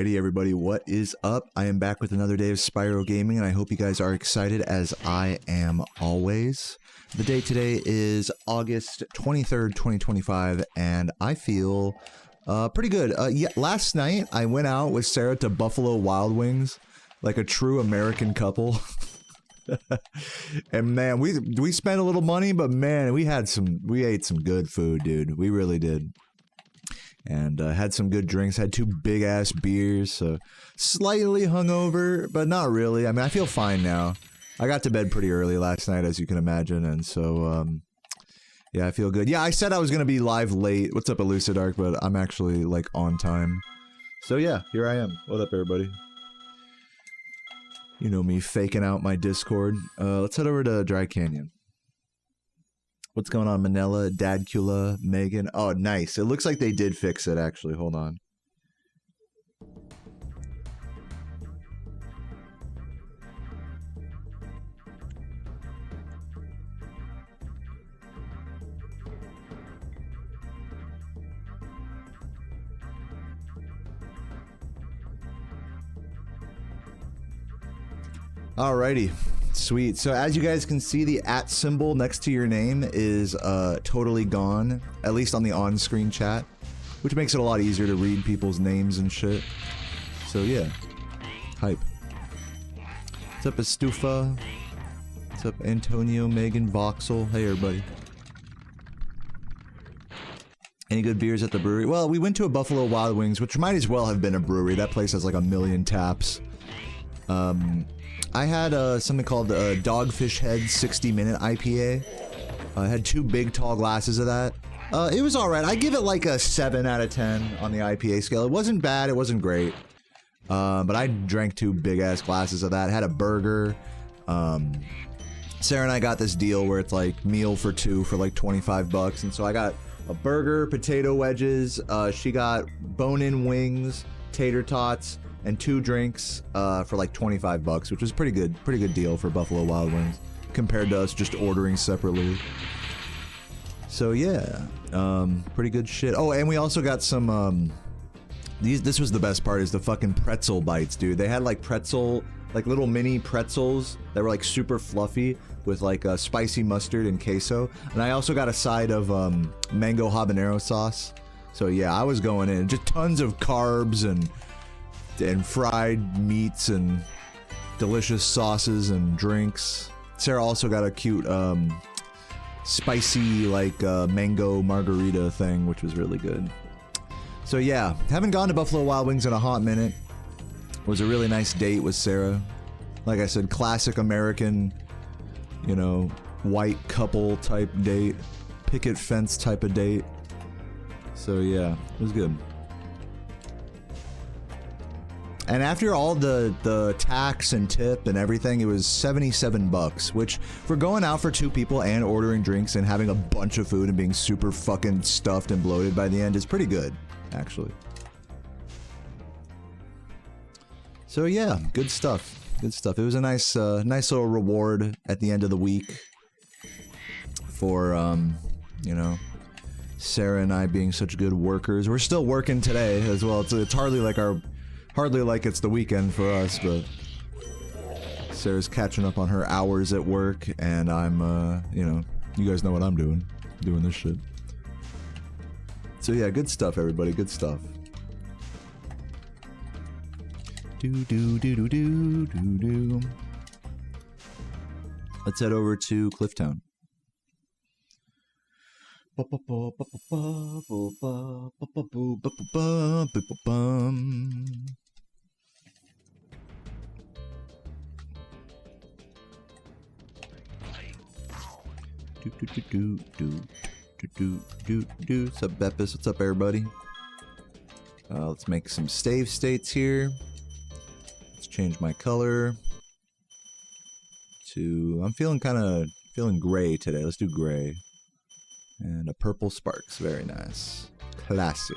Alrighty, everybody, what is up? I am back with another day of Spyro Gaming, and I hope you guys are excited as I am always. The day today is August 23rd, 2025, and I feel pretty good. Yeah, last night I went out with Sarah to Buffalo Wild Wings, like a true American couple. And man, we spent a little money, but man, we ate some good food, dude. We really did. And had some good drinks, had 2 big ass beers, so slightly hungover, but not really. I mean, I feel fine now. I got to bed pretty early last night, as you can imagine, and so, yeah, I feel good. Yeah, I said I was gonna be live late. What's up, Elucidark? But I'm actually, like, on time. So yeah, here I am. What up, everybody? You know me, faking out my Discord. Let's head over to Dry Canyon. What's going on, Manila, Dadcula, Megan? Oh, nice. It looks like they did fix it, actually. Hold on. Alrighty. Sweet. So as you guys can see, the @ symbol next to your name is totally gone, at least on the on-screen chat, which makes it a lot easier to read people's names and shit. So yeah, hype. What's up, Estufa? What's up, Antonio, Megan, Voxel? Hey, everybody. Any good beers at the brewery? Well, we went to a Buffalo Wild Wings, which might as well have been a brewery. That place has like a million taps. I had something called Dogfish Head 60-minute IPA. I had 2 big tall glasses of that. It was alright. I give it like a 7 out of 10 on the IPA scale. It wasn't bad, it wasn't great. But I drank 2 big ass glasses of that. Had a burger. Sarah and I got this deal where it's like meal for 2 for like 25 bucks. And so I got a burger, potato wedges. She got bone-in wings, tater tots, and 2 drinks for like 25 bucks, which was pretty good deal for Buffalo Wild Wings compared to us just ordering separately. So yeah, pretty good shit. Oh, and we also got some this was the best part, is the fucking pretzel bites, dude. They had like like little mini pretzels that were like super fluffy with like spicy mustard and queso, and I also got a side of mango habanero sauce. So yeah, I was going in just tons of carbs and fried meats and delicious sauces and drinks. Sarah also got a cute spicy like mango margarita thing, which was really good. So yeah, haven't gone to Buffalo Wild Wings in a hot minute. It was a really nice date with Sarah. Like I said, classic American, you know, white couple type date, picket fence type of date. So yeah, it was good. And after all the tax and tip and everything, it was 77 bucks, which for going out for 2 people and ordering drinks and having a bunch of food and being super fucking stuffed and bloated by the end is pretty good, actually. So yeah, good stuff. Good stuff. It was a nice nice little reward at the end of the week for you know, Sarah and I being such good workers. We're still working today as well. It's hardly like it's the weekend for us, but Sarah's catching up on her hours at work, and I'm, you know, you guys know what I'm doing this shit. So yeah, good stuff, everybody, good stuff. Do. Let's head over to Clifftown. What's up, Beppis? What's up, everybody? Let's make some save states here. Let's change my color to... I'm feeling gray today. Let's do gray. And a purple sparks. Very nice. Classy.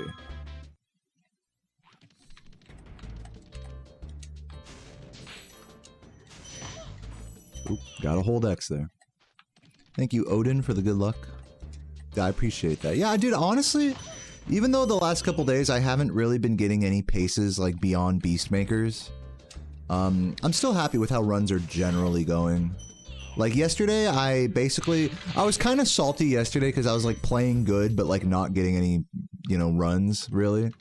Oop, got a hold X there. Thank you, Odin, for the good luck. I appreciate that. Yeah, dude, honestly, Even though the last couple days I haven't really been getting any paces like beyond Beastmakers, I'm still happy with how runs are generally going. Like yesterday, I was kind of salty yesterday because I was like playing good, but like not getting any, you know, runs really. A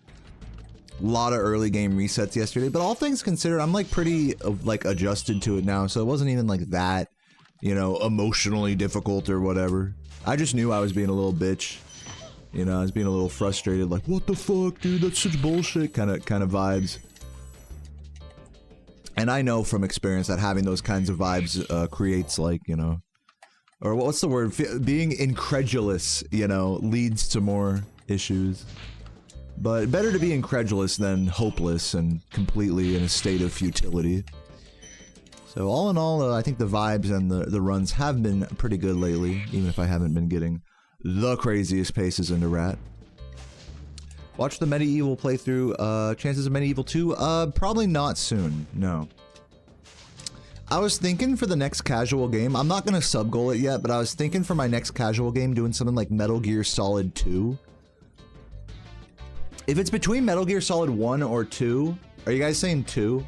lot of early game resets yesterday, but all things considered, I'm like pretty like adjusted to it now, so it wasn't even like that, you know, emotionally difficult or whatever. I just knew I was being a little bitch. You know, I was being a little frustrated, like, what the fuck, dude, that's such bullshit kind of vibes. And I know from experience that having those kinds of vibes creates, like, you know, or what's the word? Being incredulous, you know, leads to more issues. But better to be incredulous than hopeless and completely in a state of futility. So all in all, I think the vibes and the runs have been pretty good lately, even if I haven't been getting the craziest paces into Rat. Watch the Medieval playthrough. Chances of Medieval 2? Probably not soon, no. I was thinking for the next casual game, I'm not gonna sub-goal it yet, but I was thinking for my next casual game doing something like Metal Gear Solid 2. If it's between Metal Gear Solid 1 or 2, are you guys saying 2?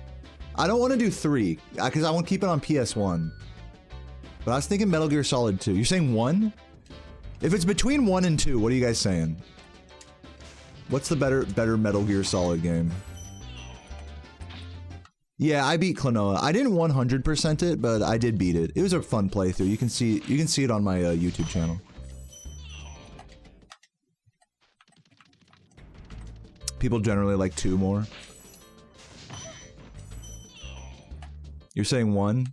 I don't want to do 3, because I want to keep it on PS1. But I was thinking Metal Gear Solid 2. You're saying 1? If it's between 1 and 2, what are you guys saying? What's the better Metal Gear Solid game? Yeah, I beat Klonoa. I didn't 100% it, but I did beat it. It was a fun playthrough. You can see it on my YouTube channel. People generally like 2 more. You're saying 1?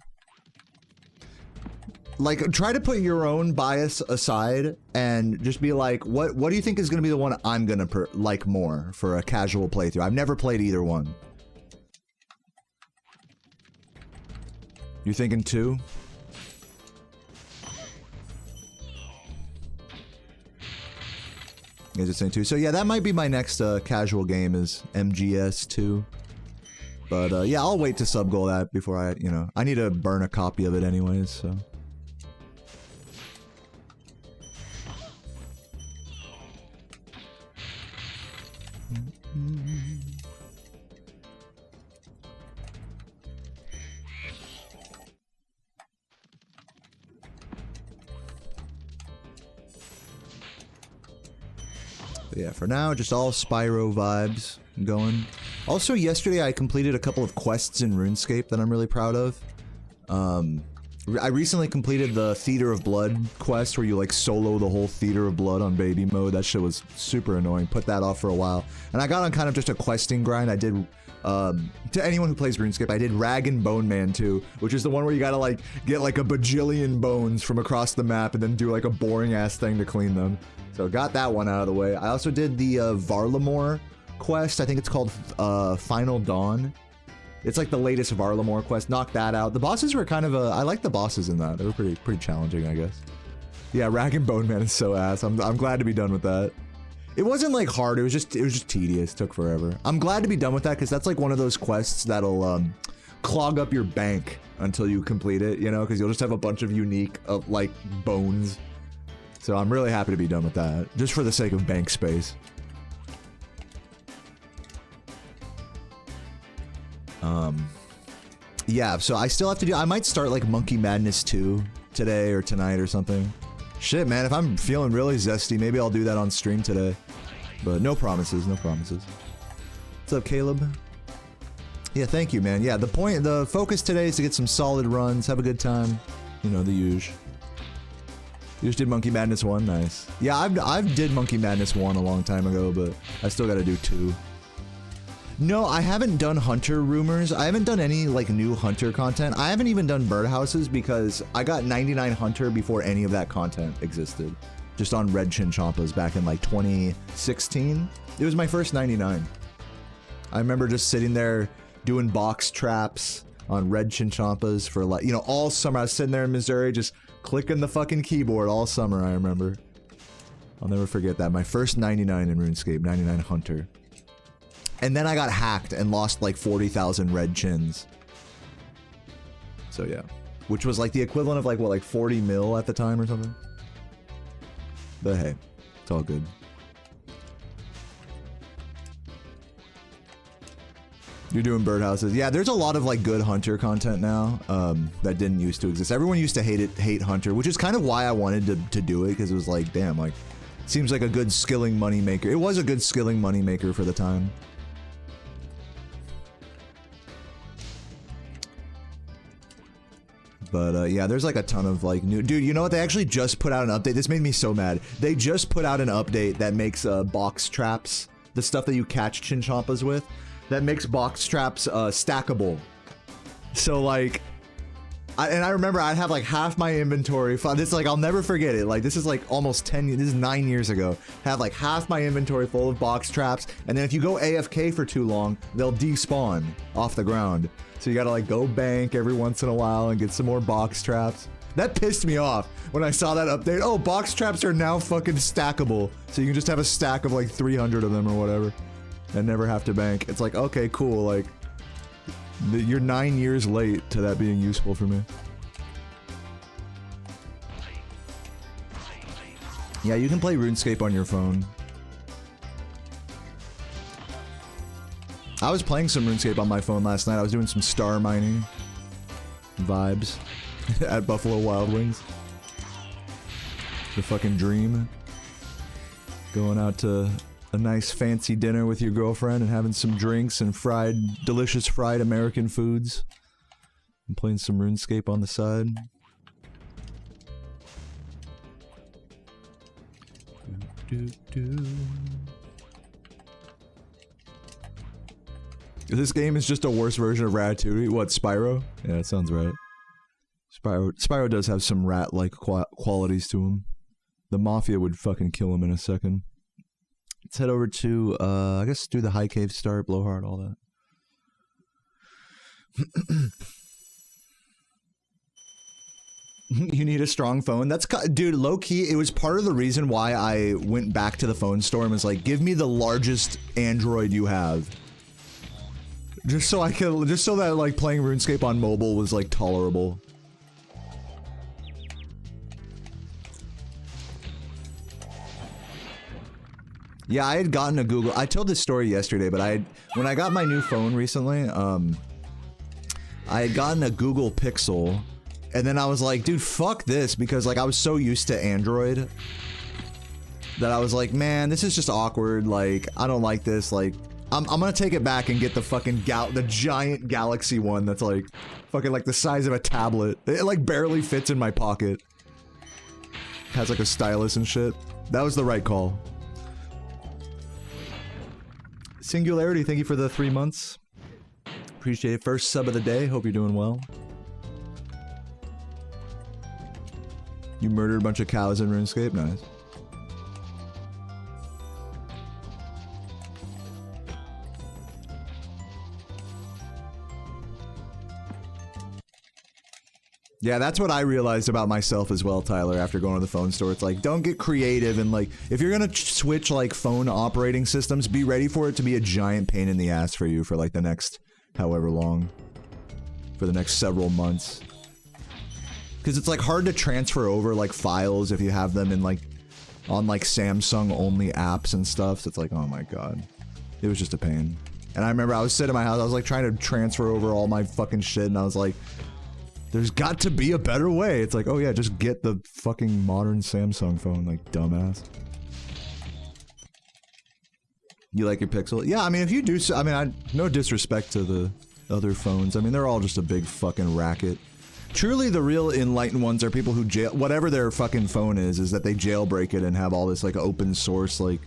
Like, try to put your own bias aside and just be like, what do you think is going to be the one I'm going to like more for a casual playthrough? I've never played either one. You're thinking 2? You guys are saying 2? So yeah, that might be my next casual game is MGS 2. But yeah, I'll wait to sub-goal that before I, you know, I need to burn a copy of it anyways, so. But yeah, for now, just all Spyro vibes going. Also, yesterday I completed a couple of quests in RuneScape that I'm really proud of. I recently completed the Theater of Blood quest where you like solo the whole Theater of Blood on baby mode. That shit was super annoying. Put that off for a while. And I got on kind of just a questing grind. I did, to anyone who plays RuneScape, I did Rag and Bone Man 2, which is the one where you gotta like get like a bajillion bones from across the map and then do like a boring ass thing to clean them. So got that one out of the way. I also did the Varlamore quest. I think it's called Final Dawn. It's like the latest Varlamore quest. Knocked that out. The bosses were kind of I like the bosses in that. They were pretty challenging, I guess. Yeah, Rag and Bone Man is so ass. I'm glad to be done with that. It wasn't like hard. It was just tedious. It took forever. I'm glad to be done with that because that's like one of those quests that'll clog up your bank until you complete it. You know, because you'll just have a bunch of unique like bones. So I'm really happy to be done with that, just for the sake of bank space. Yeah, so I still have to do, I might start like Monkey Madness 2 today or tonight or something. Shit, man, if I'm feeling really zesty, maybe I'll do that on stream today. But no promises, no promises. What's up, Caleb? Yeah, thank you, man. Yeah, the focus today is to get some solid runs, have a good time. You know, the usual. You just did Monkey Madness 1? Nice. Yeah, I've did Monkey Madness 1 a long time ago, but I still gotta do 2. No, I haven't done Hunter Rumors. I haven't done any, like, new Hunter content. I haven't even done Birdhouses because I got 99 Hunter before any of that content existed. Just on Red Chinchompas back in, like, 2016. It was my first 99. I remember just sitting there doing box traps on Red Chinchompas for, like, you know, all summer. I was sitting there in Missouri just clicking the fucking keyboard all summer, I remember. I'll never forget that. My first 99 in RuneScape, 99 Hunter. And then I got hacked and lost like 40,000 red chins. So yeah. Which was like the equivalent of like, what, like 40 mil at the time or something? But hey, it's all good. You're doing birdhouses. Yeah, there's a lot of like good hunter content now that didn't used to exist. Everyone used to hate hunter, which is kind of why I wanted to do it, because it was like, damn, like, seems like a good skilling money maker. It was a good skilling money maker for the time. But yeah, there's like a ton of like new, dude, you know what? They actually just put out an update. This made me so mad. They just put out an update that makes box traps, the stuff that you catch chinchompas with, that makes box traps stackable. So like, I remember I have like half my inventory. This like, I'll never forget it. Like, this is like almost 10, this is 9 years ago. Have like half my inventory full of box traps. And then if you go AFK for too long, they'll despawn off the ground. So you gotta like go bank every once in a while and get some more box traps. That pissed me off when I saw that update. Oh, box traps are now fucking stackable. So you can just have a stack of like 300 of them or whatever and never have to bank. It's like, okay, cool. Like, you're 9 years late to that being useful for me. Yeah, you can play RuneScape on your phone. I was playing some RuneScape on my phone last night. I was doing some star mining vibes at Buffalo Wild Wings. The fucking dream. Going out to a nice fancy dinner with your girlfriend and having some drinks and delicious fried American foods. And playing some RuneScape on the side. This game is just a worse version of Ratatouille. What, Spyro? Yeah, that sounds right. Spyro does have some rat-like qualities to him. The Mafia would fucking kill him in a second. Let's head over to, I guess do the High Cave start, Blowhard, all that. You need a strong phone? That's, dude, low-key, it was part of the reason why I went back to the phone store and was like, give me the largest Android you have. Just so that, like, playing RuneScape on mobile was, like, tolerable. Yeah, I had gotten a Google... I told this story yesterday, but when I got my new phone recently, I had gotten a Google Pixel, and then I was like, dude, fuck this, because, like, I was so used to Android that I was like, man, this is just awkward, like, I don't like this, like... I'm gonna take it back and get the fucking the giant Galaxy one that's like fucking like the size of a tablet. It like barely fits in my pocket. Has like a stylus and shit. That was the right call. Singularity, thank you for the 3 months. Appreciate it. First sub of the day. Hope you're doing well. You murdered a bunch of cows in RuneScape? Nice. Yeah, that's what I realized about myself as well, Tyler, after going to the phone store. It's like, don't get creative, and like, if you're gonna switch like phone operating systems, be ready for it to be a giant pain in the ass for you for like the next however long. For the next several months. Because it's like hard to transfer over like files if you have them in like, on like Samsung only apps and stuff. So it's like, oh my god. It was just a pain. And I remember I was sitting in my house, I was like trying to transfer over all my fucking shit, and I was like, there's got to be a better way. It's like, oh yeah, just get the fucking modern Samsung phone, like dumbass. You like your Pixel? Yeah, I mean, if you do, I mean, no disrespect to the other phones. I mean, they're all just a big fucking racket. Truly, the real enlightened ones are people who whatever their fucking phone is that they jailbreak it and have all this like open source, like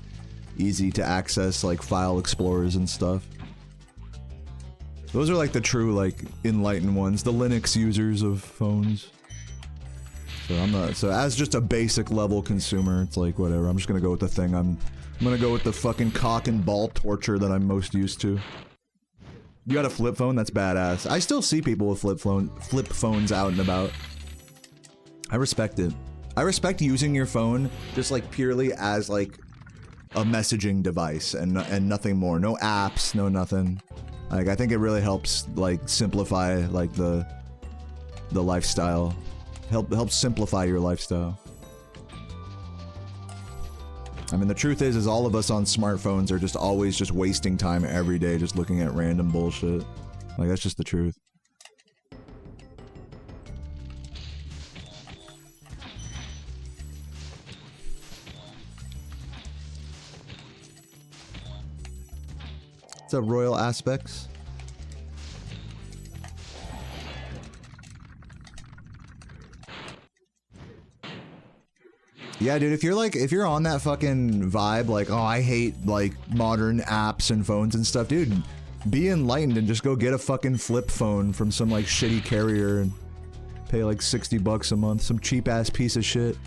easy to access like file explorers and stuff. Those are like the true like enlightened ones, the Linux users of phones. So I'm not, so as just a basic level consumer, it's like whatever, I'm just gonna go with the thing I'm gonna go with the fucking cock and ball torture that I'm most used to. You got a flip phone? That's badass. I still see people with flip phones out and about. I respect it. I respect using your phone just like purely as like a messaging device and nothing more. No apps, no nothing. Like, I think it really helps, like, simplify, like, the lifestyle. Helps simplify your lifestyle. I mean, the truth is all of us on smartphones are just always just wasting time every day just looking at random bullshit. Like, that's just the truth. What's up, Royal Aspects? Yeah, dude, if you're on that fucking vibe, like, oh, I hate, like, modern apps and phones and stuff, dude, be enlightened and just go get a fucking flip phone from some, like, shitty carrier and pay, like, 60 bucks a month, some cheap-ass piece of shit,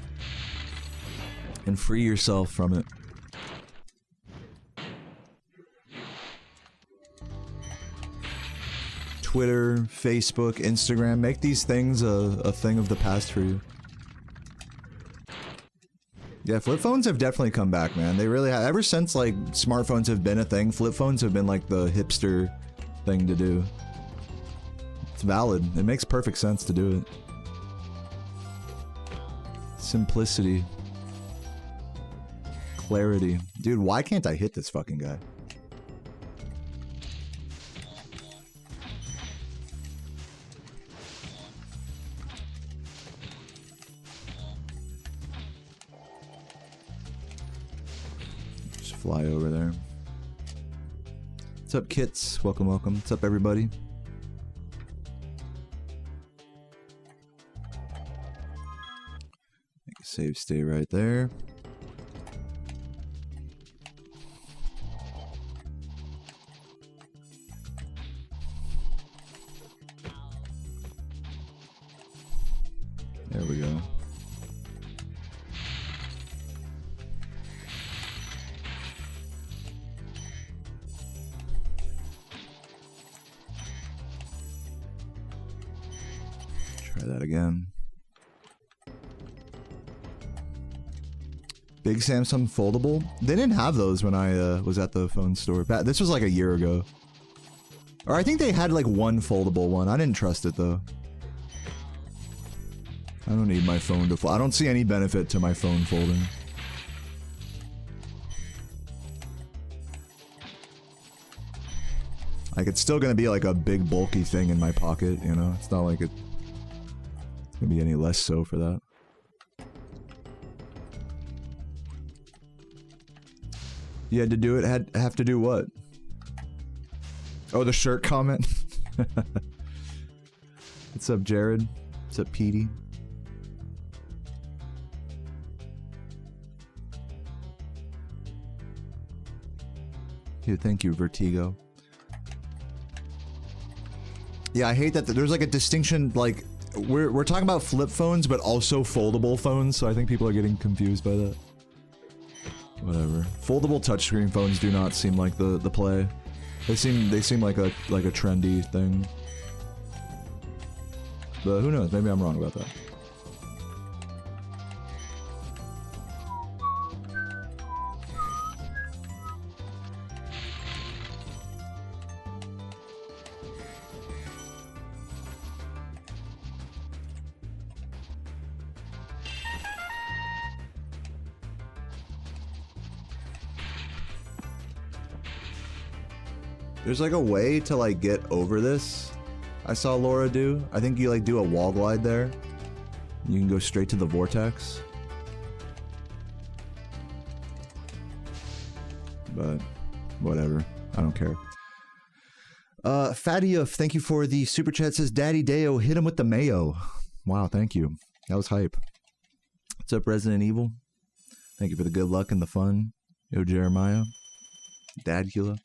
and free yourself from it. Twitter, Facebook, Instagram, make these things a thing of the past for you. Yeah, flip phones have definitely come back, man. They really have. Ever since, like, smartphones have been a thing, flip phones have been, like, the hipster thing to do. It's valid. It makes perfect sense to do it. Simplicity. Clarity. Dude, why can't I hit this fucking guy? Fly over there. What's up, Kits? Welcome, welcome. What's up, everybody? Make a save stay right there. There we go. That again. Big Samsung foldable? They didn't have those when I was at the phone store. This was like a year ago. Or I think they had like one foldable one. I didn't trust it though. I don't need my phone to fold. I don't see any benefit to my phone folding. Like, it's still gonna be like a big bulky thing in my pocket, you know? It's not like it's gonna be any less so for that. You had to do it, have to do what? Oh, the shirt comment? What's up, Jared? What's up, Petey? Yeah, thank you, Vertigo. Yeah, I hate that there's like a distinction, like, we're talking about flip phones, but also foldable phones, so I think people are getting confused by that. Whatever. Foldable touchscreen phones do not seem like the play. They seem like a trendy thing. But who knows? Maybe I'm wrong about that. There's like a way to like get over this. I saw Laura do. I think you like do a wall glide there. You can go straight to the vortex. But whatever. I don't care. Fatty, thank you for the super chat. Says Daddy Deo, hit him with the mayo. Wow, thank you. That was hype. What's up, Resident Evil? Thank you for the good luck and the fun. Yo, Jeremiah. Dadula.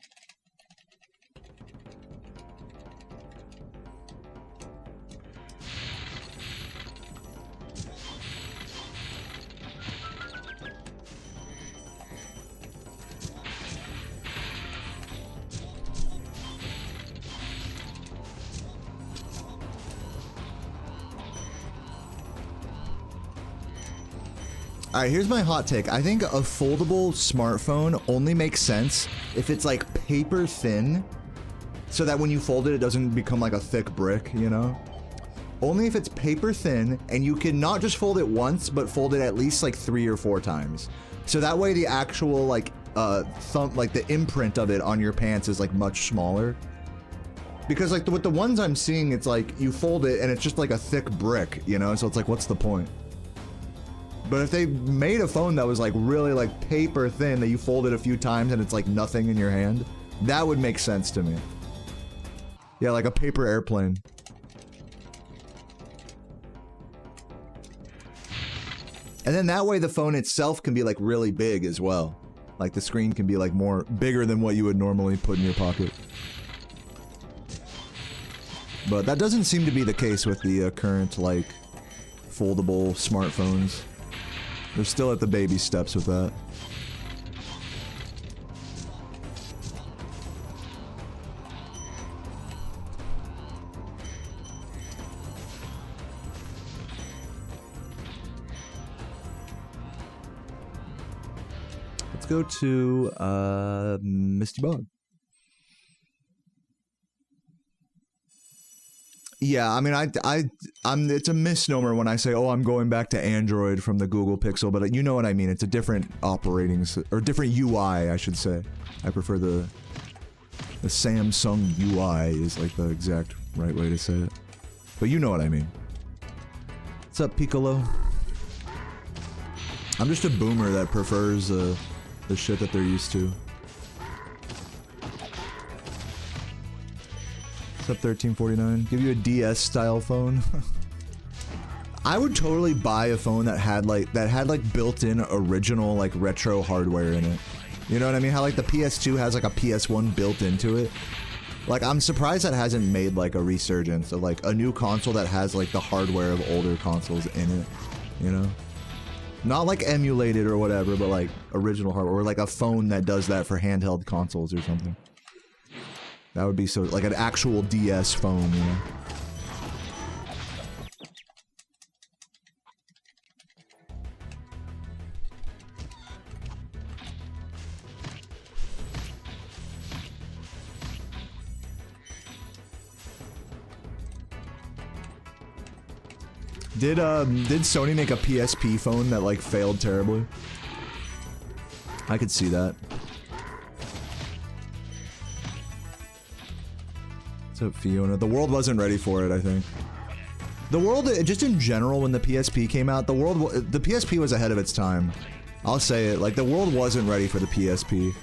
Alright, here's my hot take. I think a foldable smartphone only makes sense if it's like paper thin, so that when you fold it, it doesn't become like a thick brick, you know? Only if it's paper thin, and you can not just fold it once, but fold it at least like 3 or 4 times. So that way the actual like thumb, like the imprint of it on your pants is like much smaller. Because like with the ones I'm seeing, it's like you fold it and it's just like a thick brick, you know? So it's like, what's the point? But if they made a phone that was like really like paper thin that you fold it a few times and it's like nothing in your hand, that would make sense to me. Yeah, like a paper airplane. And then that way the phone itself can be like really big as well. Like the screen can be like more bigger than what you would normally put in your pocket. But that doesn't seem to be the case with the current like foldable smartphones. They're still at the baby steps with that. Let's go to Misty Bog. Yeah, I mean, it's a misnomer when I say, oh, I'm going back to Android from the Google Pixel, but you know what I mean. It's a different operating, or different UI, I should say. I prefer the Samsung UI is like the exact right way to say it. But you know what I mean. What's up, Piccolo? I'm just a boomer that prefers the shit that they're used to. What's up, 1349? Give you a DS style phone. I would totally buy a phone that had like built-in original like retro hardware in it. You know what I mean? How like the PS2 has like a PS1 built into it. Like I'm surprised that hasn't made like a resurgence of like a new console that has like the hardware of older consoles in it. You know? Not like emulated or whatever, but like original hardware, or like a phone that does that for handheld consoles or something. That would be so, like an actual DS phone, you know? Did Sony make a PSP phone that like failed terribly? I could see that. What's up, Fiona? The world wasn't ready for it, I think. The world, just in general, when the PSP came out, the PSP was ahead of its time. I'll say it, like the world wasn't ready for the PSP.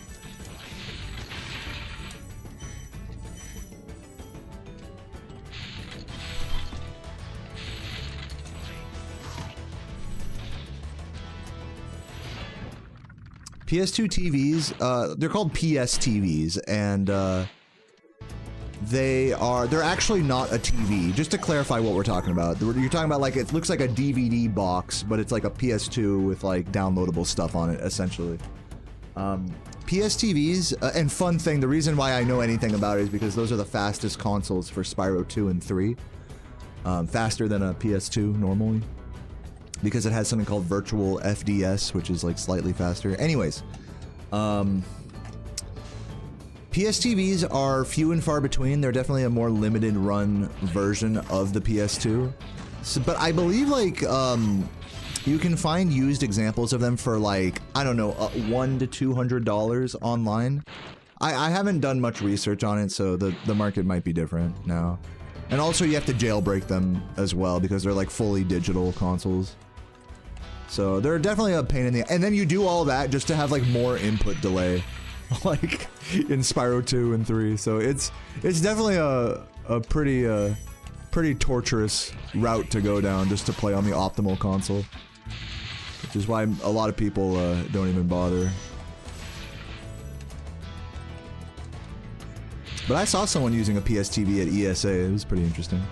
PS2 TVs, they're called PS TVs, and they're actually not a TV. Just to clarify what we're talking about, you're talking about like it looks like a DVD box, but it's like a PS2 with like downloadable stuff on it, essentially. PS TVs, and fun thing, the reason why I know anything about it is because those are the fastest consoles for Spyro 2 and 3. Faster than a PS2 normally. Because it has something called virtual FDS, which is like slightly faster. Anyways, PS TVs are few and far between. They're definitely a more limited run version of the PS2. So, but I believe like you can find used examples of them for like, I don't know, $100 to $200 online. I haven't done much research on it, so the market might be different now. And also you have to jailbreak them as well because they're like fully digital consoles. So they're definitely a pain in the... And then you do all that just to have like more input delay. Like in Spyro 2 and 3. So it's definitely a pretty torturous route to go down just to play on the optimal console. Which is why a lot of people don't even bother. But I saw someone using a PS TV at ESA. It was pretty interesting.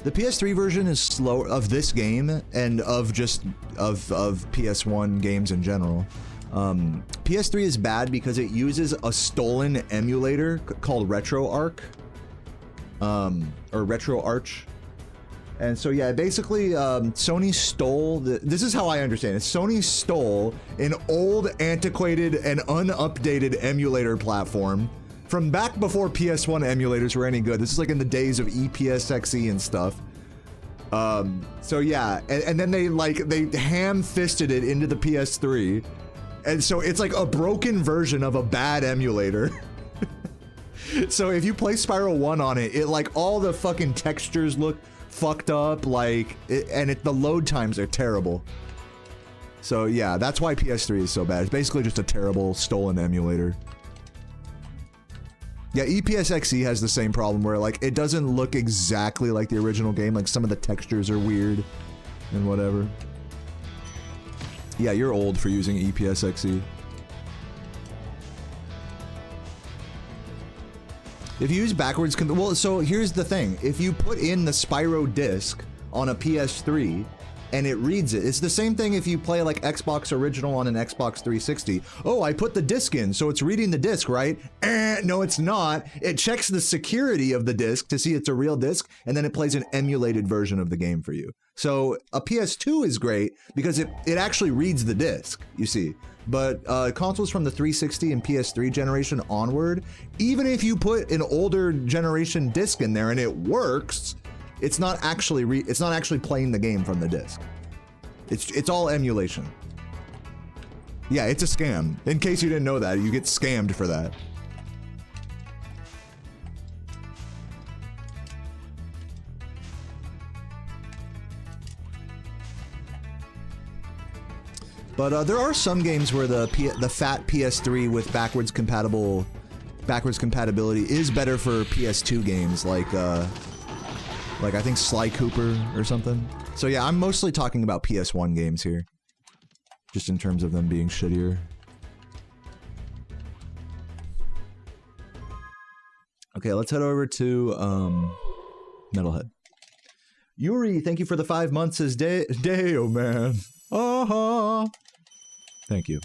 The PS3 version is slower of this game and of just of PS1 games in general. PS3 is bad because it uses a stolen emulator called RetroArch, or RetroArch. And so yeah, basically Sony stole this is how I understand it. Sony stole an old, antiquated, and unupdated emulator platform from back before PS1 emulators were any good. This is like in the days of EPSXE and stuff. So yeah, and then they ham-fisted it into the PS3, and so it's like a broken version of a bad emulator. So if you play Spyro 1 on it, like all the fucking textures look fucked up, like, the load times are terrible. So yeah, that's why PS3 is so bad. It's basically just a terrible stolen emulator. Yeah, EPSXE has the same problem where like it doesn't look exactly like the original game, like some of the textures are weird and whatever. Yeah, you're old for using EPSXE. If you use backwards, well, so here's the thing. If you put in the Spyro disc on a PS3 and it reads it, it's the same thing if you play like Xbox Original on an Xbox 360. Oh, I put the disc in, so it's reading the disc, right? No, it's not. It checks the security of the disc to see it's a real disc, and then it plays an emulated version of the game for you. So a PS2 is great because it actually reads the disc, you see. But consoles from the 360 and PS3 generation onward, even if you put an older generation disc in there and it works, it's not actually playing the game from the disc. It's all emulation. Yeah, it's a scam. In case you didn't know that, you get scammed for that. But there are some games where the fat PS3 with backwards compatibility is better for PS2 games, like I think Sly Cooper or something. So yeah, I'm mostly talking about PS1 games here, just in terms of them being shittier. Okay, let's head over to Metalhead. Yuri, thank you for the 5 months as day, oh man. Thank you.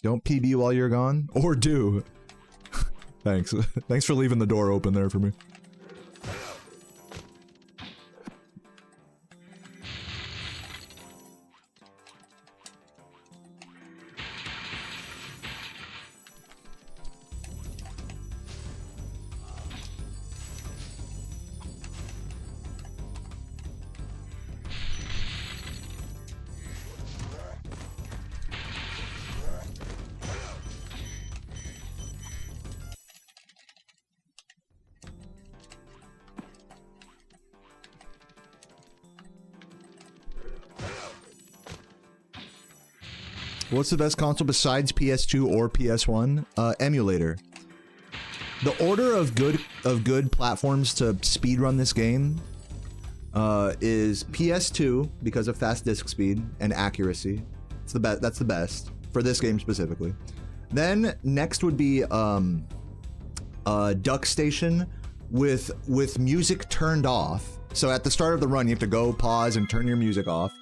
Don't PB while you're gone, or do. Thanks. Thanks for leaving the door open there for me. What's the best console besides PS2 or PS1? Emulator. The order of good platforms to speedrun this game is PS2 because of fast disk speed and accuracy. It's the best. That's the best for this game specifically. Then next would be Duck Station with music turned off. So at the start of the run, you have to go pause and turn your music off.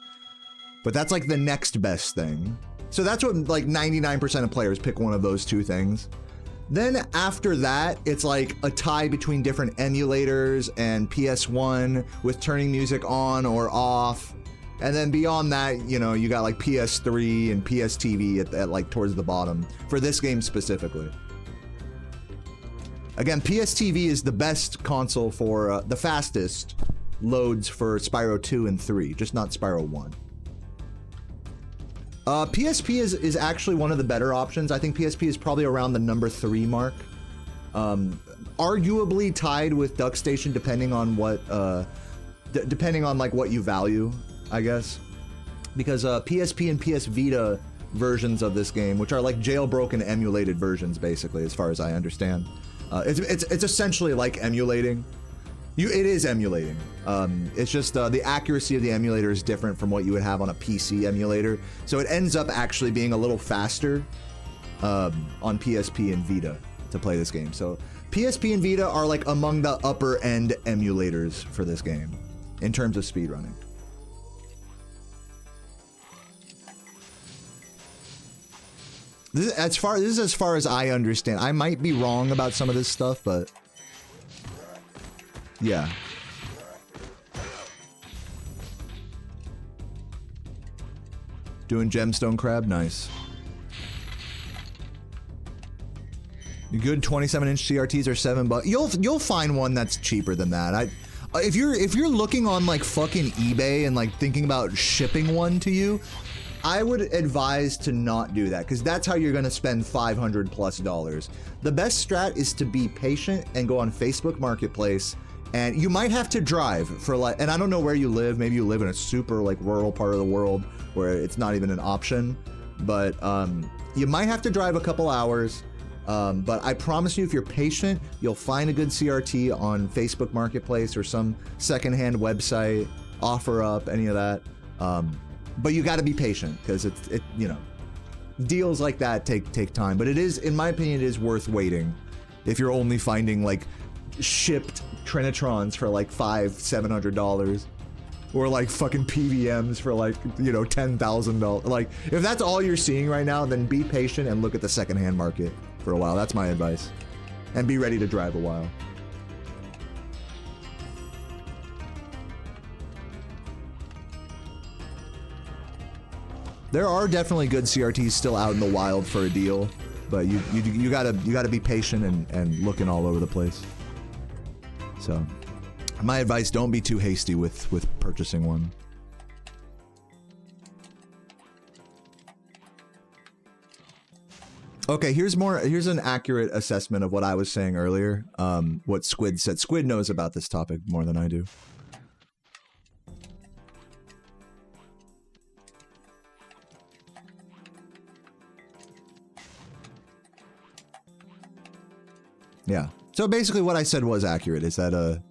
But that's like the next best thing. So that's what like 99% of players pick, one of those two things. Then after that, it's like a tie between different emulators and PS1 with turning music on or off. And then beyond that, you know, you got like PS3 and PSTV at like towards the bottom for this game specifically. Again, PSTV is the best console for the fastest loads for Spyro 2 and 3, just not Spyro 1. PSP is actually one of the better options. I think PSP is probably around the number 3 mark. Arguably tied with Duck Station, depending on what, like what you value, I guess. Because PSP and PS Vita versions of this game, which are like jailbroken emulated versions, basically, as far as I understand. It's essentially like emulating. It is emulating. It's just the accuracy of the emulator is different from what you would have on a PC emulator. So it ends up actually being a little faster on PSP and Vita to play this game. So PSP and Vita are like among the upper end emulators for this game in terms of speedrunning. This is as far as I understand. I might be wrong about some of this stuff, but yeah. Doing gemstone crab, nice. Good 27-inch CRTs are $7. You'll find one that's cheaper than that. If you're looking on like fucking eBay and like thinking about shipping one to you, I would advise to not do that, because that's how you're gonna spend $500+. The best strat is to be patient and go on Facebook Marketplace, and you might have to drive for like, and I don't know where you live, maybe you live in a super like rural part of the world where it's not even an option, but you might have to drive a couple hours, but I promise you, if you're patient, you'll find a good CRT on Facebook Marketplace or some secondhand website, OfferUp, any of that. But you got to be patient, because it you know, deals like that take time. But it is, in my opinion, it is worth waiting if you're only finding like shipped Trinitrons for like $500-700, or like fucking PVMs for like, you know, $10,000. Like, if that's all you're seeing right now, then be patient and look at the secondhand market for a while. That's my advice, and be ready to drive a while. There are definitely good CRTs still out in the wild for a deal, but you gotta be patient and looking all over the place. So, my advice: don't be too hasty with purchasing one. Okay, here's an accurate assessment of what I was saying earlier. What Squid said. Squid knows about this topic more than I do. Yeah. So basically what I said was accurate, is that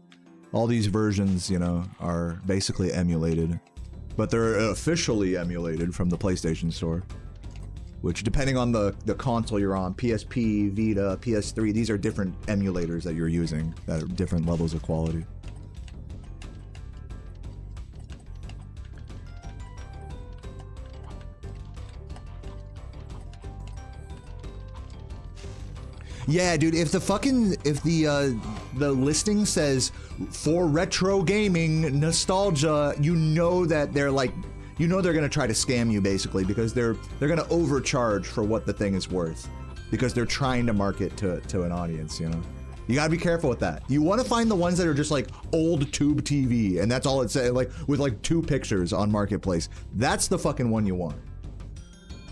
all these versions, you know, are basically emulated, but they're officially emulated from the PlayStation Store, which, depending on the console you're on, PSP, Vita, PS3, these are different emulators that you're using that are different levels of quality. Yeah, dude, if the listing says for retro gaming nostalgia, you know that they're like, you know they're gonna try to scam you, basically, because they're gonna overcharge for what the thing is worth, because they're trying to market to an audience, you know. You gotta be careful with that. You want to find the ones that are just like old tube TV, and that's all it says, like with like 2 pictures on Marketplace. That's the fucking one you want.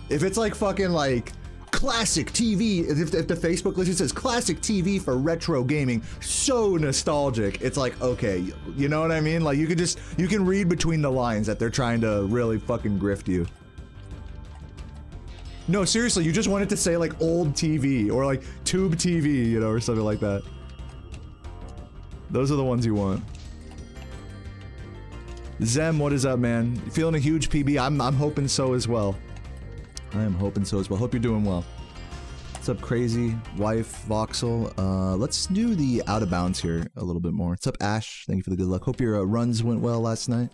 If it's like fucking like classic TV, if the Facebook listing says classic TV for retro gaming, so nostalgic, it's like, okay, you know what I mean? Like, you can read between the lines that they're trying to really fucking grift you. No, seriously, you just want it to say like old TV or like tube TV, you know, or something like that. Those are the ones you want. Zem, what is up, man? You feeling a huge PB? I'm hoping so as well. I am hoping so as well. Hope you're doing well. What's up, crazy wife Voxel? Let's do the out of bounds here a little bit more. What's up, Ash? Thank you for the good luck. Hope your runs went well last night.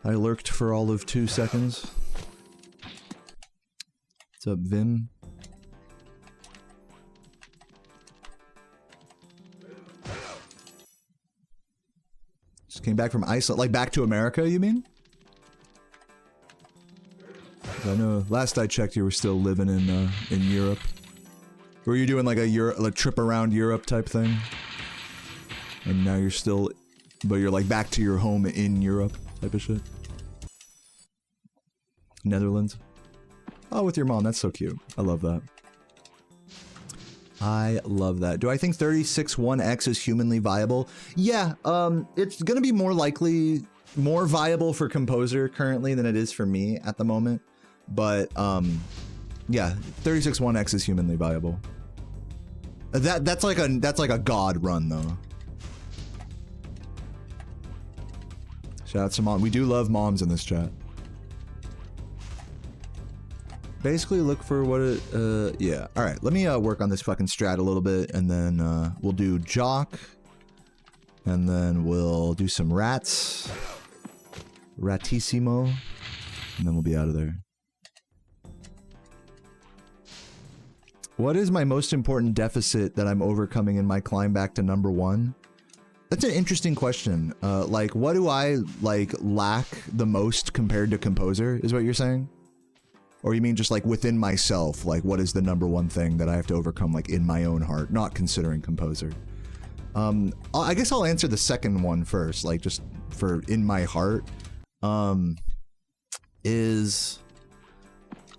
I lurked for all of 2 seconds. What's up, Vim? Just came back from Iceland, like back to America, you mean? I know last I checked you were still living in Europe. Were you doing like a trip around Europe type thing? And now you're still, but you're like back to your home in Europe type of shit? Netherlands? Oh, with your mom, that's so cute. I love that. I love that. Do I think 36-1X is humanly viable? Yeah, it's gonna be more viable for Composer currently than it is for me at the moment. But, yeah, 36-1X is humanly viable. That's like a god run, though. Shout out to mom. We do love moms in this chat. Basically, look for what it, yeah. Alright, let me, work on this fucking strat a little bit, and then, we'll do Jock. And then we'll do some rats. Ratissimo. And then we'll be out of there. What is my most important deficit that I'm overcoming in my climb back to #1? That's an interesting question. Like, what do I, like, lack the most compared to Composer, is what you're saying? Or you mean just, like, within myself, like, what is the #1 thing that I have to overcome, like, in my own heart, not considering Composer? I guess I'll answer the second one first, like just for in my heart. Is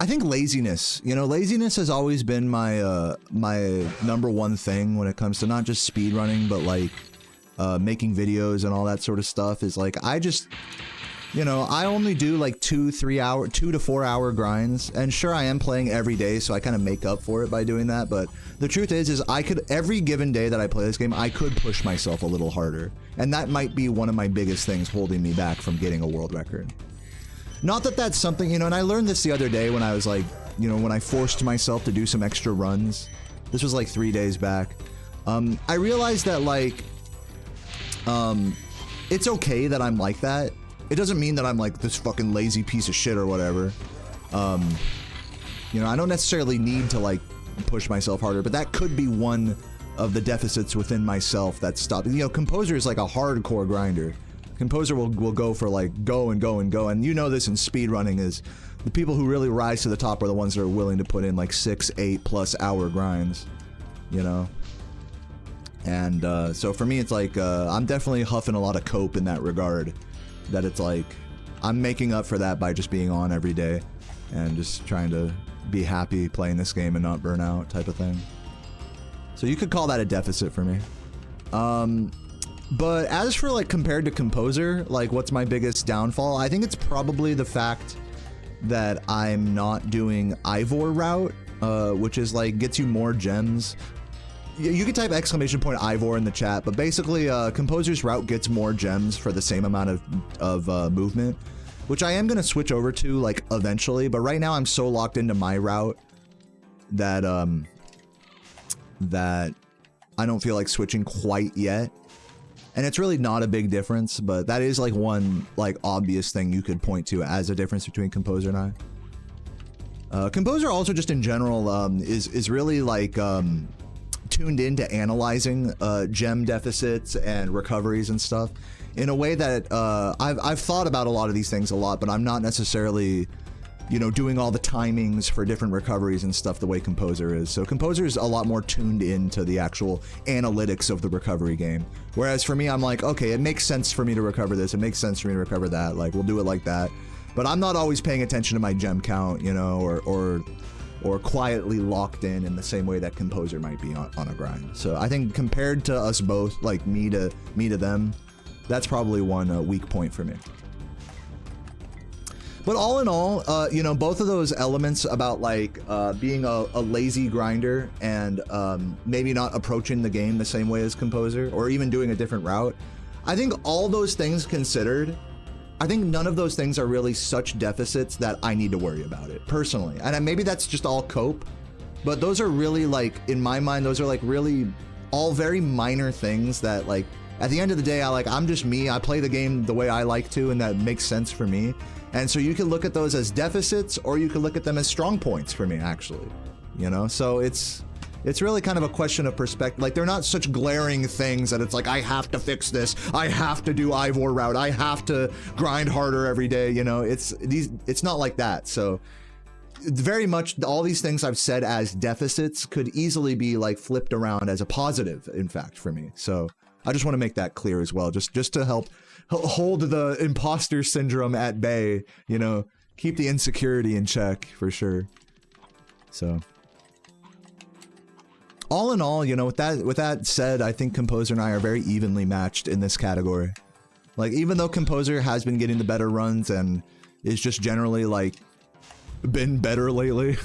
I think laziness. You know, laziness has always been my my number one thing when it comes to not just speedrunning, but like making videos and all that sort of stuff. Is like I just, you know, I only do like 2 to 4 hour grinds, and sure I am playing every day, so I kind of make up for it by doing that. But the truth is I could, every given day that I play this game, I could push myself a little harder, and that might be one of my biggest things holding me back from getting a world record. Not that that's something, you know, and I learned this the other day when I was like, you know, when I forced myself to do some extra runs. This was like 3 days back. I realized that like, it's okay that I'm like that. It doesn't mean that I'm like this fucking lazy piece of shit or whatever. You know, I don't necessarily need to like push myself harder, but that could be one of the deficits within myself that's stopping. You know, Composer is like a hardcore grinder. Composer will go for like go and go and go, and you know this in speedrunning is the people who really rise to the top are the ones that are willing to put in like 6, 8+ hour grinds, you know? And so for me it's like I'm definitely huffing a lot of cope in that regard, that it's like I'm making up for that by just being on every day and just trying to be happy playing this game and not burn out type of thing. So you could call that a deficit for me. But as for like compared to Composer, like what's my biggest downfall? I think it's probably the fact that I'm not doing Ivor route, which is like gets you more gems. You can type !Ivor in the chat, but basically Composer's route gets more gems for the same amount of movement, which I am going to switch over to like eventually, but right now I'm so locked into my route that that I don't feel like switching quite yet. And it's really not a big difference, but that is like one like obvious thing you could point to as a difference between Composer and I. Composer also just in general is really like tuned into analyzing gem deficits and recoveries and stuff in a way that I've thought about a lot of these things a lot, but I'm not necessarily, you know, doing all the timings for different recoveries and stuff the way Composer is. So Composer is a lot more tuned into the actual analytics of the recovery game. Whereas for me, I'm like, okay, it makes sense for me to recover this. It makes sense for me to recover that. Like, we'll do it like that. But I'm not always paying attention to my gem count, you know, or quietly locked in the same way that Composer might be on a grind. So I think compared to us both, like me to them, that's probably one weak point for me. But all in all, you know, both of those elements about like being a lazy grinder and maybe not approaching the game the same way as Composer, or even doing a different route, I think all those things considered, I think none of those things are really such deficits that I need to worry about it, personally. And maybe that's just all cope, but those are really like, in my mind, those are like really all very minor things that like, at the end of the day, I'm just me, I play the game the way I like to, and that makes sense for me. And so you can look at those as deficits, or you can look at them as strong points for me, actually. You know, so it's really kind of a question of perspective. Like, they're not such glaring things that it's like, I have to fix this, I have to do Ivor route, I have to grind harder every day, you know, it's not like that. So very much all these things I've said as deficits could easily be like flipped around as a positive, in fact, for me. So I just want to make that clear as well, just to help hold the imposter syndrome at bay, you know, keep the insecurity in check for sure. So all in all, you know, with that said, I think Composer and I are very evenly matched in this category. Like, even though Composer has been getting the better runs and is just generally like been better lately,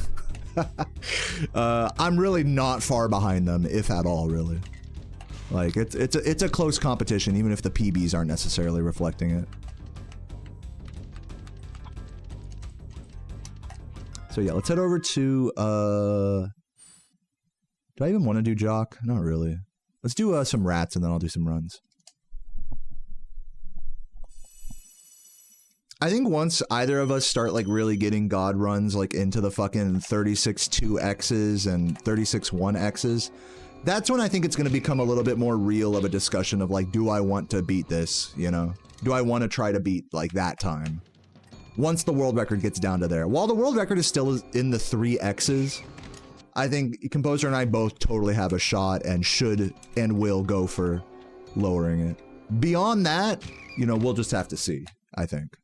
I'm really not far behind them, if at all, really. Like, it's a close competition, even if the PBs aren't necessarily reflecting it. So yeah, let's head over to, do I even want to do Jock? Not really. Let's do some rats, and then I'll do some runs. I think once either of us start like really getting God runs like into the fucking 36.2x's and 36.1x's, that's when I think it's going to become a little bit more real of a discussion of like, do I want to beat this, you know? Do I want to try to beat like that time? Once the world record gets down to there. While the world record is still in the 3x's, I think Composer and I both totally have a shot and should and will go for lowering it. Beyond that, you know, we'll just have to see, I think.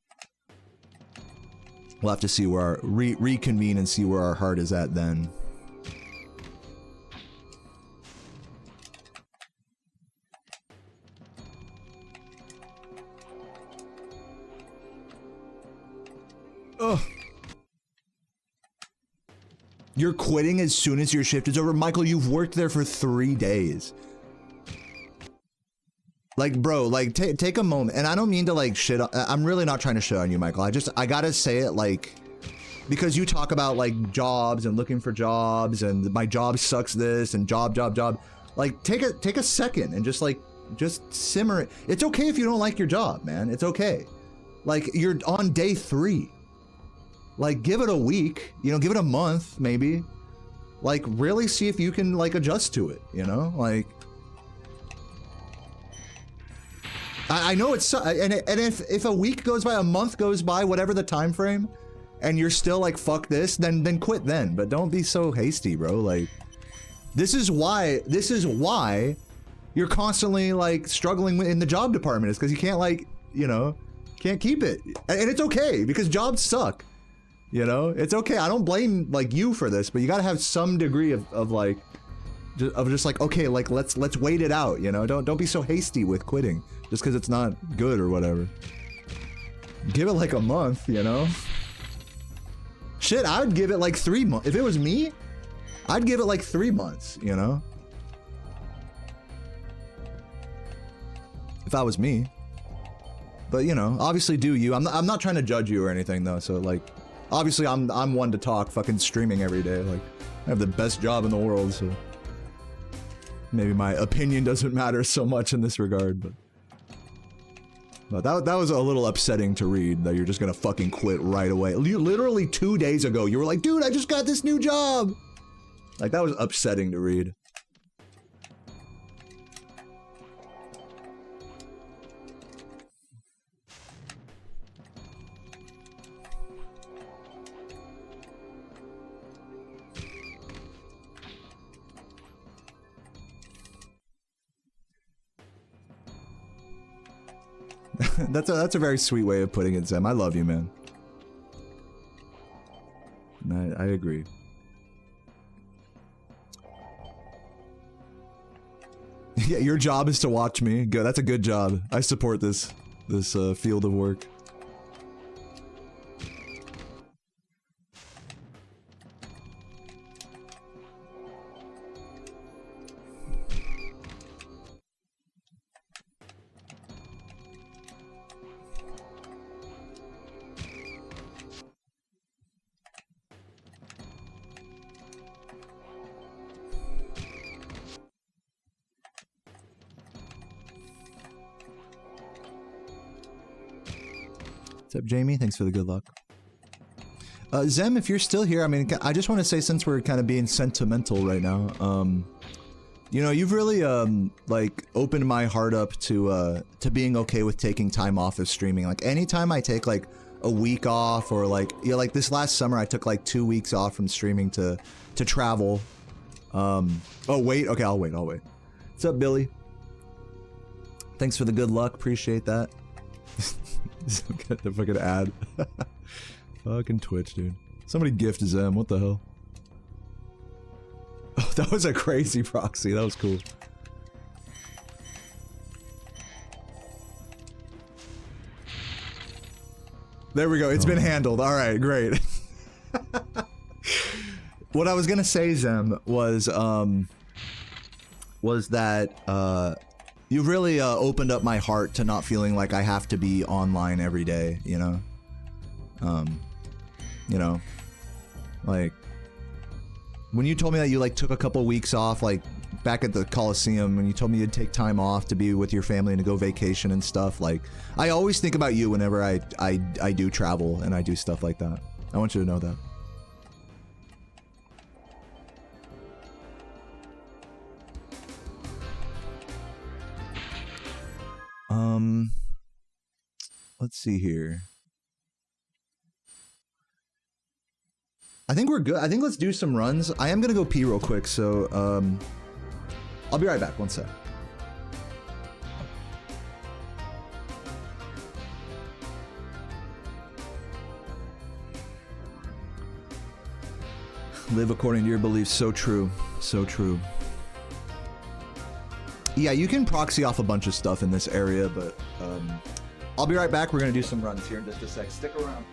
We'll have to see where our reconvene and see where our heart is at then. Ugh. You're quitting as soon as your shift is over? Michael, you've worked there for 3 days. Like, bro, like, take a moment. And I don't mean to, like, shit on, I'm really not trying to shit on you, Michael. I gotta say it, like, because you talk about, like, jobs and looking for jobs and my job sucks this and job. Like, take a second and just, like, just simmer it. It's okay if you don't like your job, man. It's okay. Like, you're on day 3. Like, give it a week, you know, give it a month, maybe. Like, really see if you can, like, adjust to it, you know? Like, I know it's, and if a week goes by, a month goes by, whatever the time frame, and you're still like, fuck this, then quit then. But don't be so hasty, bro. Like, this is why you're constantly, like, struggling in the job department, is because you can't, like, you know, can't keep it. And it's okay, because jobs suck. You know, it's okay. I don't blame, like, you for this, but you gotta have some degree of like, just like, okay, like, let's wait it out, you know? Don't be so hasty with quitting just because it's not good or whatever. Give it like a month, you know? Shit, I would give it like 3 months. If it was me, I'd give it like 3 months, you know? If I was me. But, you know, obviously do you. I'm not trying to judge you or anything though, so like, obviously, I'm one to talk, fucking streaming every day. Like, I have the best job in the world, so maybe my opinion doesn't matter so much in this regard, but that was a little upsetting to read, that you're just gonna fucking quit right away. Literally 2 days ago, you were like, dude, I just got this new job! Like, that was upsetting to read. That's a very sweet way of putting it, Zem. I love you, man. I agree. Yeah, your job is to watch me. Good. That's a good job. I support this field of work. What's up, Jamie? Thanks for the good luck. Zem, if you're still here, I mean, I just want to say, since we're kind of being sentimental right now, you know, you've really, like, opened my heart up to being okay with taking time off of streaming. Like, anytime I take, like, a week off, or, like, yeah, like, this last summer, I took, like, 2 weeks off from streaming to travel. Oh, wait. Okay, I'll wait. What's up, Billy? Thanks for the good luck. Appreciate that. Get the fucking ad. Fucking Twitch, dude. Somebody gift Zem. What the hell? Oh, that was a crazy proxy. That was cool. There we go. It's been handled. All right, great. What I was gonna say, Zem, was that you've really opened up my heart to not feeling like I have to be online every day, you know? You know, like, when you told me that you, like, took a couple weeks off, like, back at the Coliseum, when you told me you'd take time off to be with your family and to go vacation and stuff, like, I always think about you whenever I do travel and I do stuff like that. I want you to know that. Let's see here. I think we're good. I think let's do some runs. I am gonna go pee real quick, so I'll be right back. One sec. Live according to your beliefs. So true. So true. Yeah, you can proxy off a bunch of stuff in this area, but I'll be right back. We're gonna do some runs here in just a sec. Stick around.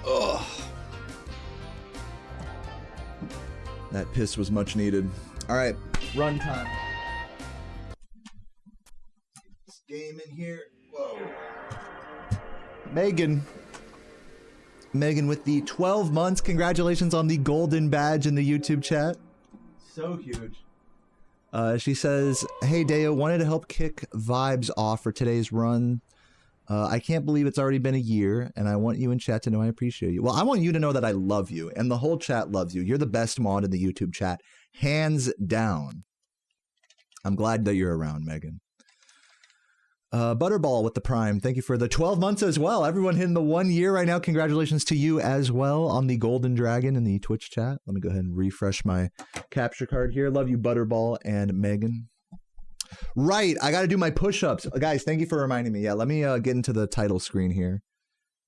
Ugh. That piss was much needed. All right, run time. This game in here. Whoa. Megan with the 12 months. Congratulations on the golden badge in the YouTube chat. So huge. She says, hey Deo, wanted to help kick vibes off for today's run. I can't believe it's already been a year, and I want you in chat to know I appreciate you. Well, I want you to know that I love you, and the whole chat loves you. You're the best mod in the YouTube chat, hands down. I'm glad that you're around, Megan. Butterball with the Prime. Thank you for the 12 months as well. Everyone hitting the 1 year right now. Congratulations to you as well on the Golden Dragon in the Twitch chat. Let me go ahead and refresh my capture card here. Love you, Butterball and Megan. Right, I got to do my push-ups. Guys, thank you for reminding me. Yeah, let me get into the title screen here,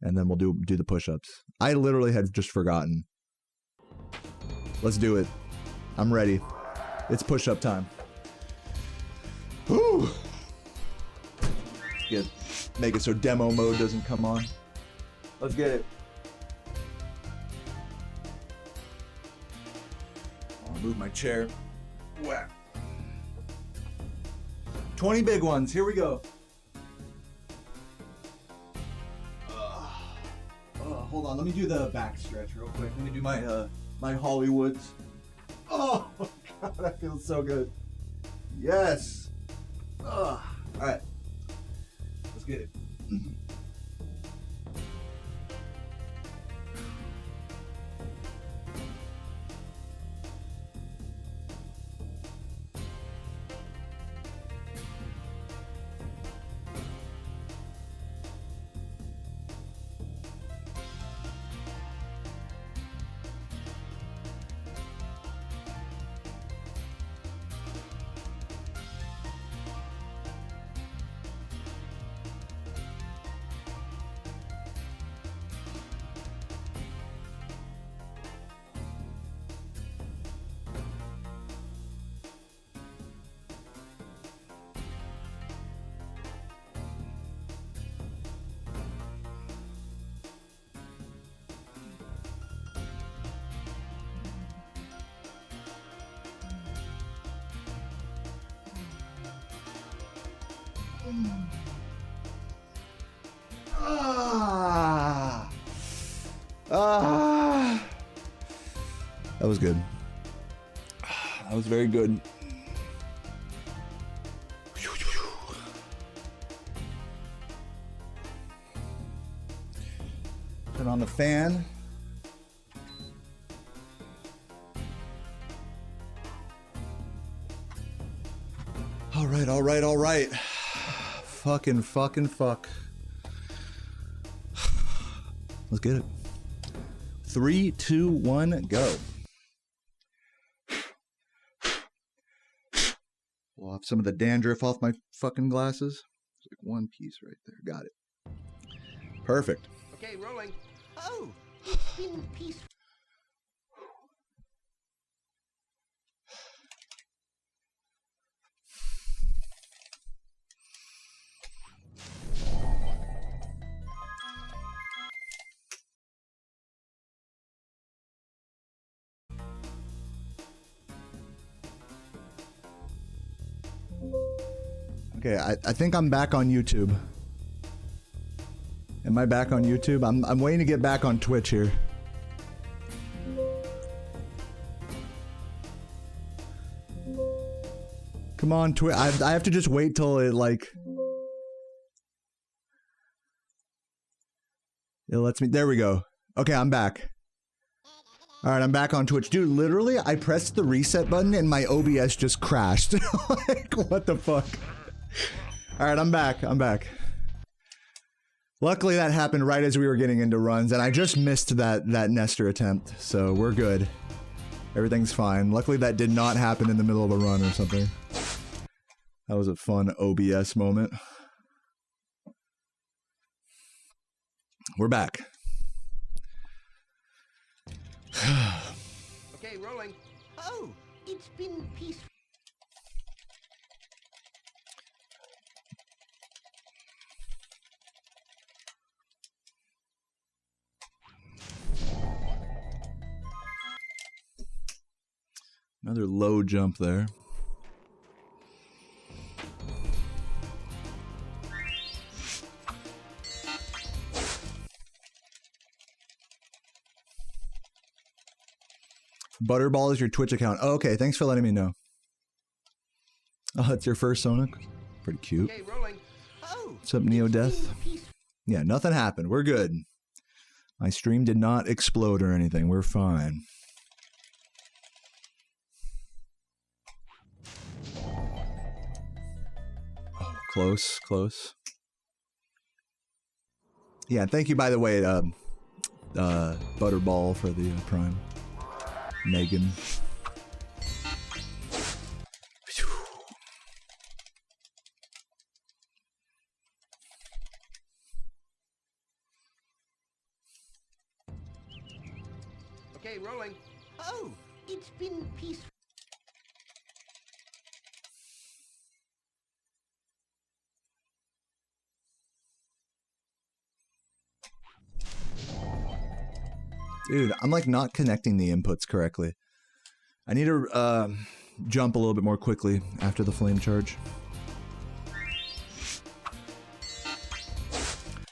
and then we'll do the push-ups. I literally had just forgotten. Let's do it. I'm ready. It's push-up time. Whew. Good. Make it so demo mode doesn't come on. Let's get it. I'll move my chair. Whack. 20 big ones. Here we go. Hold on. Let me do the back stretch real quick. Let me do my my Hollywoods. Oh God, that feels so good. Yes. All right. Let's get it. That was good. That was very good. Turn on the fan. All right, all right, all right. Fucking fuck. Let's get it. 3, 2, 1, go. We'll have some of the dandruff off my fucking glasses. There's like one piece right there. Got it. Perfect. Okay, rolling. Oh, it's been peaceful. Okay, I think I'm back on YouTube. Am I back on YouTube? I'm waiting to get back on Twitch here. Come on, Twitch. I have to just wait till it like it lets me. There we go. Okay, I'm back. All right, I'm back on Twitch. Dude, literally, I pressed the reset button and my OBS just crashed. Like, what the fuck? All right, I'm back. Luckily, that happened right as we were getting into runs, and I just missed that Nestor attempt, so we're good. Everything's fine. Luckily, that did not happen in the middle of a run or something. That was a fun OBS moment. We're back. Okay, rolling. Oh, it's been peaceful. Another low jump there. Butterball is your Twitch account. Oh, okay, thanks for letting me know. Oh, that's your first Sonic? Pretty cute. Okay, rolling. Oh, what's up, Neo Death? Yeah, nothing happened. We're good. My stream did not explode or anything. We're fine. Oh, close. Yeah, thank you, by the way, Butterball for the Prime. Megan. Okay, rolling. Oh, it's been peaceful. Dude, I'm like not connecting the inputs correctly. I need to jump a little bit more quickly after the flame charge.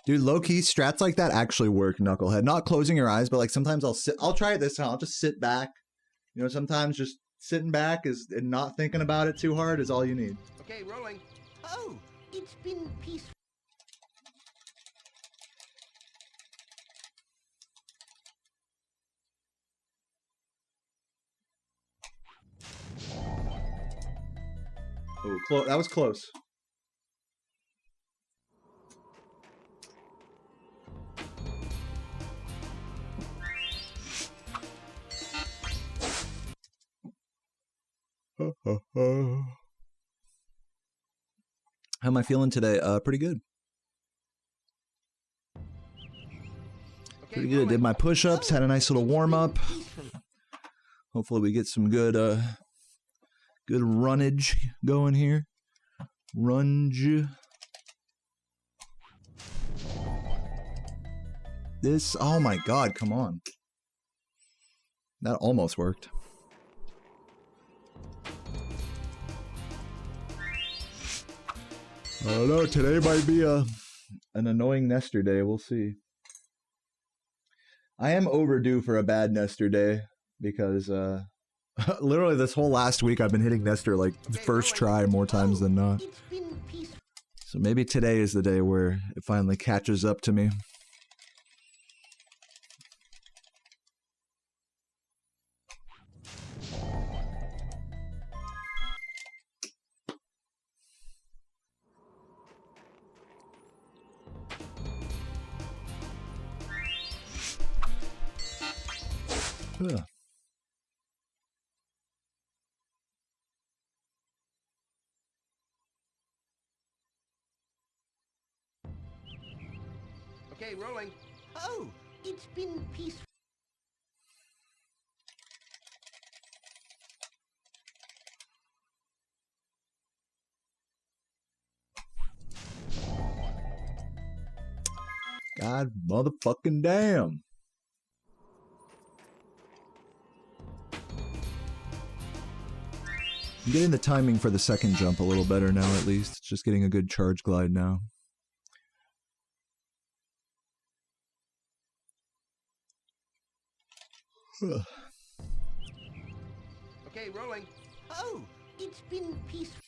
Dude, low-key strats like that actually work, Knucklehead. Not closing your eyes, but like sometimes I'll try it this time. I'll just sit back. You know, sometimes just sitting back and not thinking about it too hard is all you need. Okay, rolling. Oh, it's been peaceful. Oh, that was close. How am I feeling today? Pretty good. Pretty good. Did my push-ups, had a nice little warm-up. Hopefully we get some good good runnage going here. Runge. This, oh my god, come on. That almost worked. I don't know, today might be an annoying Nestor day, we'll see. I am overdue for a bad Nestor day because literally this whole last week I've been hitting Nestor like first try more times than not. So maybe today is the day where it finally catches up to me. Okay, rolling. Oh, it's been peaceful. God motherfucking damn. I'm getting the timing for the second jump a little better now, at least. It's just getting a good charge glide now. Okay, rolling. Oh, it's been peaceful.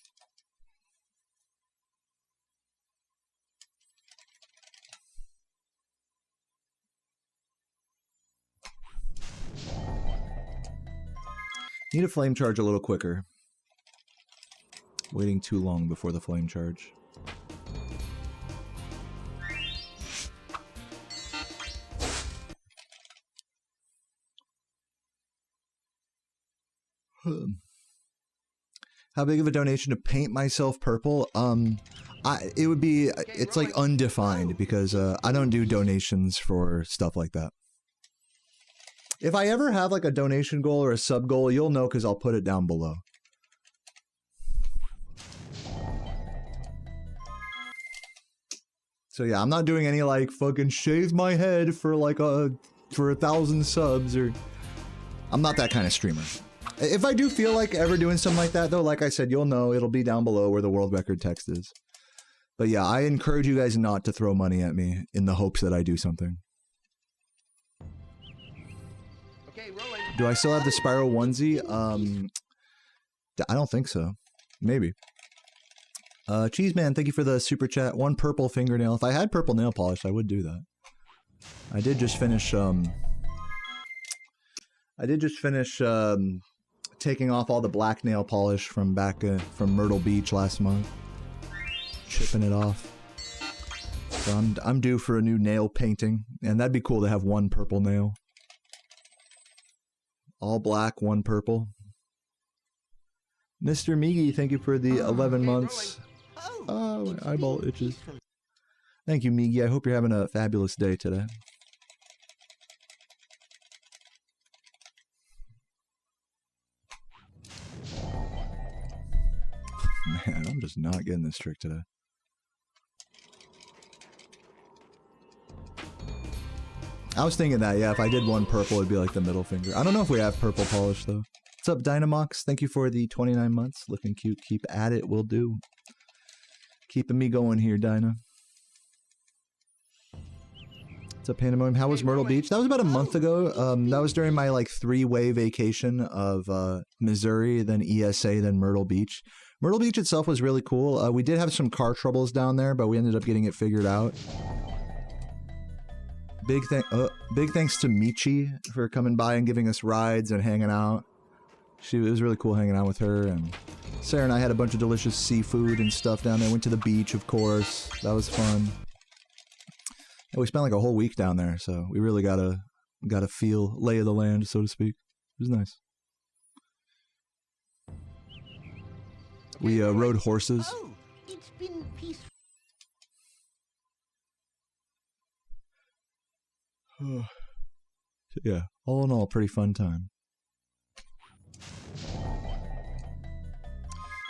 Need a flame charge a little quicker. Waiting too long before the flame charge. How big of a donation to paint myself purple? It would be, it's like undefined because I don't do donations for stuff like that. If I ever have like a donation goal or a sub goal, you'll know because I'll put it down below. So yeah, I'm not doing any like fucking shave my head for like for 1,000 subs or... I'm not that kind of streamer. If I do feel like ever doing something like that though, like I said, you'll know. It'll be down below where the world record text is. But yeah, I encourage you guys not to throw money at me in the hopes that I do something. Okay, rolling. Do I still have the Spyro onesie? I don't think so. Maybe. Cheeseman, thank you for the super chat. 1 purple fingernail. If I had purple nail polish, I would do that. I did just finish taking off all the black nail polish from back from Myrtle Beach last month. Chipping it off. So I'm due for a new nail painting, and that'd be cool to have 1 purple nail. All black, 1 purple. Mr. Migi, thank you for the 11 months. Oh, my eyeball itches. Thank you, Migi. I hope you're having a fabulous day today. Man, I'm just not getting this trick today. I was thinking that, yeah, if I did 1 purple, it'd be like the middle finger. I don't know if we have purple polish, though. What's up, Dynamox? Thank you for the 29 months. Looking cute. Keep at it. Will do. Keeping me going here, Dyna. What's up, Pandemonium? How was Myrtle Beach? That was about a month ago. That was during my, like, 3-way vacation of Missouri, then ESA, then Myrtle Beach. Myrtle Beach itself was really cool. We did have some car troubles down there, but we ended up getting it figured out. Big thanks to Michi for coming by and giving us rides and hanging out. It was really cool hanging out with her, and Sarah and I had a bunch of delicious seafood and stuff down there. Went to the beach, of course. That was fun. And we spent like a whole week down there, so we really got a feel, lay of the land, so to speak. It was nice. We rode horses. Oh, it's been peaceful. Yeah, all in all, pretty fun time.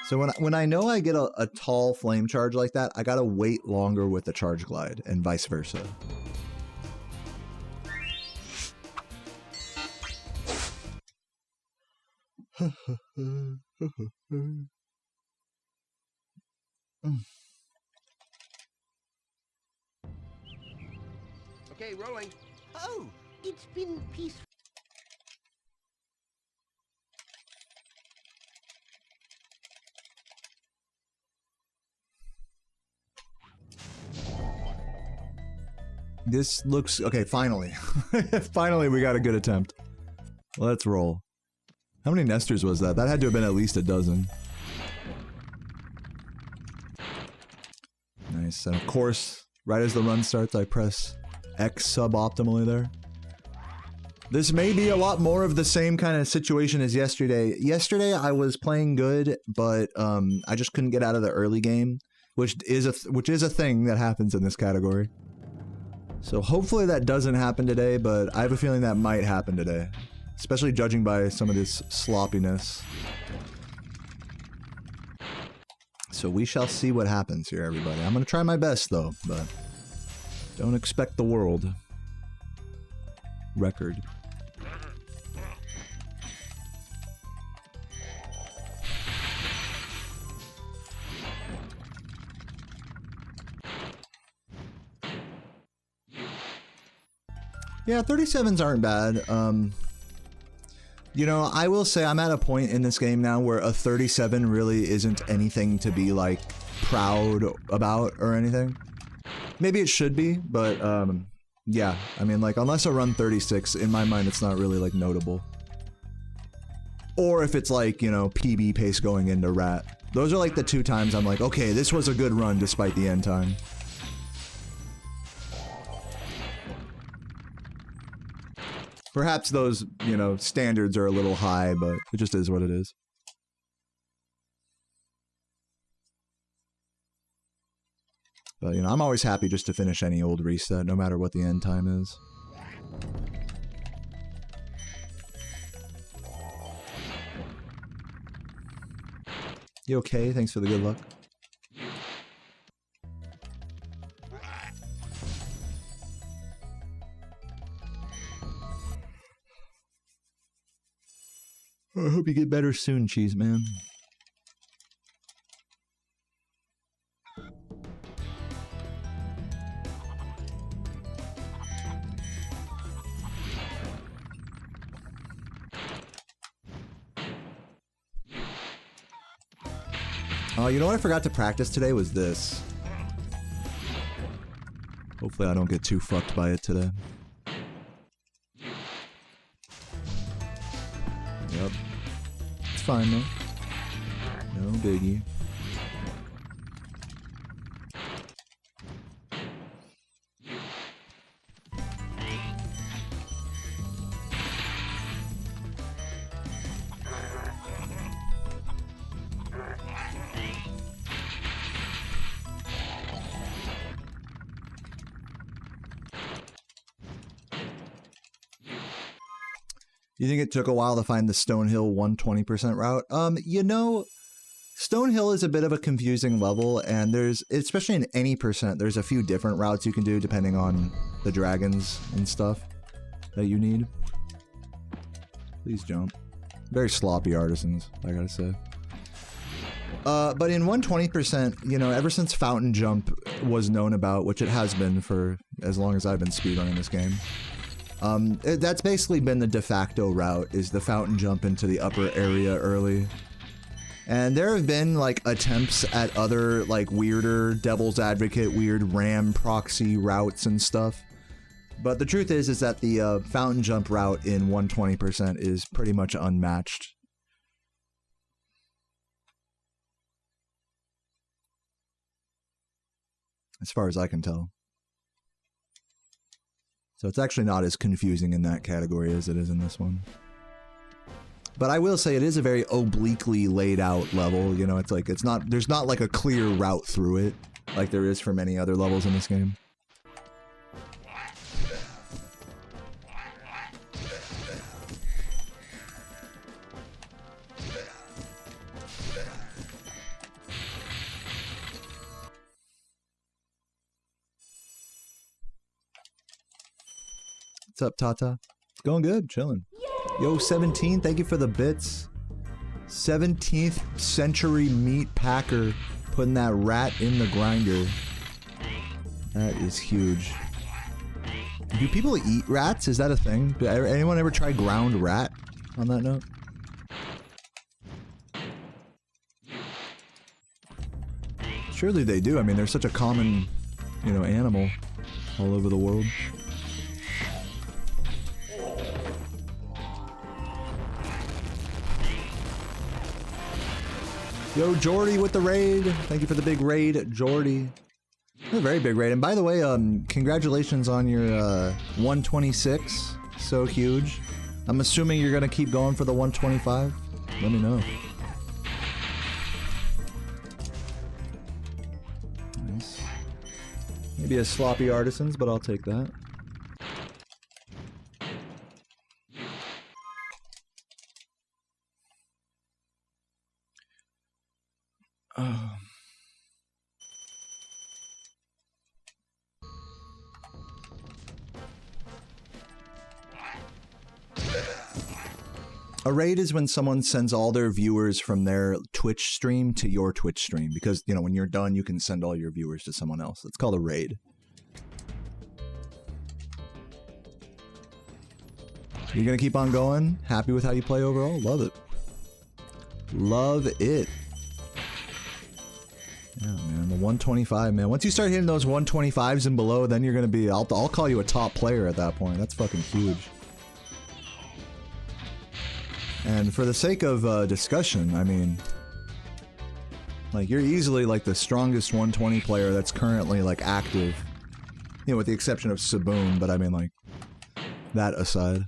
So when I know I get a tall flame charge like that, I gotta wait longer with the charge glide, and vice versa. Okay, rolling. Oh, it's been peaceful. This looks... Okay, finally. Finally, we got a good attempt. Let's roll. How many nesters was that? That had to have been at least a dozen. Nice. And of course, right as the run starts, I press X suboptimally there. This may be a lot more of the same kind of situation as yesterday. Yesterday I was playing good, but I just couldn't get out of the early game, which is a thing that happens in this category. So hopefully that doesn't happen today, but I have a feeling that might happen today, especially judging by some of this sloppiness. So we shall see what happens here, everybody. I'm gonna try my best though, but don't expect the world record. Yeah, 37s aren't bad. You know, I will say I'm at a point in this game now where a 37 really isn't anything to be, like, proud about or anything. Maybe it should be, but, yeah. I mean, like, unless I run 36, in my mind, it's not really, like, notable. Or if it's, like, you know, PB pace going into Rat. Those are, like, the two times I'm like, okay, this was a good run despite the end time. Perhaps those, you know, standards are a little high, but it just is what it is. But, you know, I'm always happy just to finish any old reset, no matter what the end time is. You okay? Thanks for the good luck. I hope you get better soon, Cheese Man. Oh, you know what I forgot to practice today was this. Hopefully I don't get too fucked by it today. Yep. It's fine though. No biggie. You think it took a while to find the Stonehill 120% route? You know, Stonehill is a bit of a confusing level, and there's, especially in any percent, there's a few different routes you can do depending on the dragons and stuff that you need. Please jump. Very sloppy artisans, I gotta say. But in 120%, you know, ever since Fountain Jump was known about, which it has been for as long as I've been speedrunning this game, that's basically been the de facto route, is the fountain jump into the upper area early. And there have been, like, attempts at other, like, weirder Devil's Advocate, weird ram proxy routes and stuff. But the truth is that the fountain jump route in 120% is pretty much unmatched. As far as I can tell. So it's actually not as confusing in that category as it is in this one. But I will say it is a very obliquely laid out level, you know, it's like, there's not like a clear route through it, like there is for many other levels in this game. What's up, Tata? It's going good, chilling. Yo, 17, thank you for the bits. 17th century meat packer putting that rat in the grinder. That is huge. Do people eat rats? Is that a thing? Did anyone ever try ground rat on that note? Surely they do. I mean, they're such a common, you know, animal all over the world. Yo, Jordy with the raid. Thank you for the big raid, Jordy. A very big raid. And by the way, congratulations on your 126 so huge. I'm assuming you're gonna keep going for the 125. Let me know. Nice. Maybe a sloppy artisans, but I'll take that. A raid is when someone sends all their viewers from their Twitch stream to your Twitch stream, because, you know, when you're done, you can send all your viewers to someone else. It's called a raid. You're gonna keep on going? Happy with how you play overall? Love it. Love it. Yeah, man, the 125, man. Once you start hitting those 125s and below, then you're gonna be, I'll call you a top player at that point. That's fucking huge. And for the sake of discussion, I mean, like, you're easily like the strongest 120 player that's currently like active, you know, with the exception of Saboon, but I mean, like, that aside.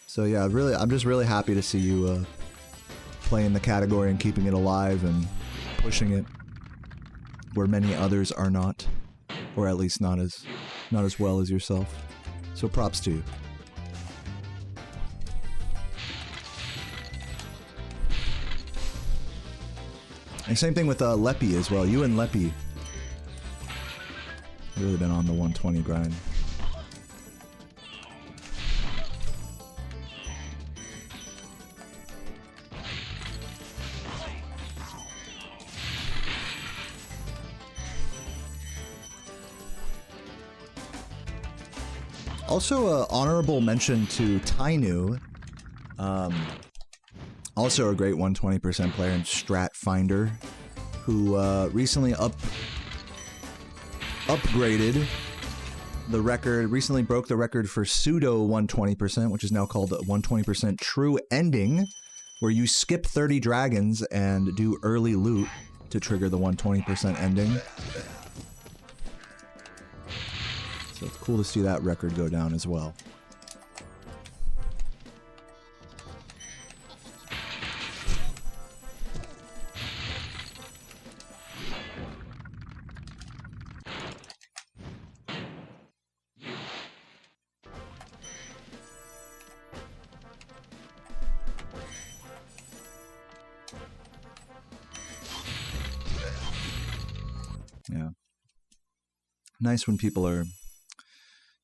So yeah, really, I'm just really happy to see you playing the category and keeping it alive and pushing it where many others are not, or at least not as well as yourself. So props to you. And same thing with Leppy as well. You and Leppy really been on the 120 grind. Also, honorable mention to Tainu. Also a great 120% player and Strat Finder, who recently upgraded the record, recently broke the record for pseudo 120%, which is now called 120% true ending, where you skip 30 dragons and do early loot to trigger the 120% ending. So it's cool to see that record go down as well. Yeah. Nice when people are,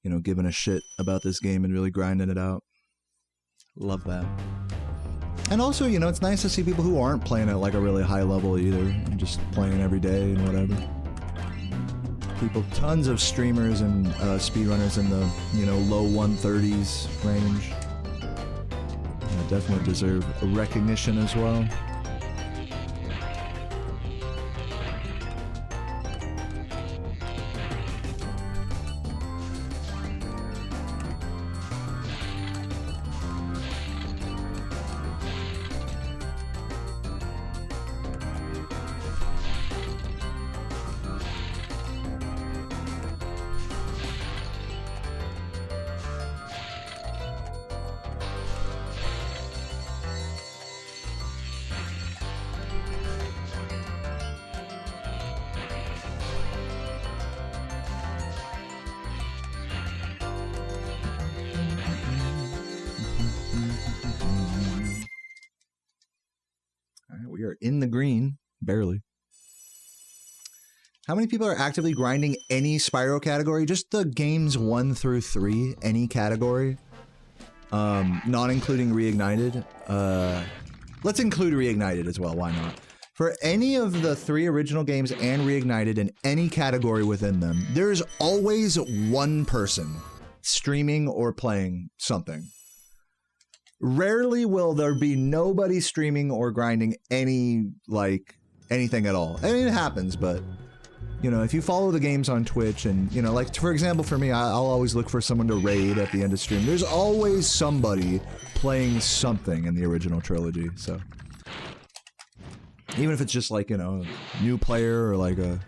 you know, giving a shit about this game and really grinding it out. Love that. And also, you know, it's nice to see people who aren't playing at like a really high level either, and just playing every day and whatever. People, tons of streamers and speedrunners in the, you know, low 130s range. Yeah, definitely deserve a recognition as well. We are in the green, barely. How many people are actively grinding any Spyro category? Just the games 1 through 3, any category. Not including Reignited. Let's include Reignited as well, why not? For any of the 3 original games and Reignited in any category within them, there's always one person streaming or playing something. Rarely will there be nobody streaming or grinding anything at all. I mean, it happens, but, you know, if you follow the games on Twitch and, you know, like, for example, for me, I'll always look for someone to raid at the end of stream. There's always somebody playing something in the original trilogy, so. Even if it's just like, you know, new player or like a,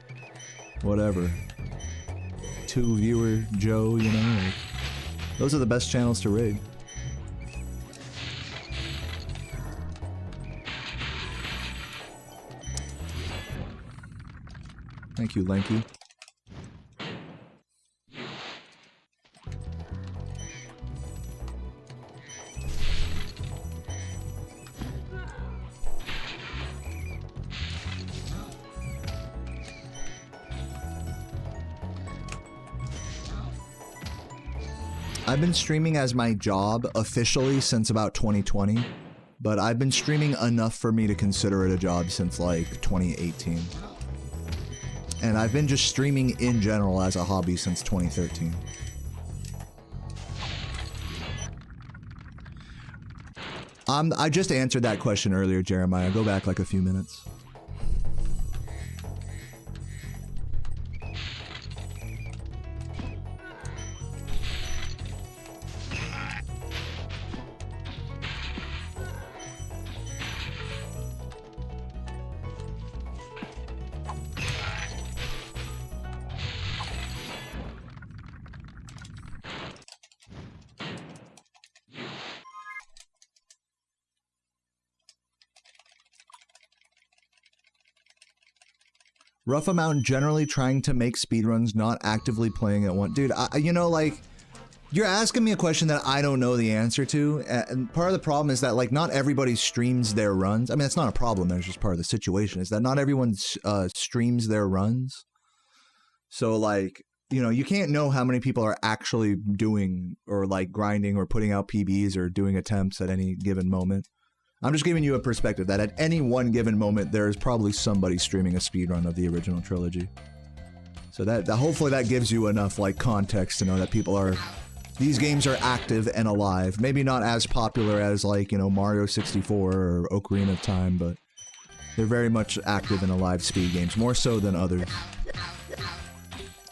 whatever, 2 viewer Joe, you know, like, Those are the best channels to rig. Thank you, Lanky. I've been streaming as my job officially since about 2020, but I've been streaming enough for me to consider it a job since like 2018. And I've been just streaming in general as a hobby since 2013. I just answered that question earlier, Jeremiah. Go back like a few minutes. Rough amount generally trying to make speedruns, not actively playing at one. Dude, you know, like, you're asking me a question that I don't know the answer to, and part of the problem is that, like, not everybody streams their runs. I mean, it's not a problem, that's just part of the situation, is that not everyone streams their runs. So, like, you know, you can't know how many people are actually doing, or, like, grinding, or putting out PBs, or doing attempts at any given moment. I'm just giving you a perspective that at any one given moment, there's probably somebody streaming a speedrun of the original trilogy. So that hopefully that gives you enough like context to know that people are, these games are active and alive. Maybe not as popular as like, you know, Mario 64 or Ocarina of Time, but they're very much active and alive speed games, more so than others.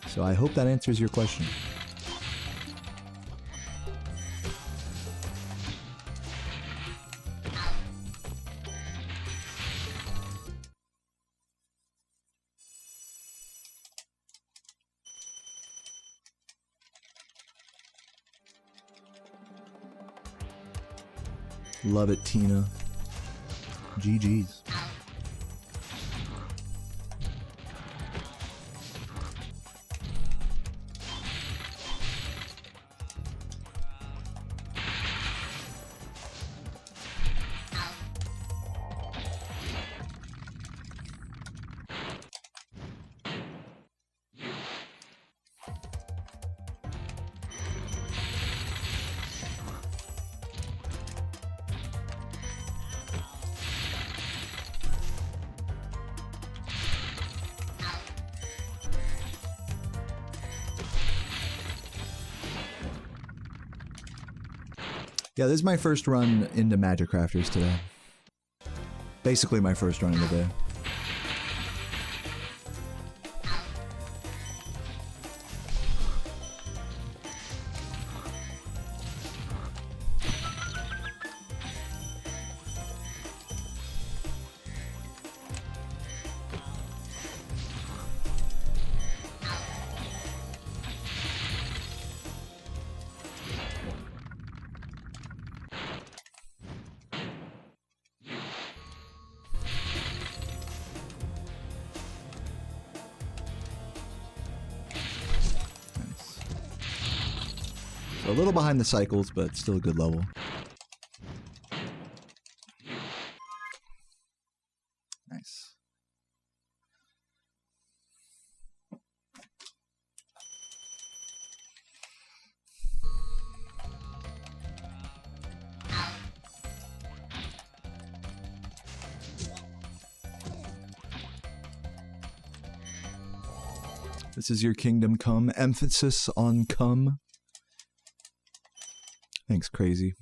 So I hope that answers your question. Love it, Tina. GG's. Yeah, this is my first run into Magic Crafters today. Basically my first run of the day. A little behind the cycles, but still a good level. Nice. This is your kingdom come. Emphasis on come. Thanks, Crazy.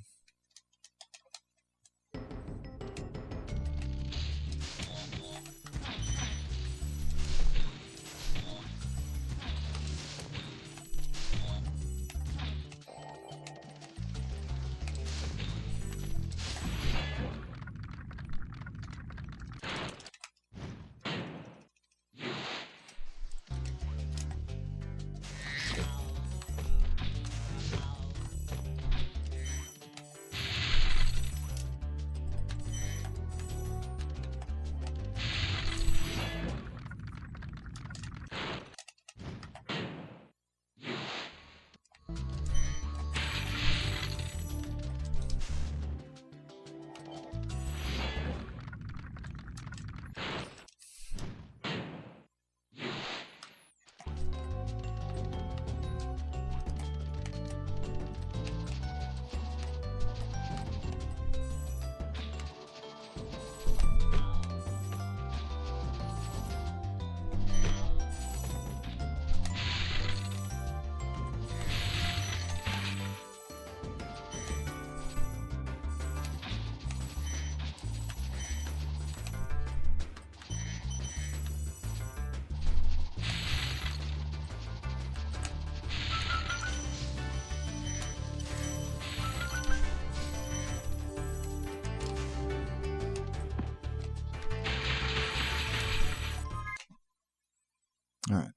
All right.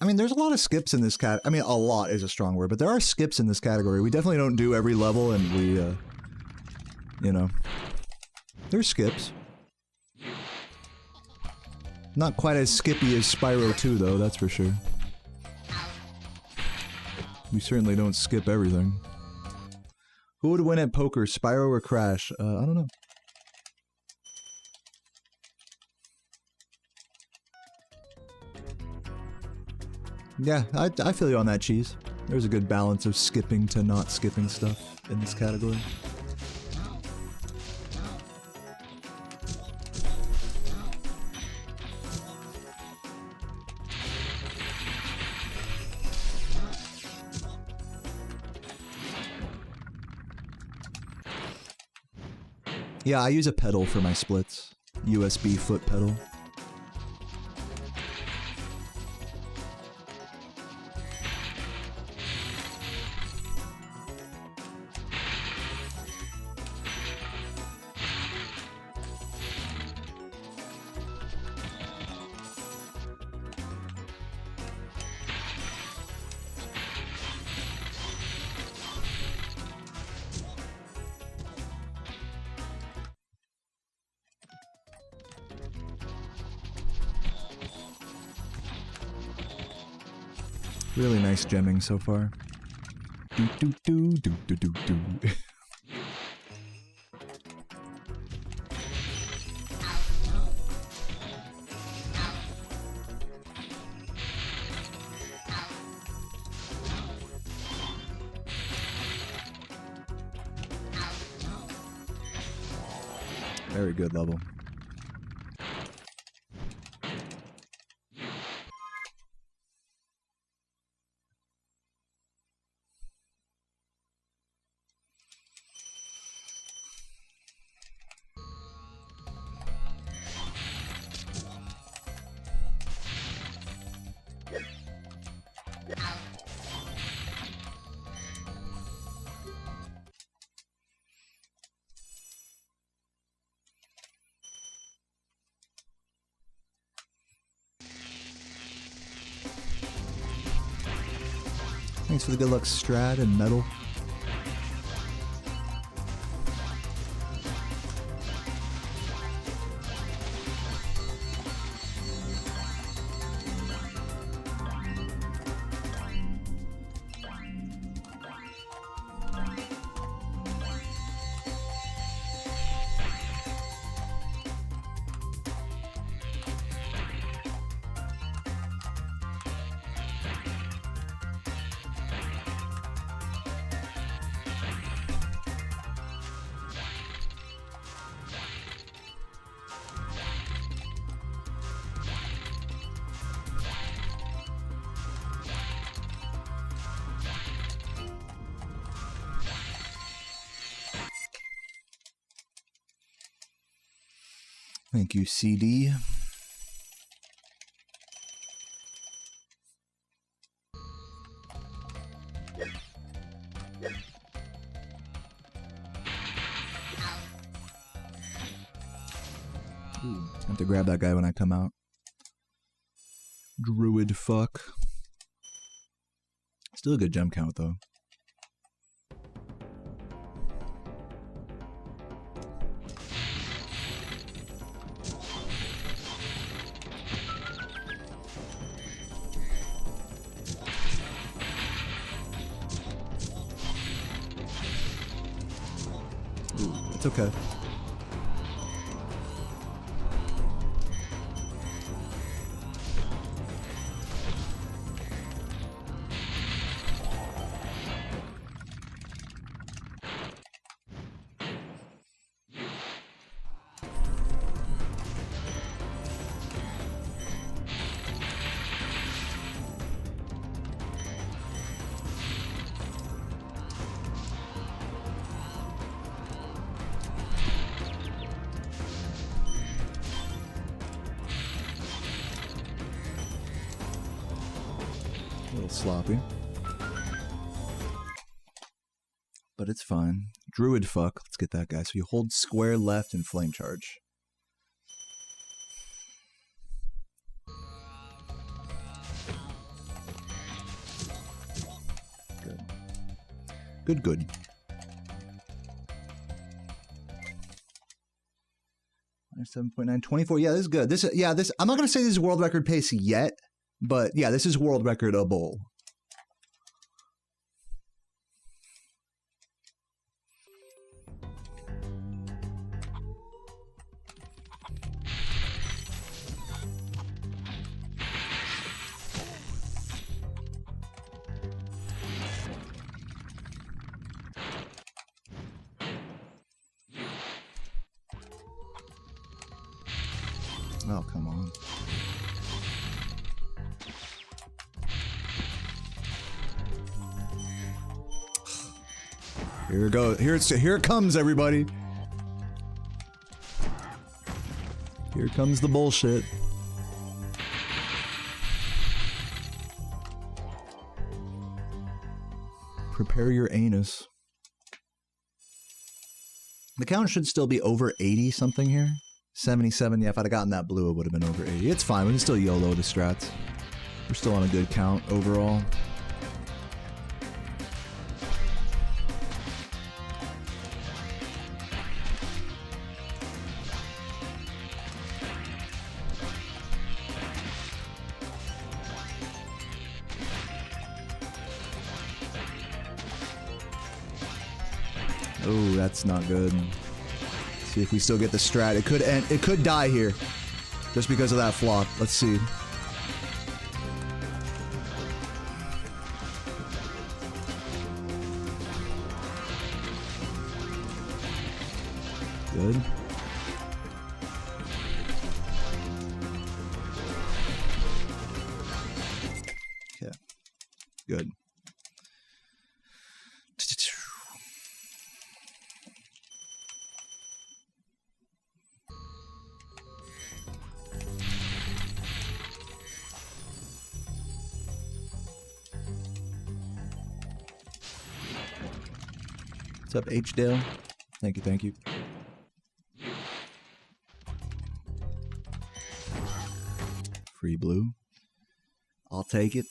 I mean, there's a lot of skips in this cat. I mean, a lot is a strong word, but there are skips in this category. We definitely don't do every level, and we, you know, there's skips. Not quite as skippy as Spyro 2, though, that's for sure. We certainly don't skip everything. Who would win at poker, Spyro or Crash? I don't know. Yeah, I feel you on that, Cheese. There's a good balance of skipping to not skipping stuff in this category. Yeah, I use a pedal for my splits. USB foot pedal. Really nice gemming so far. Do do do do do do do. Very good level. Thanks for the good luck, Strad and Metal. Thank you, CD. I have to grab that guy when I come out. Druid fuck. Still a good gem count, though. It's okay. A little sloppy. But it's fine. Druid fuck. Let's get that guy. So you hold square left and flame charge. Good, good. -7.9, 24. Yeah, this is good. This, yeah, this. I'm not gonna say this is world record pace yet, but yeah, this is world record-able. Oh, come on. Here it goes. Here it comes, everybody. Here comes the bullshit. Prepare your anus. The count should still be over 80 something here. 77, yeah, if I'd have gotten that blue, it would have been over 80. It's fine, we can still YOLO the strats. We're still on a good count overall. Oh, that's not good. See if we still get the strat. It could end. It could die here, just because of that flop. Let's see. Good. Okay. Good. What's up, H-Dale? Thank you, thank you. Free blue. I'll take it.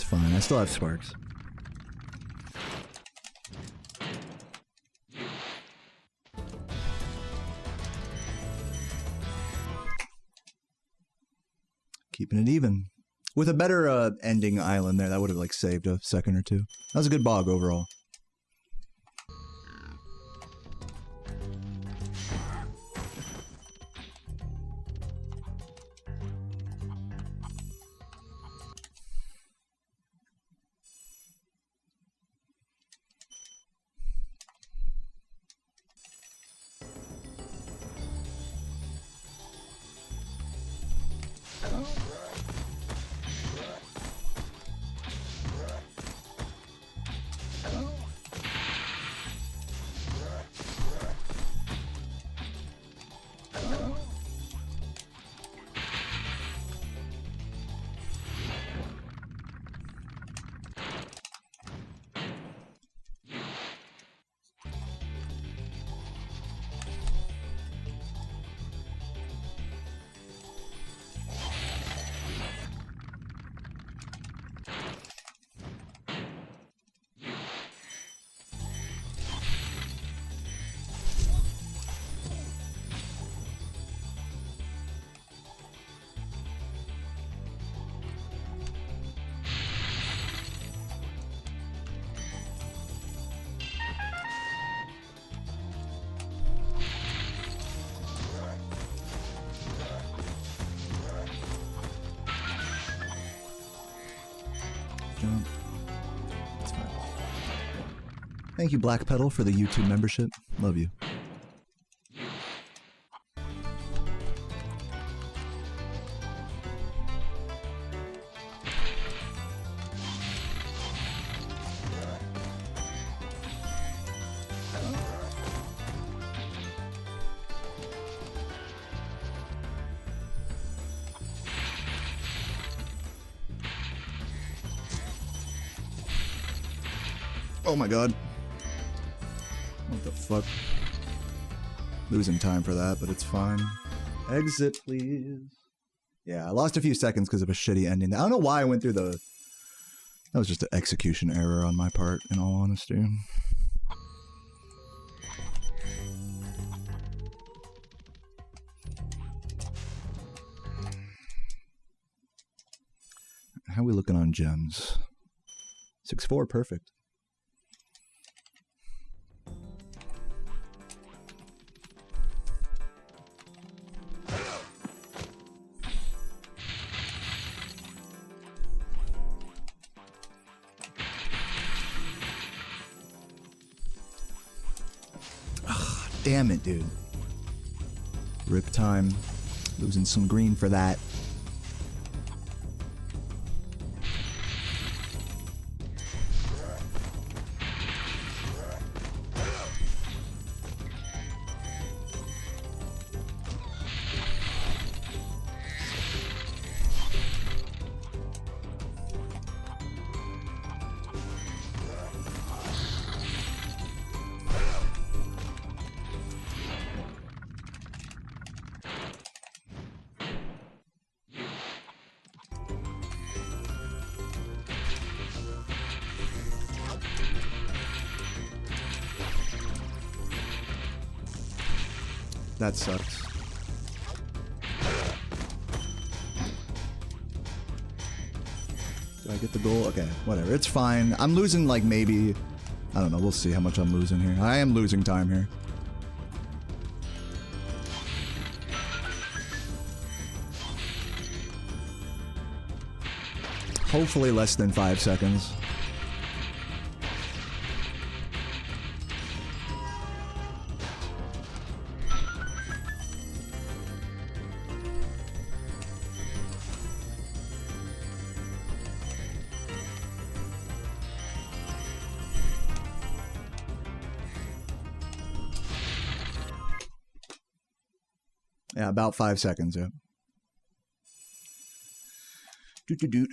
Fine, I still have sparks. Keeping it even. With a better ending island there, that would have like saved a second or two. That was a good bog overall. jump. It's fine. Thank you, Black Pedal, for the YouTube membership. Love you. Oh my god. What the fuck? Losing time for that, but it's fine. Exit, please. Yeah, I lost a few seconds because of a shitty ending. I don't know why I went through the... That was just an execution error on my part, in all honesty. How are we looking on gems? 6-4, perfect. Damn it, dude. Rip time. Losing some green for that. That sucks. Did I get the goal? Okay, whatever. It's fine. I'm losing like maybe... I don't know. We'll see how much I'm losing here. I am losing time here. Hopefully less than 5 seconds. Yeah, about 5 seconds, yeah. Doot.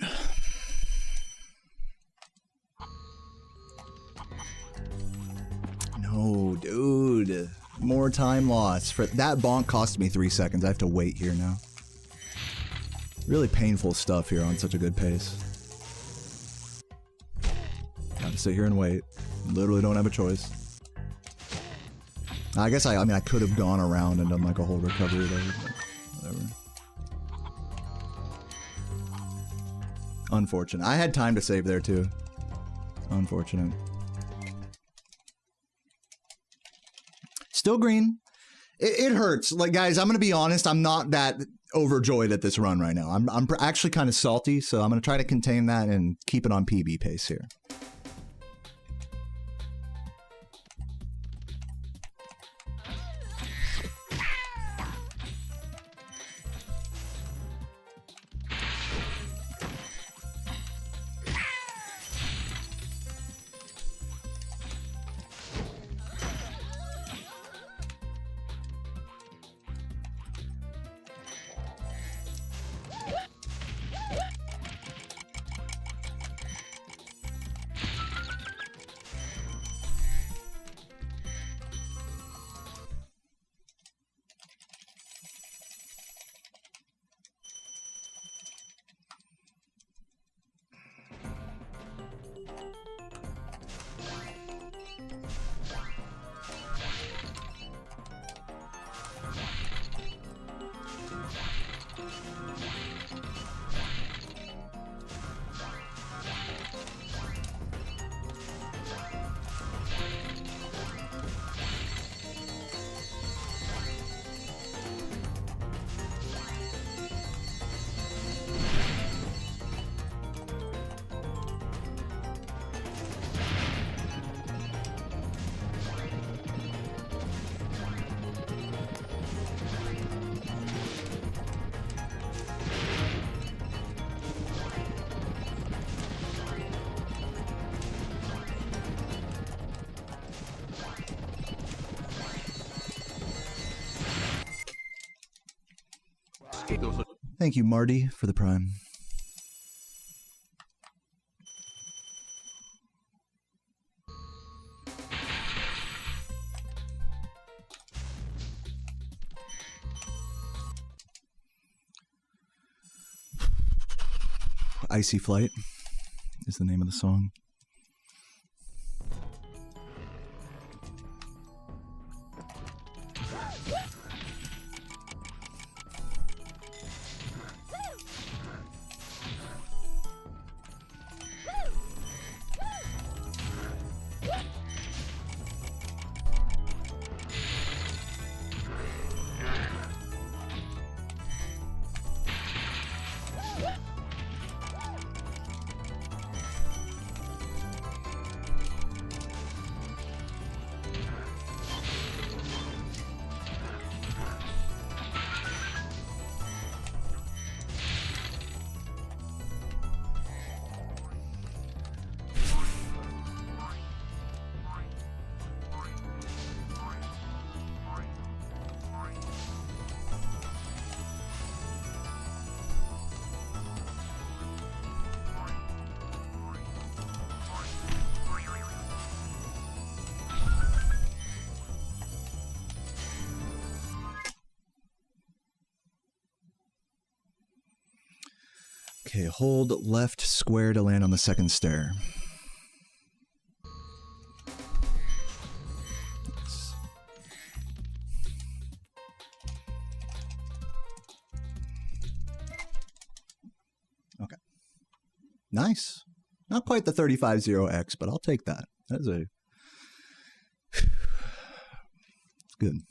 No, dude. More time loss. For that bonk cost me 3 seconds. I have to wait here now. Really painful stuff here on such a good pace. Gotta sit here and wait. Literally don't have a choice. I guess I mean, I could have gone around and done like a whole recovery there, but whatever. Unfortunate. I had time to save there too. Unfortunate. Still green. It hurts. Like, guys, I'm gonna be honest. I'm not that overjoyed at this run right now. I'm actually kind of salty, so I'm gonna try to contain that and keep it on PB pace here. Thank you, Marty, for the prime. Icy Flight is the name of the song. Okay, hold left square to land on the second stair. Okay. Nice. Not quite the 35-0X, but I'll take that. That's a... It's good.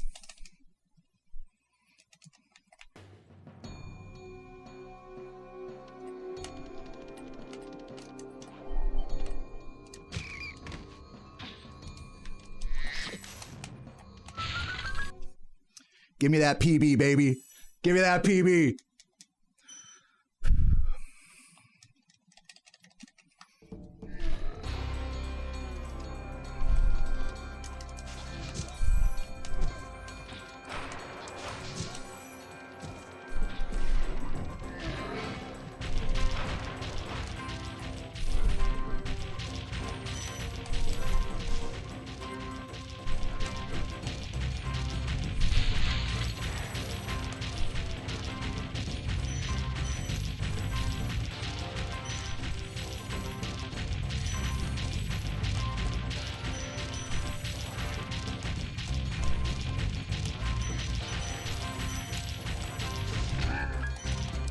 Give me that PB, baby. Give me that PB.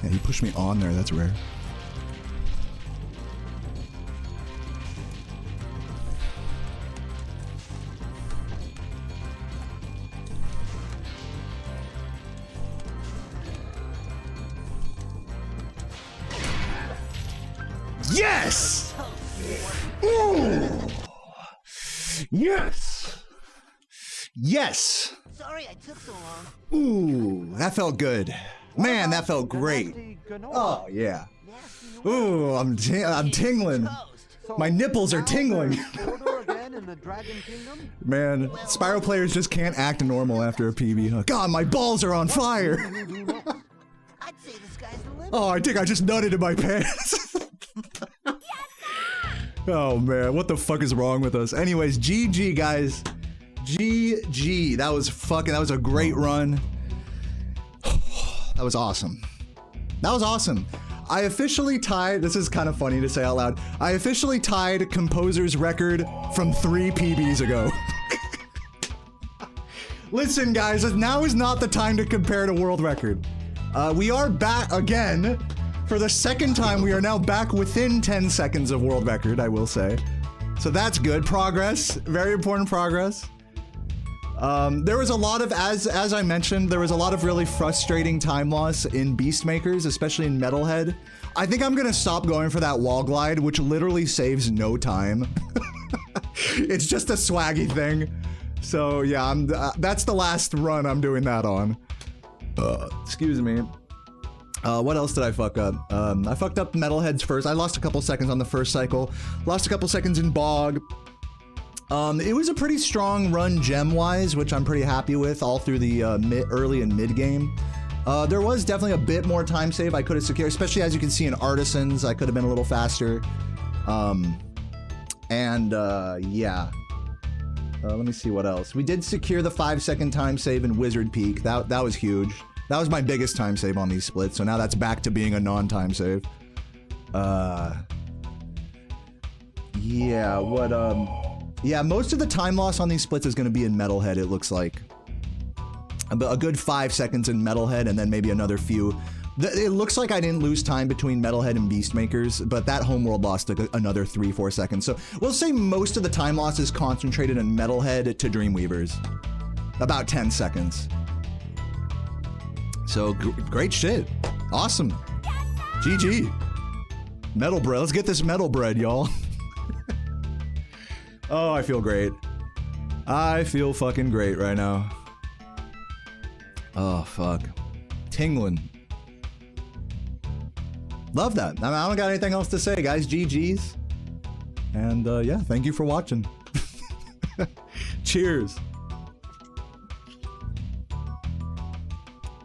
Yeah, he pushed me on there. That's rare. Yes! Ooh! Yes! Yes! Sorry I took so long. Ooh, that felt good. Man, that felt great. Oh, yeah. Ooh, I'm tingling. My nipples are tingling. Man, Spyro players just can't act normal after a PB. God, my balls are on fire. I'd say the sky's the limit. Oh, I think I just nutted in my pants. Oh, man, what the fuck is wrong with us? Anyways, GG, guys. GG. That was a great run. That was awesome. That was awesome. I officially tied, this is kind of funny to say out loud, I officially tied Composer's record from 3 PBs ago. Listen, guys, now is not the time to compare to world record. We are back again. For the second time, we are now back within 10 seconds of world record, I will say. So that's good. Progress. Very important progress. There was a lot of, as I mentioned, there was a lot of really frustrating time loss in Beastmakers, especially in Metalhead. I think I'm gonna stop going for that wall glide, which literally saves no time. It's just a swaggy thing. So yeah, that's the last run I'm doing that on. Excuse me. What else did I fuck up? I fucked up Metalhead's first. I lost a couple seconds on the first cycle. Lost a couple seconds in Bog. It was a pretty strong run gem-wise, which I'm pretty happy with all through the early and mid game. There was definitely a bit more time save I could have secured, especially as you can see in Artisans, I could have been a little faster. Yeah. Let me see what else. We did secure the 5-second time save in Wizard Peak. That was huge. That was my biggest time save on these splits, so now that's back to being a non-time save. Yeah, yeah, most of the time loss on these splits is going to be in Metalhead, it looks like. A good 5 seconds in Metalhead, and then maybe another few. It looks like I didn't lose time between Metalhead and Beastmakers, but that homeworld lost another 3-4 seconds. So we'll say most of the time loss is concentrated in Metalhead to Dreamweavers. About 10 seconds. So great shit. Awesome. GG. Metal bread. Let's get this metal bread, y'all. Oh, I feel great. I feel fucking great right now. Oh, fuck. Tingling. Love that. I don't got anything else to say, guys. GG's. And, yeah, thank you for watching. Cheers.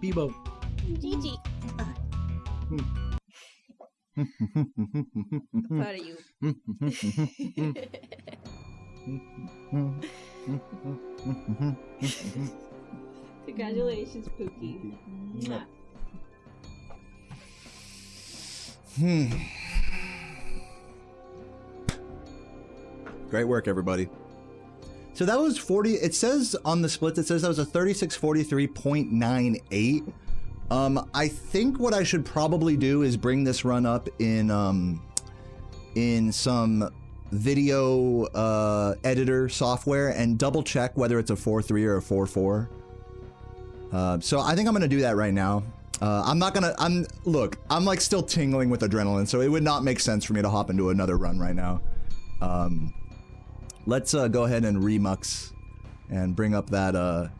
Bebo. GG. I'm proud of you. Congratulations, Pookie. Great work, everybody. So that was 40. It says on the splits, it says that was a 3643.98. I think what I should probably do is bring this run up in some video editor software and double check whether it's a 4.3 or a 4.4. So I think I'm gonna do that right now. Look, I'm like still tingling with adrenaline, so it would not make sense for me to hop into another run right now. Let's go ahead and remux and bring up that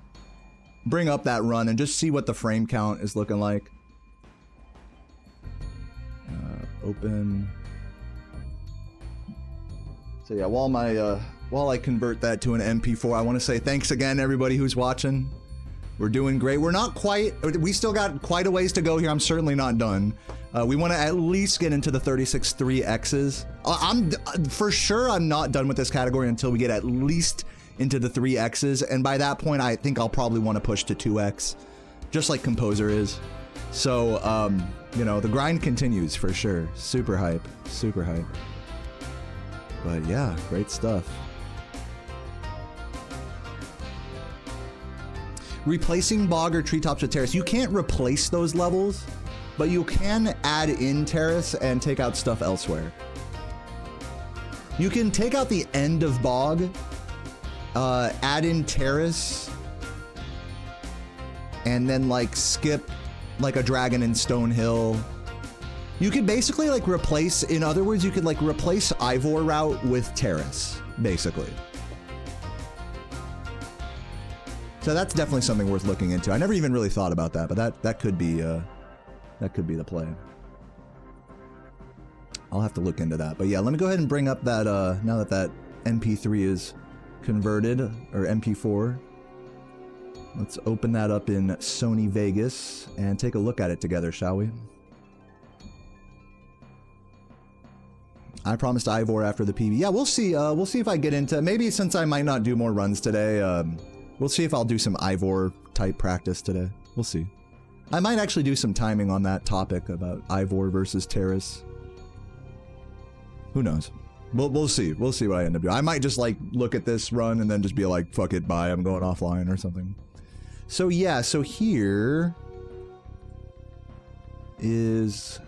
run and just see what the frame count is looking like. Open. So yeah, while I convert that to an MP4, I want to say thanks again, everybody who's watching. We're doing great. We're not quite, we still got quite a ways to go here. I'm certainly not done. We want to at least get into the 36.3Xs. For sure, I'm not done with this category until we get at least into the 3Xs. And by that point, I think I'll probably want to push to 2X, just like Composer is. So, you know, the grind continues for sure. Super hype, super hype. But yeah, great stuff. Replacing bog or treetops with terrace. You can't replace those levels, but you can add in terrace and take out stuff elsewhere. You can take out the end of bog, add in terrace, and then like skip like a dragon in Stonehill. You could basically like replace, in other words, you could like replace Ivor route with terrace, basically. So that's definitely something worth looking into. I never even really thought about that, but that could be the play. I'll have to look into that. But yeah, let me go ahead and bring up that now that MP3 is converted, or MP4. Let's open that up in Sony Vegas and take a look at it together, shall we? I promised Ivor after the PB. Yeah, we'll see. We'll see if I get into, maybe since I might not do more runs today. We'll see if I'll do some Ivor type practice today. We'll see. I might actually do some timing on that topic about Ivor versus Terrace. Who knows? We'll see. We'll see what I end up doing. I might just like look at this run and then just be like, fuck it, bye, I'm going offline or something. So yeah, so here is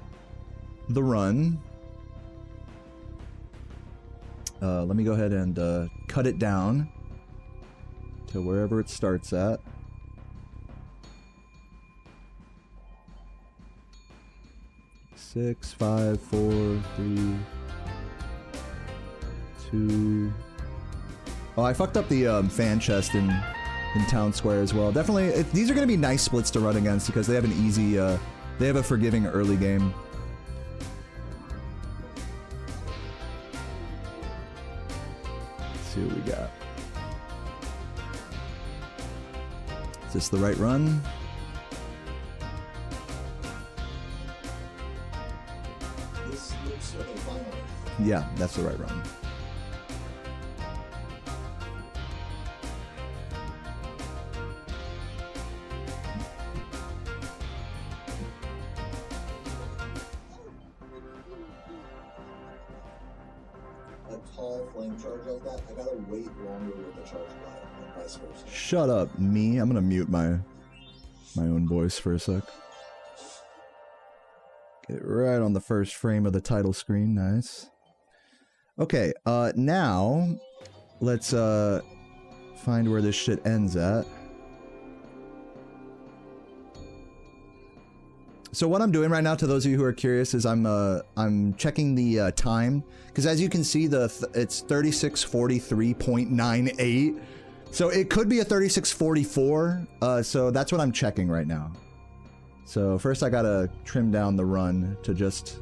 the run. Let me go ahead and cut it down to wherever it starts at. Six, 5, 4, 3, 2. Oh, I fucked up the fan chest in Town Square as well. Definitely, these are going to be nice splits to run against because they have an easy, they have a forgiving early game. Let's see what we got. Is this the right run? this looks okay, finally. Yeah, that's the right run. A tall flame charge like that, I gotta wait longer with the charge by, and vice versa. Shut up, me. I'm gonna mute my own voice for a sec. Get right on the first frame of the title screen. Nice. Okay, now let's find where this shit ends at. So what I'm doing right now, to those of you who are curious, is I'm checking the time, because as you can see, it's 36:43.98. So it could be a 36:44. So that's what I'm checking right now. So first I gotta trim down the run to just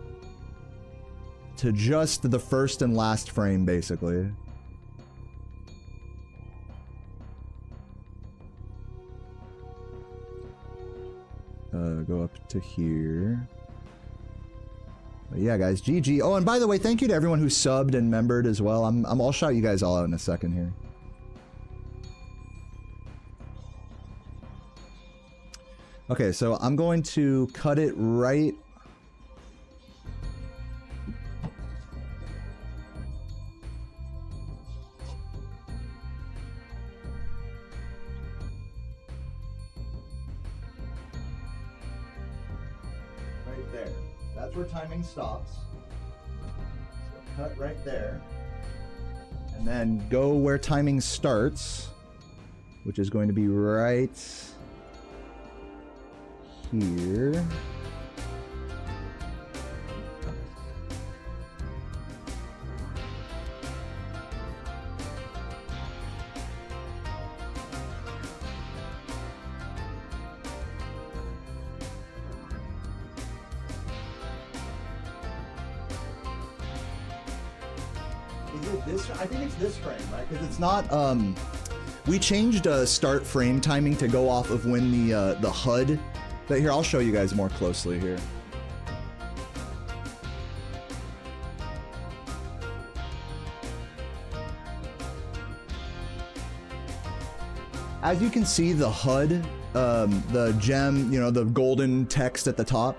the first and last frame, basically. Go up to here. But yeah, guys, GG. Oh, and by the way, thank you to everyone who subbed and membered as well. I'll shout you guys all out in a second here. Okay, so I'm going to cut it right. Right there. That's where timing stops. So cut right there. And then go where timing starts, which is going to be right here. Is it this? I think it's this frame, right? Because it's not. We changed start frame timing to go off of when the HUD. But here, I'll show you guys more closely here. As you can see, the HUD, the gem, you know, the golden text at the top,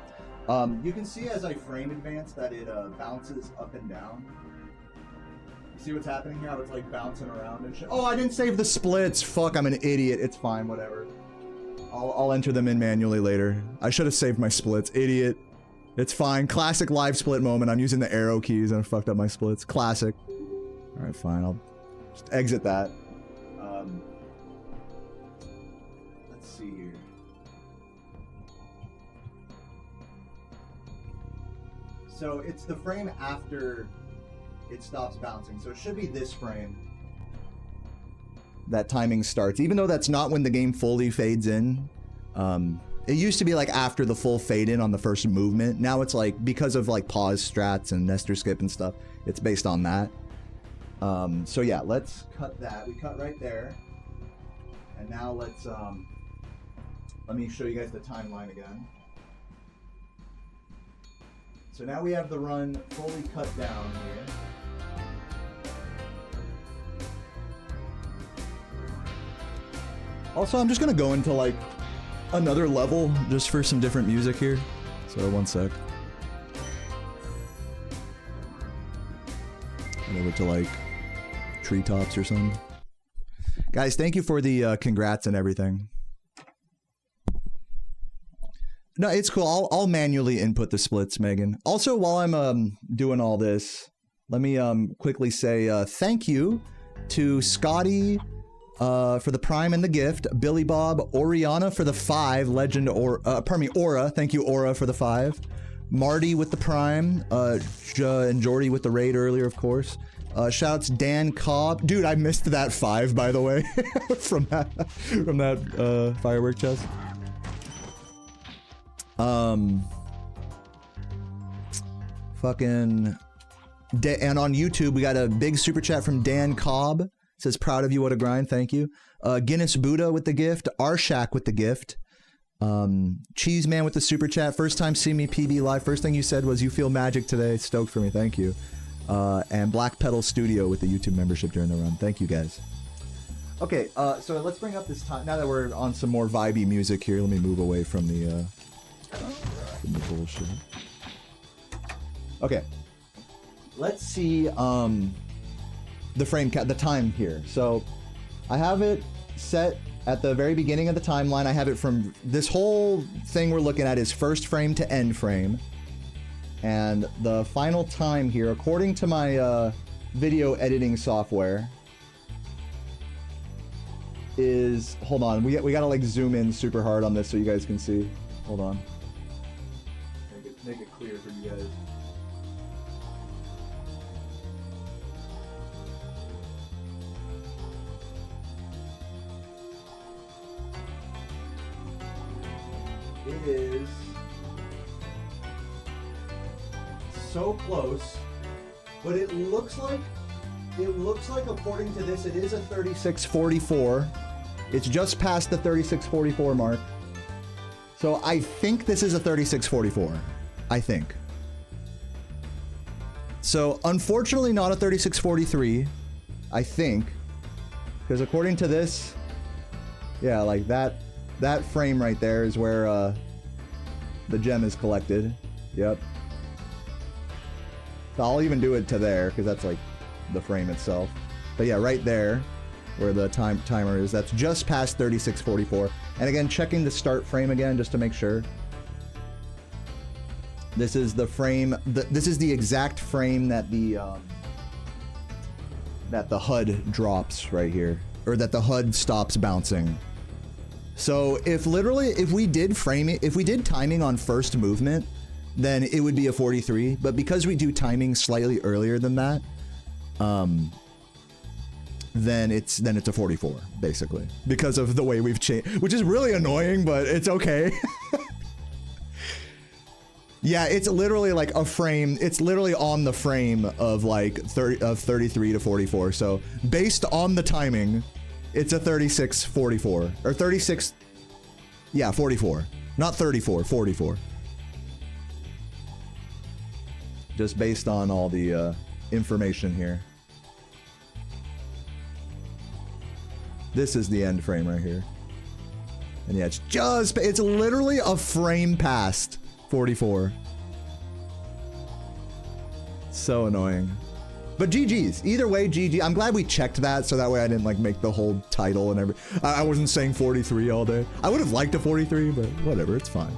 you can see as I frame advance that it bounces up and down. You see what's happening here? How it's like bouncing around and shit. Oh, I didn't save the splits. Fuck, I'm an idiot. It's fine, whatever. I'll enter them in manually later. I should have saved my splits. Idiot. It's fine. Classic live split moment. I'm using the arrow keys and I fucked up my splits. Classic. Alright, fine. I'll just exit that. Let's see here. So it's the frame after it stops bouncing. So it should be this frame that timing starts, even though that's not when the game fully fades in. It used to be like after the full fade in on the first movement. Now it's like, because of like pause strats and Nestor skip and stuff, it's based on that. So yeah, let's cut that. We cut right there. And now let's, let me show you guys the timeline again. So now we have the run fully cut down here. Also, I'm just gonna go into like another level just for some different music here. So one sec. And over to like treetops or something. Guys, thank you for the congrats and everything. No, it's cool. I'll manually input the splits, Megan. Also, while I'm doing all this, let me quickly say thank you to Scotty for the Prime and the gift, Billy Bob, Oriana for the 5, Legend, or pardon me, Aura. Thank you, Aura, for the 5. Marty with the Prime, and Jordy with the raid earlier, of course. Shouts Dan Cobb. Dude, I missed that 5, by the way, from that firework chest. Fucking, and on YouTube, we got a big super chat from Dan Cobb. Says, proud of you, what a grind, thank you. Guinness Buddha with the gift, Arshak with the gift. Cheese Man with the super chat. First time seeing me PB live. First thing you said was you feel magic today. Stoked for me. Thank you. And Black Pedal Studio with the YouTube membership during the run. Thank you guys. Okay, so let's bring up this time. Now that we're on some more vibey music here, let me move away from the bullshit. Okay. Let's see the frame count, the time here. So I have it set at the very beginning of the timeline. I have it from this whole thing we're looking at is first frame to end frame. And the final time here, according to my video editing software, is, hold on, we gotta like zoom in super hard on this so you guys can see. Hold on. Make it clear for you guys. It is so close, but it looks like according to this, it is a 3644. It's just past the 3644 mark. So I think this is a 3644. I think. So unfortunately not a 3643, I think. Because according to this, yeah, like that frame right there is where the gem is collected. Yep. So I'll even do it to there because that's like the frame itself. But yeah, right there where the timer is, that's just past 3644. And again, checking the start frame again just to make sure. This is the frame, this is the exact frame that the HUD drops right here, or that the HUD stops bouncing. So if we did timing on first movement, then it would be a 43, but because we do timing slightly earlier than that, then it's a 44, basically. Because of the way we've changed, which is really annoying, but it's okay. Yeah, it's literally like a frame, it's literally on the frame of like 33 to 44, so based on the timing, it's a 36-44, or 36, yeah, 44. Not 34, 44. Just based on all the information here. This is the end frame right here. And yeah, it's literally a frame past 44. So annoying. But GG's. Either way, GG. I'm glad we checked that, so that way I didn't like make the whole title and everything. I wasn't saying 43 all day. I would have liked a 43, but whatever, it's fine.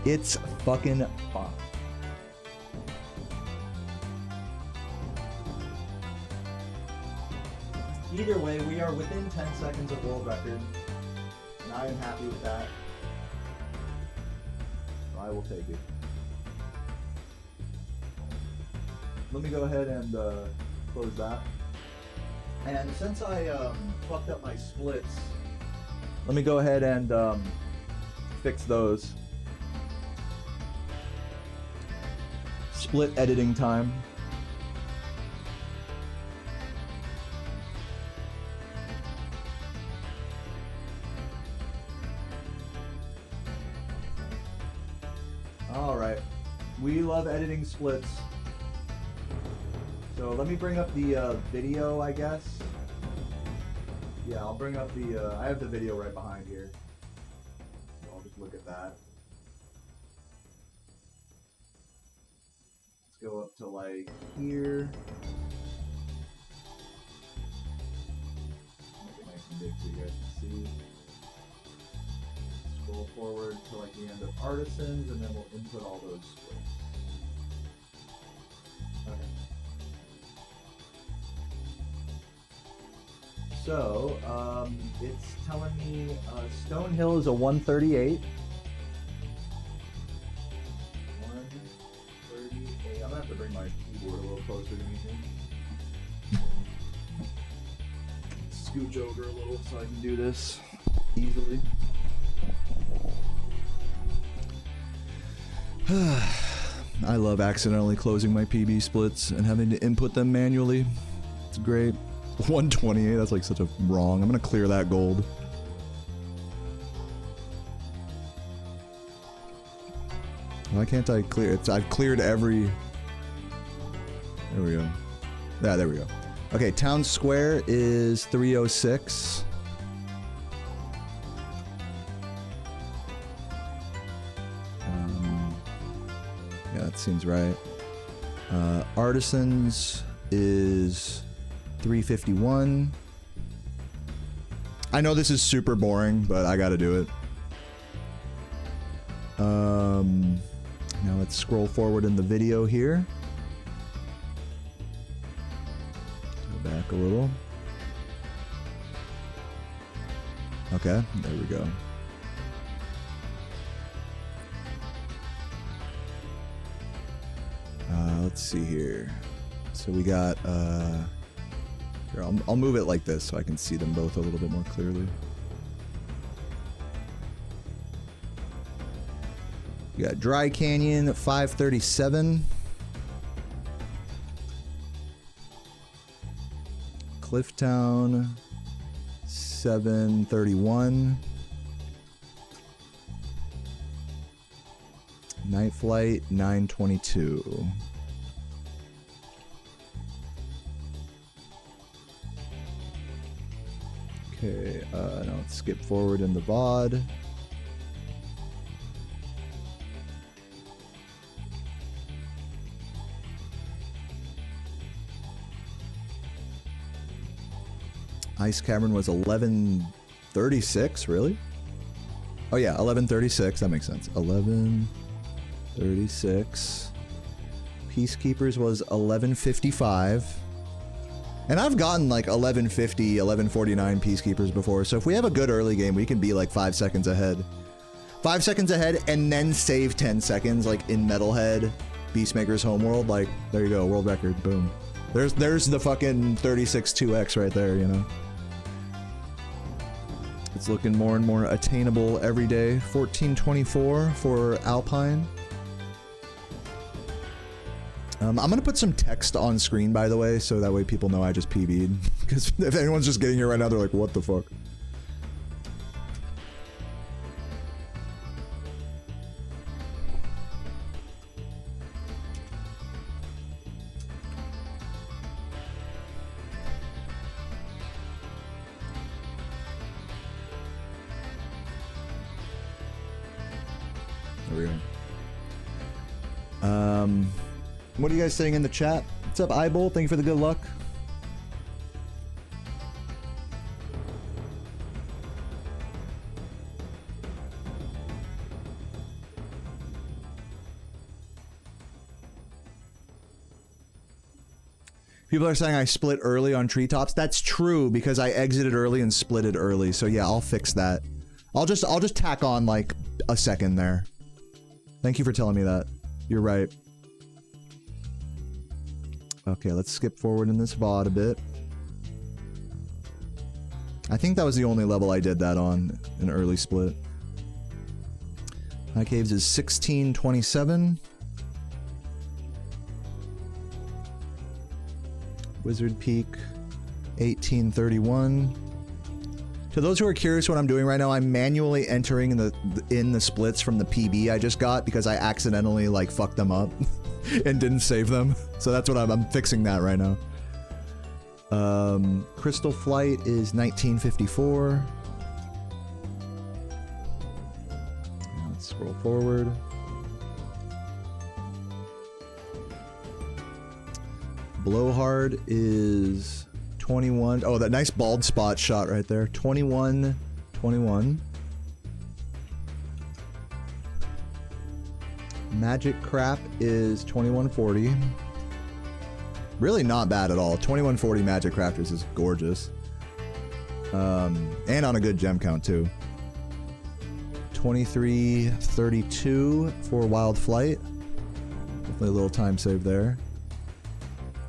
It's fucking fine. Either way, we are within 10 seconds of world record, and I am happy with that. So I will take it. Let me go ahead and close that. And since I fucked up my splits, let me go ahead and fix those. Split editing time. Alright, we love editing splits. So let me bring up the video, I guess. Yeah, I'll bring up the, I have the video right behind here. So I'll just look at that. Let's go up to like here. Make it nice and big so you guys can see. Scroll forward to like the end of artisans, and then we'll input all those splits. Okay. So, it's telling me Stonehill is a 138. 138. I'm gonna have to bring my keyboard a little closer to me here. Scooch over a little so I can do this easily. I love accidentally closing my PB splits and having to input them manually. It's great. 128, that's like such a wrong. I'm gonna clear that gold. Why can't I clear it? I've cleared every... There we go. Yeah, there we go. Okay, town square is 306. Yeah, that seems right. Artisans is 351. I know this is super boring, but I gotta do it. Now let's scroll forward in the video here. Go back a little. Okay, there we go. Let's see here. So we got, here, I'll move it like this so I can see them both a little bit more clearly. We got Dry Canyon at 537. Clifftown 731. Night Flight 922. Okay, now let's skip forward in the VOD. Ice Cavern was 1136, really? Oh yeah, 1136, that makes sense. 1136. Peacekeepers was 1155. And I've gotten like 1150, 1149 Peacekeepers before, so if we have a good early game, we can be like 5 seconds ahead. 5 seconds ahead and then save 10 seconds like in Metalhead, Beastmaker's Homeworld, like there you go, world record, boom. There's the fucking 36-2x right there, you know. It's looking more and more attainable every day. 1424 for Alpine. I'm gonna put some text on screen, by the way, so that way people know I just PB'd. Because if anyone's just getting here right now, they're like, what the fuck? There we go. What are you guys saying in the chat? What's up, Eyebolt? Thank you for the good luck. People are saying I split early on treetops. That's true because I exited early and splitted early. So yeah, I'll fix that. I'll just tack on like a second there. Thank you for telling me that. You're right. Okay, let's skip forward in this VOD a bit. I think that was the only level I did that on, an early split. High Caves is 1627. Wizard Peak 1831. To those who are curious what I'm doing right now, I'm manually entering in the splits from the PB I just got because I accidentally like fucked them up and didn't save them. So that's what I'm fixing that right now. Crystal Flight is 1954. Let's scroll forward. Blowhard is 21. Oh, that nice bald spot shot right there. 21. Magic Crap is 2140. Really not bad at all. 2140 Magic Crafters is gorgeous. And on a good gem count too. 2332 for Wild Flight. Definitely a little time save there.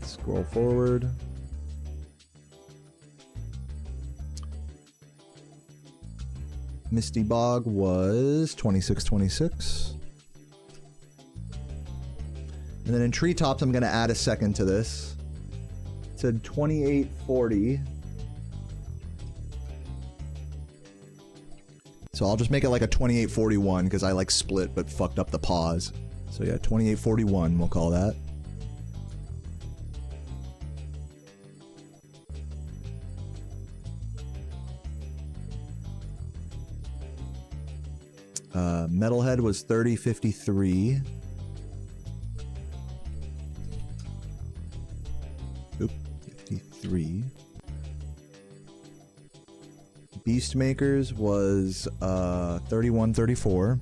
Scroll forward. Misty Bog was 2626. And then in Treetops, I'm going to add a second to this. It said 2840. So I'll just make it like a 2841 because I like split but fucked up the pause. So yeah, 2841, we'll call that. Metalhead was 3053. Oop, 53. Beastmakers was 3134.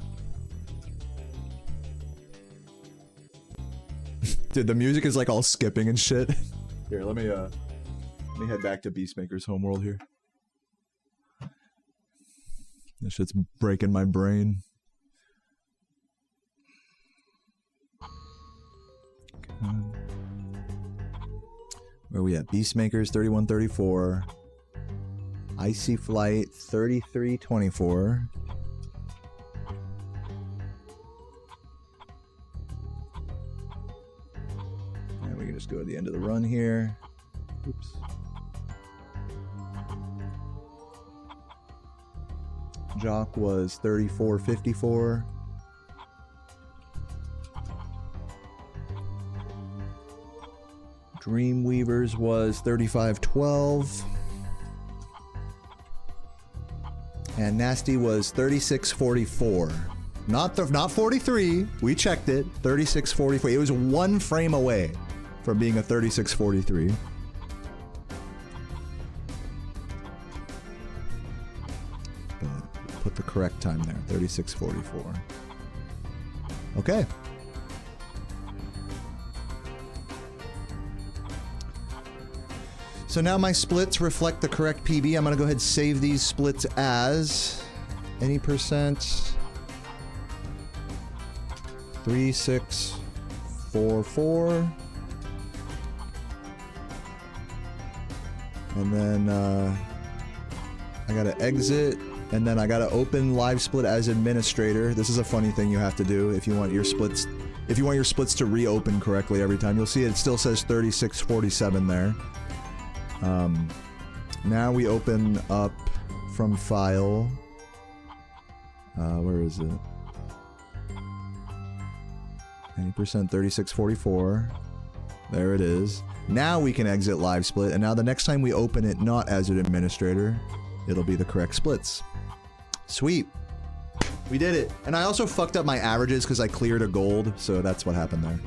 Dude, the music is like all skipping and shit. Here, let me head back to Beastmaker's homeworld here. This shit's breaking my brain. Okay. Where are we at? Beastmakers 3134. Icy Flight 3324. And we can just go to the end of the run here. Oops. Jock was 3454. Dreamweavers was 3512. And Nasty was 3644. Not 43. We checked it. 3644. It was 1 frame away from being a 3643. Put the correct time there. 3644. Okay. So now my splits reflect the correct PB. I'm gonna go ahead and save these splits as any percent 3644. And then I gotta exit, and then I gotta open live split as administrator. This is a funny thing you have to do if you want your splits to reopen correctly every time. You'll see it still says 3647 there. Now we open up from file. Where is it? Any percent 3644. There it is. Now we can exit live split, and now the next time we open it not as an administrator, it'll be the correct splits. Sweet. We did it. And I also fucked up my averages because I cleared a gold, so that's what happened there.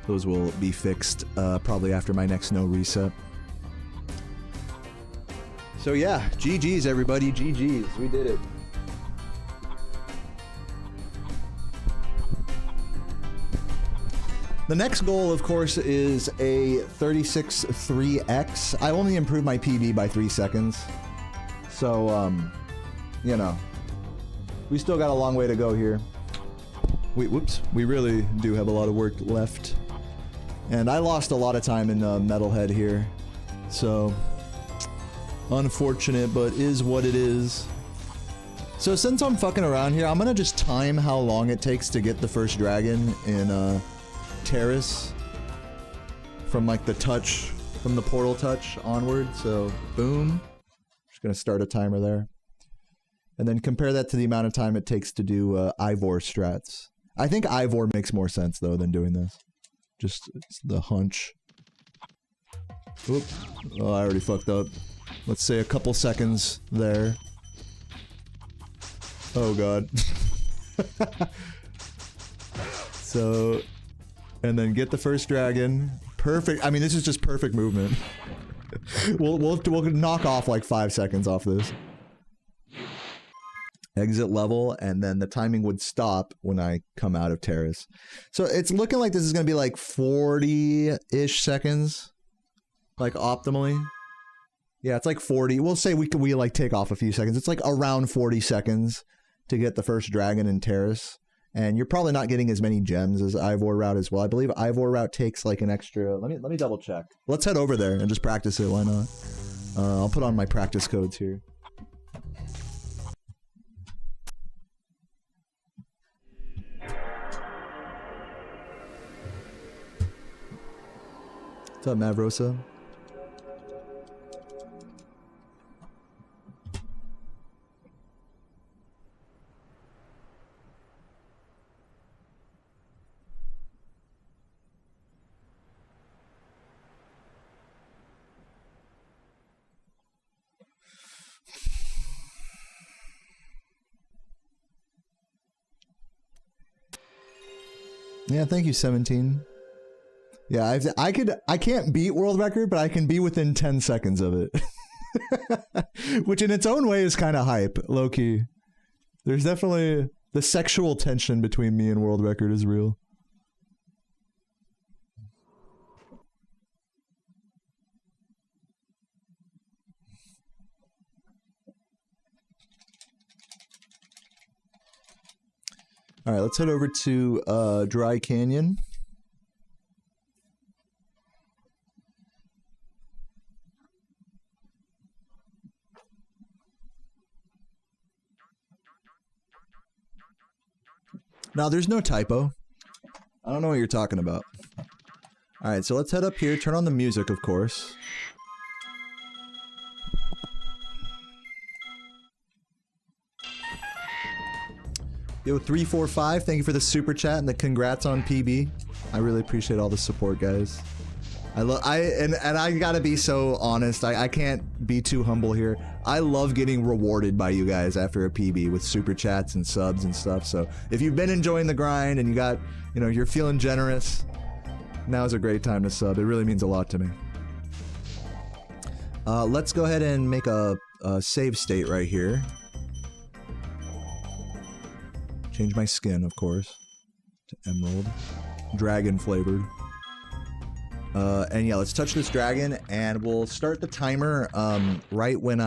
Those will be fixed probably after my next no reset. So yeah, GG's everybody, GG's. We did it. The next goal, of course, is a 36.3x. I only improved my PB by 3 seconds. So, you know, we still got a long way to go here. Whoops. We really do have a lot of work left. And I lost a lot of time in Metalhead here. So, unfortunate, but is what it is. So since I'm fucking around here, I'm gonna just time how long it takes to get the first dragon in Terrace. From like the touch, from the portal touch onward. So, boom. Just gonna start a timer there. And then compare that to the amount of time it takes to do Ivor strats. I think Ivor makes more sense though than doing this. Just the hunch. Oop. Oh, I already fucked up. Let's say a couple seconds there. Oh god. So, and then get the first dragon. Perfect. I mean, this is just perfect movement. We'll knock off like 5 seconds off this. Exit level, and then the timing would stop when I come out of Terrace. So it's looking like this is going to be like 40-ish seconds. Like optimally. Yeah, it's like 40. We'll say we like take off a few seconds. It's like around 40 seconds to get the first dragon in Terrace. And you're probably not getting as many gems as Ivor Route as well. I believe Ivor Route takes like an extra... Let me double check. Let's head over there and just practice it. Why not? I'll put on my practice codes here. What's up, Mavrosa? Yeah, thank you, 17. Yeah, I can't beat world record, but I can be within 10 seconds of it. Which in its own way is kind of hype, low-key. There's definitely... The sexual tension between me and world record is real. All right, let's head over to Dry Canyon. No, there's no typo. I don't know what you're talking about. All right, so let's head up here. Turn on the music, of course. Yo, 345, thank you for the super chat and the congrats on PB. I really appreciate all the support, guys. And I gotta be so honest. I can't be too humble here. I love getting rewarded by you guys after a PB with super chats and subs and stuff. So if you've been enjoying the grind and you got, you know, you're feeling generous, now's a great time to sub. It really means a lot to me. Let's go ahead and make a save state right here. Change my skin, of course, to emerald, dragon flavored. And yeah, let's touch this dragon, and we'll start the timer right when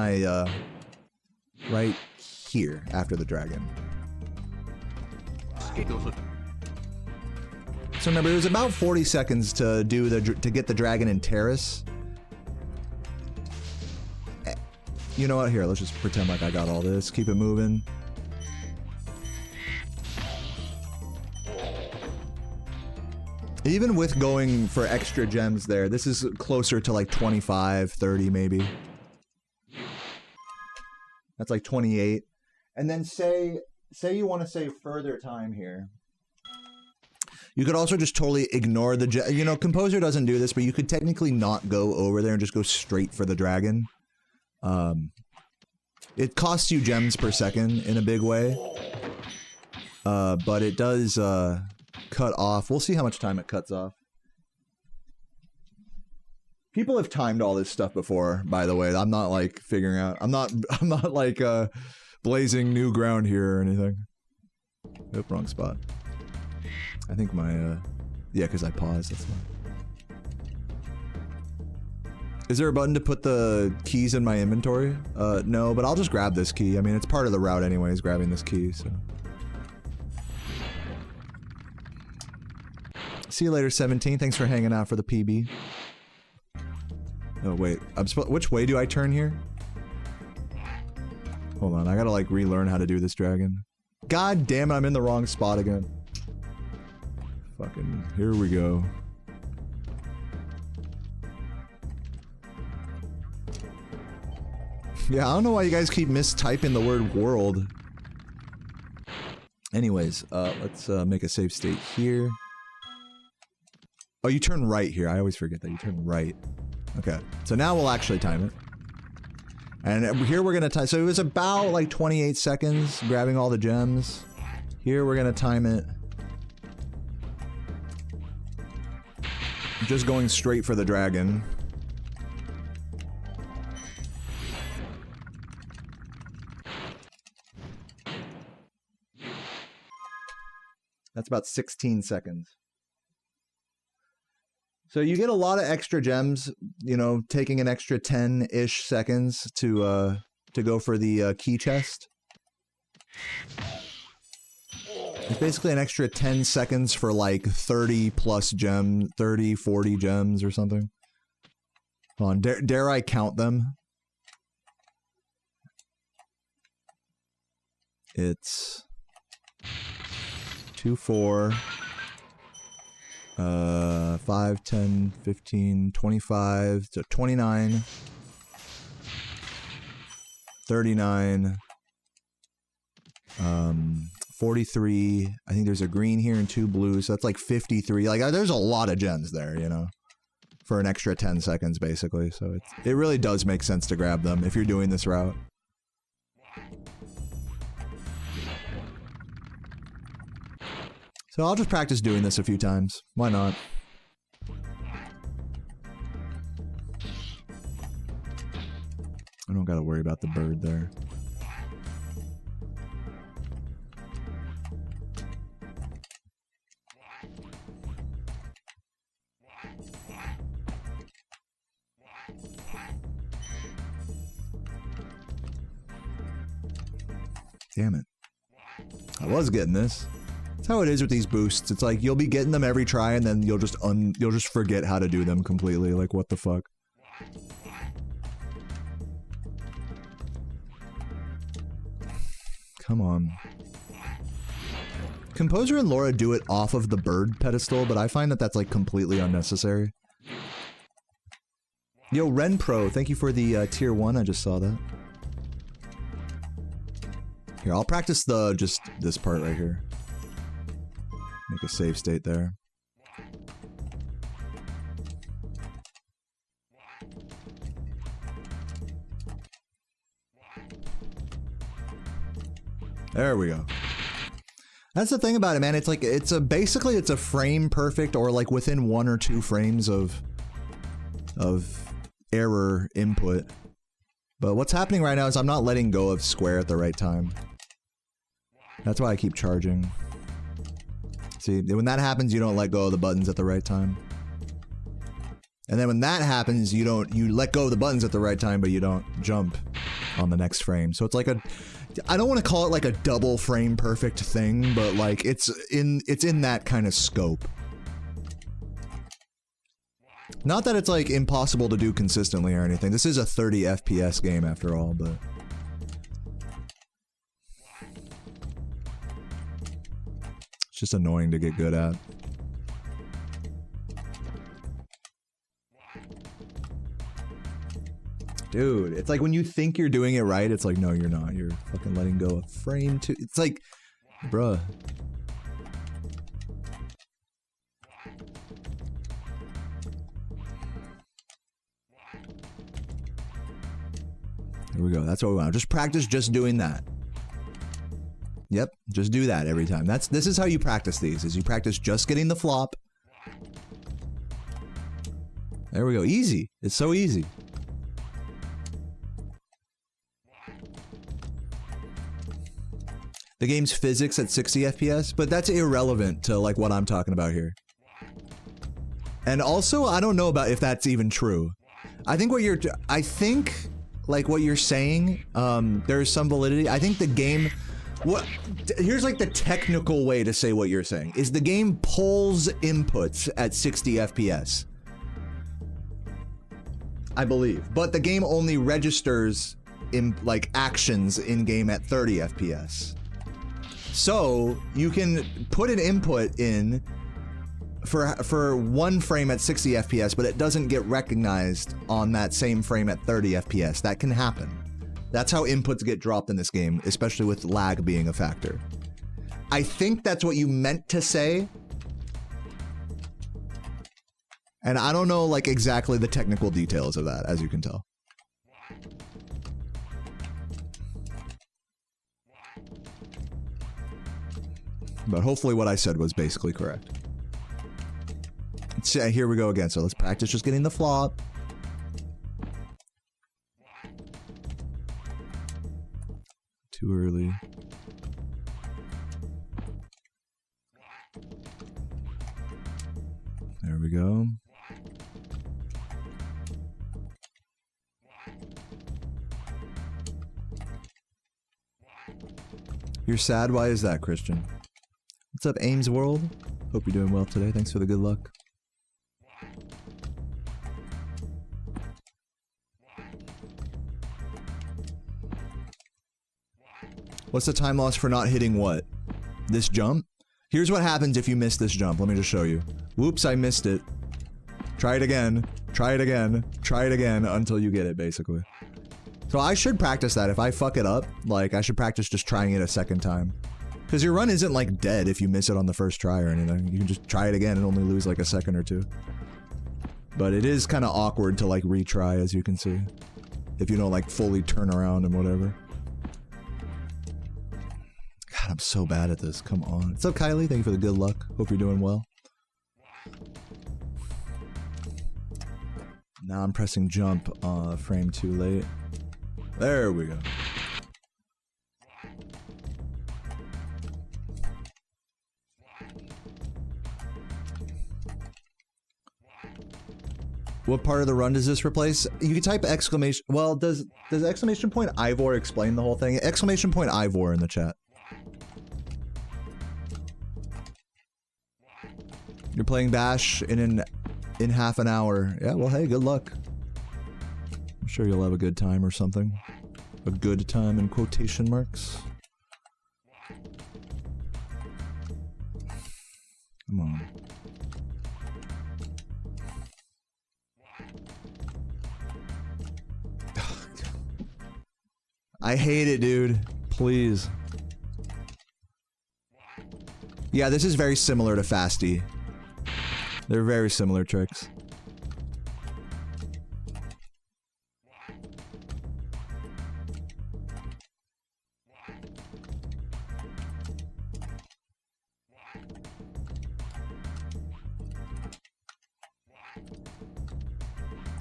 right here after the dragon. So remember, it was about 40 seconds to get the dragon in terrace. You know what? Here, let's just pretend like I got all this. Keep it moving. Even with going for extra gems there, this is closer to like 25, 30 maybe. That's like 28. And then say you want to save further time here. You could also just totally ignore the gem. You know, Composer doesn't do this, but you could technically not go over there and just go straight for the dragon. It costs you gems per second in a big way. But it does, cut off. We'll see how much time it cuts off. People have timed all this stuff before, by the way. I'm not like figuring out. I'm not like blazing new ground here or anything. Nope, wrong spot. I think my yeah, because I paused. That's why. Is there a button to put the keys in my inventory? No, but I'll just grab this key. I mean, it's part of the route anyways, grabbing this key, so. See you later, 17. Thanks for hanging out for the PB. Oh, wait. Which way do I turn here? Hold on. I gotta, like, relearn how to do this dragon. God damn it, I'm in the wrong spot again. Fucking... Here we go. Yeah, I don't know why you guys keep mistyping the word world. Anyways, let's make a save state here. Oh, you turn right here. I always forget that. You turn right. Okay. So now we'll actually time it. And here we're going to time... So it was about like 28 seconds grabbing all the gems. Here we're going to time it. Just going straight for the dragon. That's about 16 seconds. So you get a lot of extra gems, you know, taking an extra 10-ish seconds to go for the key chest. It's basically an extra 10 seconds for like 30 plus gems, 30, 40 gems or something. Hold on, dare I count them? It's 2, 4... 5, 10, 15, 25, so 29, 39, 43, I think there's a green here and 2 blues, so that's like 53, like there's a lot of gems there, you know, for an extra 10 seconds basically, so it really does make sense to grab them if you're doing this route. So I'll just practice doing this a few times. Why not? I don't gotta worry about the bird there. Damn it. I was getting this. That's how it is with these boosts. It's like you'll be getting them every try and then you'll just forget how to do them completely. Like what the fuck? Come on. Composer and Laura do it off of the bird pedestal, but I find that that's like completely unnecessary. Yo, Ren Pro, thank you for the tier 1. I just saw that. Here, I'll practice just this part right here. Make a save state there. There we go. That's the thing about it, man. It's like, basically it's a frame perfect or like within 1 or 2 frames of error input. But what's happening right now is I'm not letting go of square at the right time. That's why I keep charging. See, when that happens, you don't let go of the buttons at the right time. And then when that happens, you let go of the buttons at the right time, but you don't jump on the next frame. So it's like I don't want to call it like a double frame perfect thing, but like it's in that kind of scope. Not that it's like impossible to do consistently or anything. This is a 30 FPS game after all, but it's just annoying to get good at. Dude, it's like when you think you're doing it right, it's like, no, you're not. You're fucking letting go of frame 2. It's like, bruh. Here we go. That's what we want. Just practice just doing that. Yep, just do that every time. This is how you practice these, is you practice just getting the flop. There we go. Easy. It's so easy. The game's physics at 60 FPS, but that's irrelevant to like what I'm talking about here. And also, I don't know about if that's even true. I think what you're saying, there's some validity. I think the game, here's like the technical way to say what you're saying, is the game pulls inputs at 60 FPS. I believe, but the game only registers in like actions in game at 30 FPS. So you can put an input in for 1 frame at 60 FPS, but it doesn't get recognized on that same frame at 30 FPS. That can happen. That's how inputs get dropped in this game, especially with lag being a factor. I think that's what you meant to say. And I don't know like exactly the technical details of that, as you can tell. But hopefully what I said was basically correct. Here we go again. So let's practice just getting the flop. Too early. There we go. You're sad? Why is that, Christian? What's up, Ames World? Hope you're doing well today. Thanks for the good luck. What's the time loss for not hitting what? This jump? Here's what happens if you miss this jump. Let me just show you. Whoops, I missed it. Try it again. Try it again. Try it again until you get it, basically. So I should practice that. If I fuck it up, like, I should practice just trying it a second time. Because your run isn't, like, dead if you miss it on the first try or anything. You can just try it again and only lose, like, a second or two. But it is kind of awkward to, like, retry, as you can see. If you don't, like, fully turn around and whatever. God, I'm so bad at this. Come on. What's up, Kylie? Thank you for the good luck. Hope you're doing well. Now I'm pressing jump frame too late. There we go. What part of the run does this replace? You can type exclamation. Well, does exclamation point Ivor explain the whole thing? Exclamation point Ivor in the chat. You're playing Bash in half an hour. Yeah, well, hey, good luck. I'm sure you'll have a good time or something. A good time in quotation marks. Come on. I hate it, dude. Please. Yeah, this is very similar to Fasty. They're very similar tricks.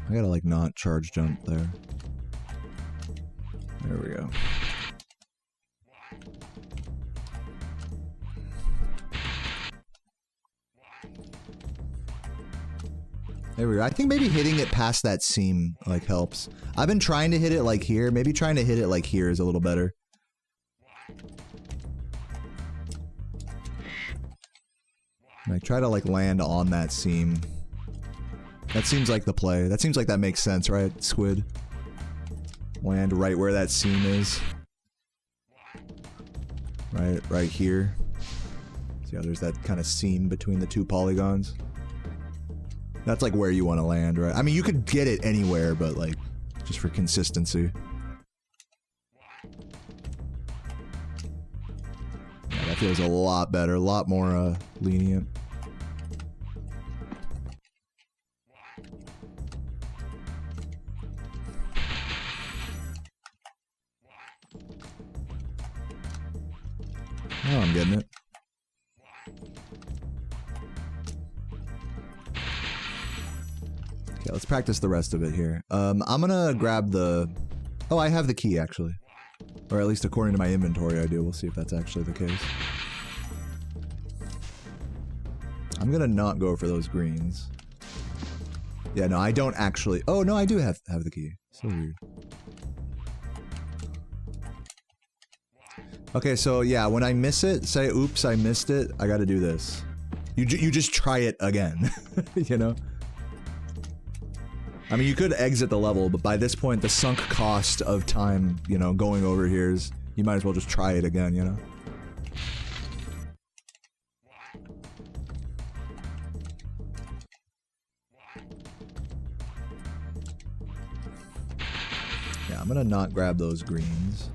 I gotta, like, not charge jump there. There we go. There we go. I think maybe hitting it past that seam, like, helps. I've been trying to hit it, like, here. Maybe trying to hit it, like, here is a little better. Like, try to, like, land on that seam. That seems like the play. That seems like that makes sense, right, Squid? Land right where that seam is. Right here. See how there's that kind of seam between the two polygons? That's like where you want to land, right? I mean, you could get it anywhere, but like, just for consistency. Yeah, that feels a lot better, a lot more lenient. Oh, I'm getting it. Okay, let's practice the rest of it here. I'm gonna grab the... Oh, I have the key, actually. Or at least according to my inventory, I do. We'll see if that's actually the case. I'm gonna not go for those greens. Yeah, no, I don't actually... Oh, no, I do have the key. So weird. Okay, so yeah, when I miss it, say, oops, I missed it, I gotta do this. You just try it again, you know? I mean, you could exit the level, but by this point, the sunk cost of time, you know, going over here is, you might as well just try it again, you know? Yeah, I'm gonna not grab those greens.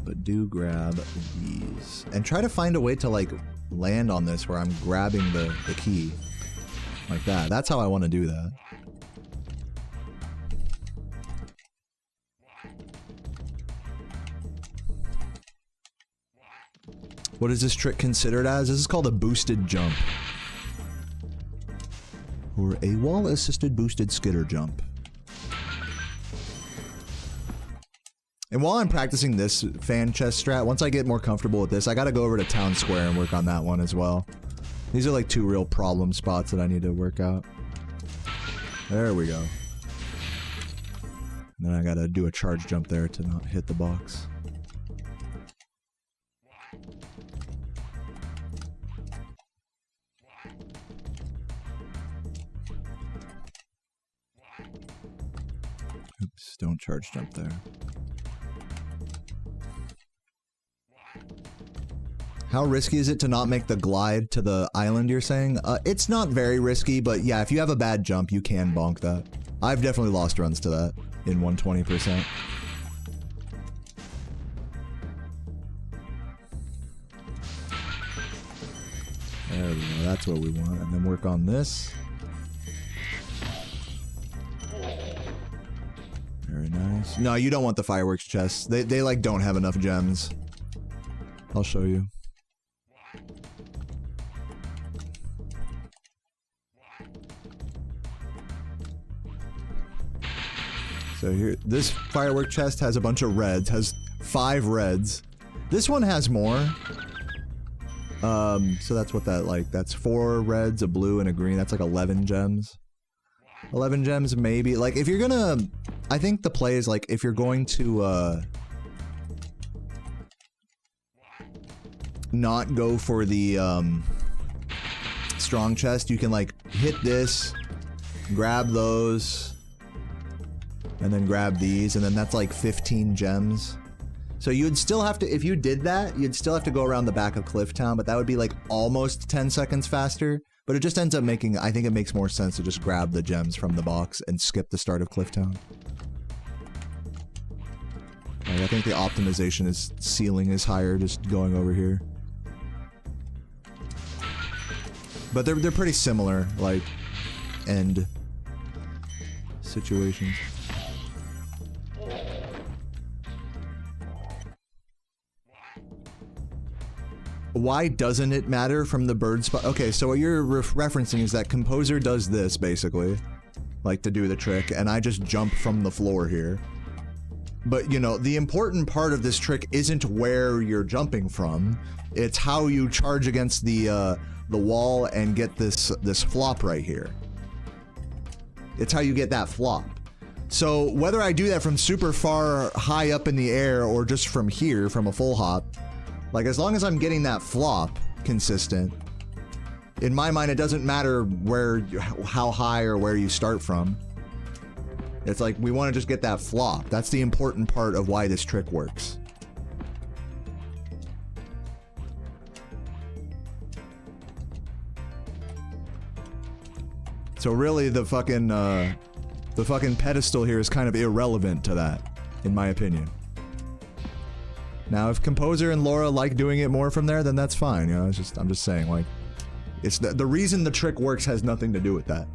But do grab these. And try to find a way to, like, land on this where I'm grabbing the key. Like that. That's how I want to do that. What is this trick considered as? This is called a boosted jump. Or a wall-assisted boosted skitter jump. And while I'm practicing this fan chest strat, once I get more comfortable with this, I gotta go over to Town Square and work on that one as well. These are like two real problem spots that I need to work out. There we go. And then I gotta do a charge jump there to not hit the box. Oops, don't charge jump there. How risky is it to not make the glide to the island, you're saying? It's not very risky, but yeah, if you have a bad jump, you can bonk that. I've definitely lost runs to that in 120%. There we go, that's what we want. And then work on this. Very nice. No, you don't want the fireworks chests. They like don't have enough gems. I'll show you. So here, this firework chest has a bunch of reds, has 5 reds. This one has more. So that's what that, like, that's 4 reds, a blue, and a green. That's like 11 gems. 11 gems, maybe. Like, if you're gonna... I think the play is, like, if you're going to, not go for the, strong chest, you can, like, hit this, grab those, and then grab these, and then that's, like, 15 gems. So you'd still have to, if you did that, you'd still have to go around the back of Clifftown, but that would be, like, almost 10 seconds faster. But it just ends up making, I think it makes more sense to just grab the gems from the box and skip the start of Clifftown. Like, I think the optimization is, ceiling is higher just going over here. But they're pretty similar, like, end situations. Why doesn't it matter from the bird spot? Okay, so what you're referencing is that Composer does this, basically. Like, to do the trick, and I just jump from the floor here. But, you know, the important part of this trick isn't where you're jumping from. It's how you charge against the wall and get this flop right here. It's how you get that flop. So, whether I do that from super far high up in the air or just from here, from a full hop, like, as long as I'm getting that flop consistent, in my mind, it doesn't matter how high or where you start from. It's like, we want to just get that flop. That's the important part of why this trick works. So really, the fucking pedestal here is kind of irrelevant to that, in my opinion. Now, if Composer and Laura like doing it more from there, then that's fine. You know, it's just, I'm just saying, like, it's the reason the trick works has nothing to do with that.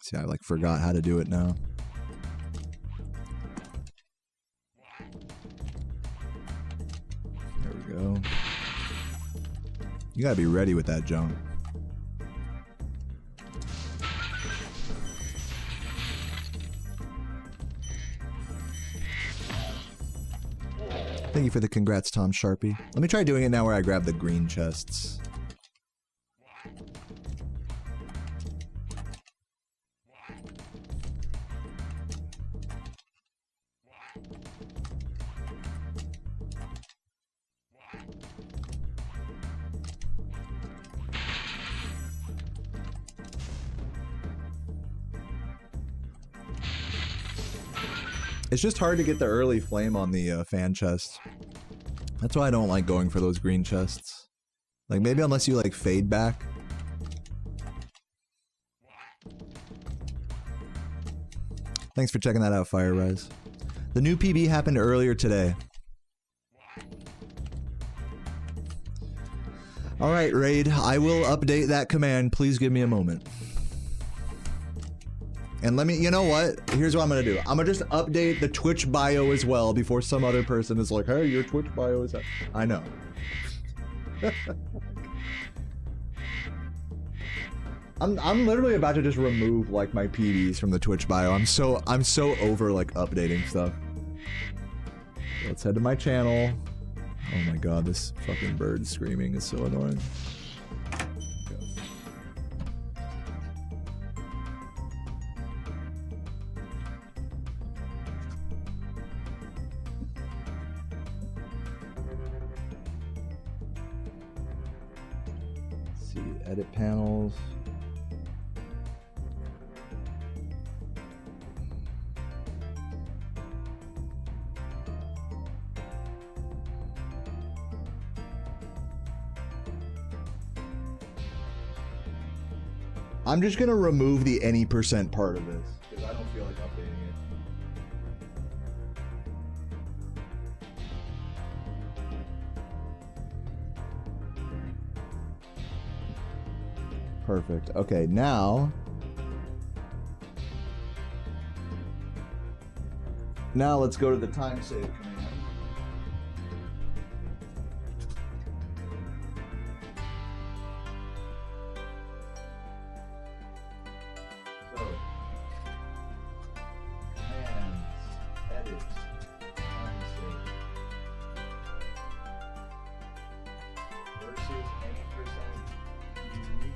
See, I like forgot how to do it now. There we go. You gotta be ready with that jump. Thank you for the congrats, Tom Sharpie. Let me try doing it now where I grab the green chests. It's just hard to get the early flame on the fan chest. That's why I don't like going for those green chests. Like, maybe unless you, like, fade back. Thanks for checking that out, FireRise. The new PB happened earlier today. Alright, Raid. I will update that command. Please give me a moment. And let me, you know what? Here's what I'm gonna do. I'm gonna just update the Twitch bio as well before some other person is like, hey, your Twitch bio is... I know. I'm literally about to just remove, like, my PDs from the Twitch bio. I'm so over, like, updating stuff. Let's head to my channel. Oh my god, this fucking bird screaming is so annoying. Edit panels. I'm just gonna remove the any % part of this because I don't feel like updating it. Perfect. Okay, now let's go to the time save command. So, commands, edit, time save, versus any percent U,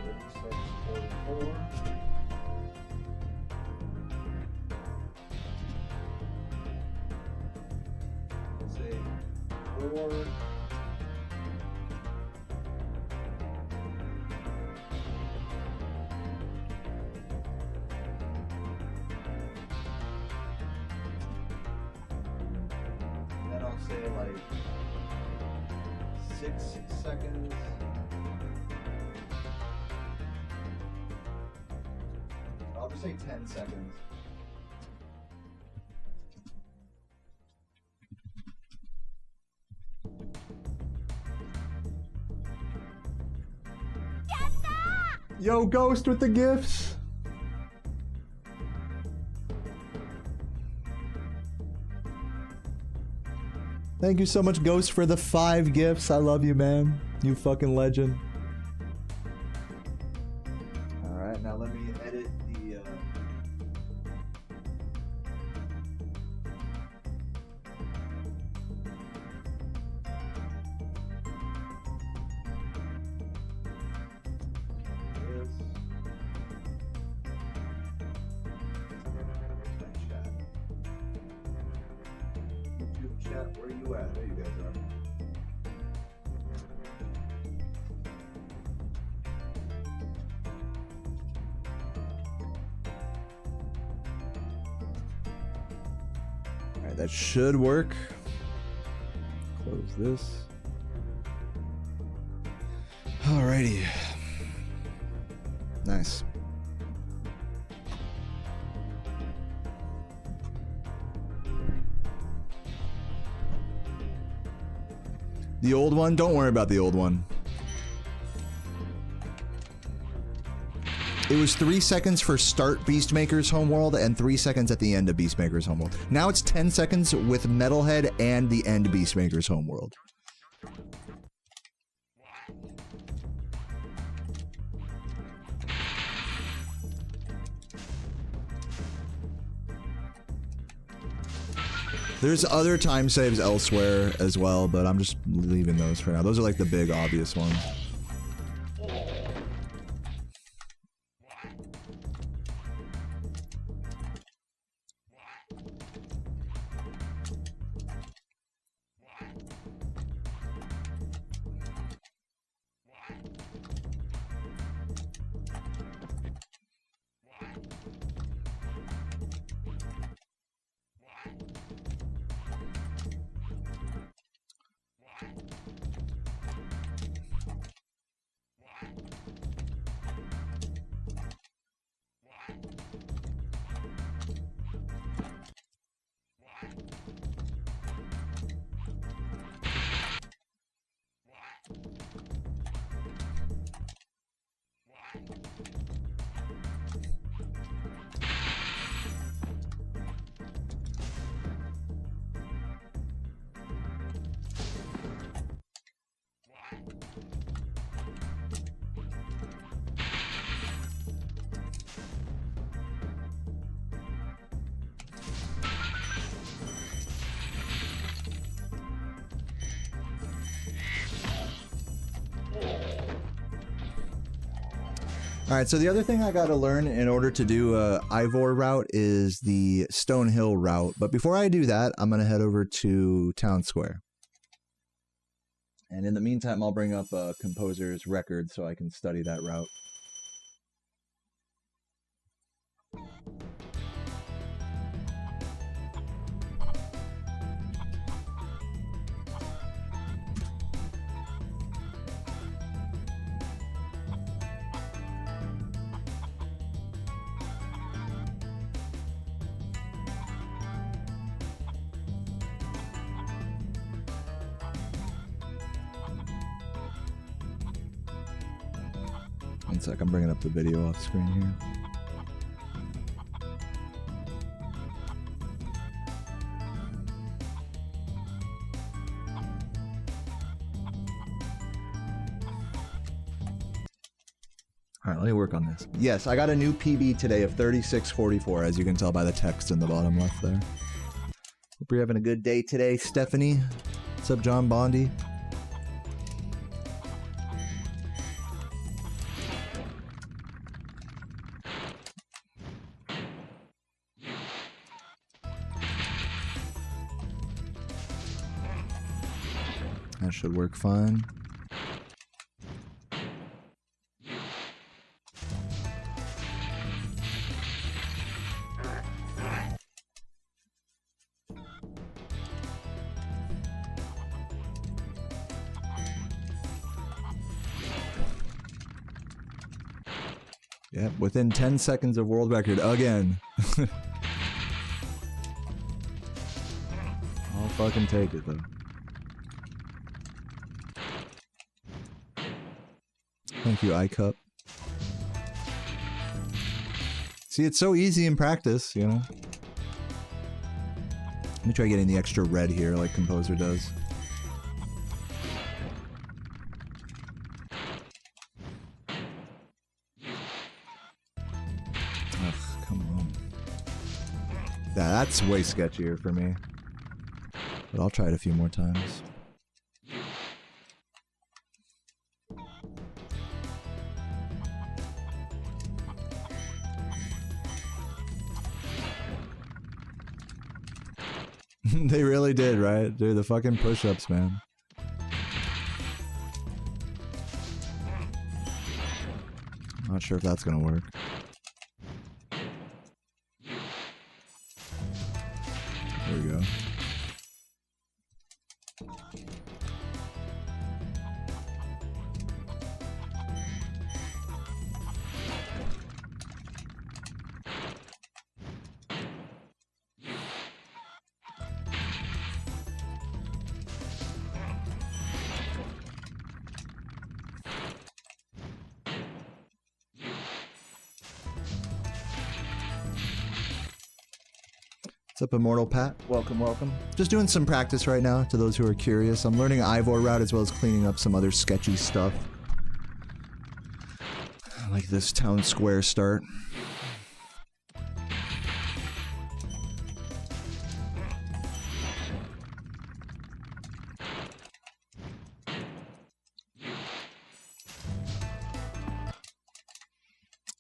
3644. Say 4. Then I'll say like 6 seconds. I'll just say 10 seconds. Yo, Ghost with the gifts. Thank you so much, Ghost, for the 5 gifts. I love you, man. You fucking legend. All right, now let me edit the. Chat, where you at? There you guys are. All right, that should work. Close this. Alrighty. Nice. The old one? Don't worry about the old one. It was 3 seconds for start Beastmaker's Homeworld and 3 seconds at the end of Beastmaker's Homeworld. Now it's 10 seconds with Metalhead and the end Beastmaker's Homeworld. There's other time saves elsewhere as well, but I'm just leaving those for now. Those are like the big obvious ones. Alright, so the other thing I gotta learn in order to do a Ivor route is the Stonehill route. But before I do that, I'm gonna head over to Town Square. And in the meantime, I'll bring up a composer's record so I can study that route. One sec, I'm bringing up the video off screen here. Alright, let me work on this. Yes, I got a new PB today of 36:44, as you can tell by the text in the bottom left there. Hope you're having a good day today, Stephanie. What's up, John Bondi? That should work fine. Yep, within 10 seconds of world record again. I'll fucking take it though. Thank you, iCup. See, it's so easy in practice, you know? Let me try getting the extra red here like Composer does. Ugh, come on. That's way sketchier for me. But I'll try it a few more times. They really did, right? Dude, the fucking push-ups, man. Not sure if that's gonna work. There we go. What's up, Immortal Pat? Welcome, welcome. Just doing some practice right now, to those who are curious. I'm learning Ivor route as well as cleaning up some other sketchy stuff. Like this town square start.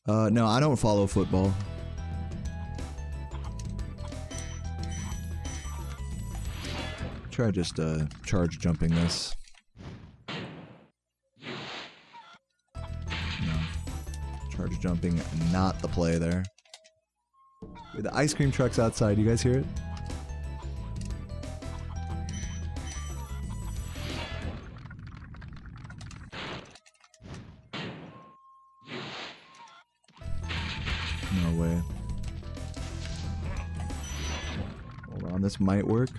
No, I don't follow football. Try just charge jumping this. No. Charge jumping, not the play there. Wait, the ice cream truck's outside. You guys hear it? No way. Hold on, this might work.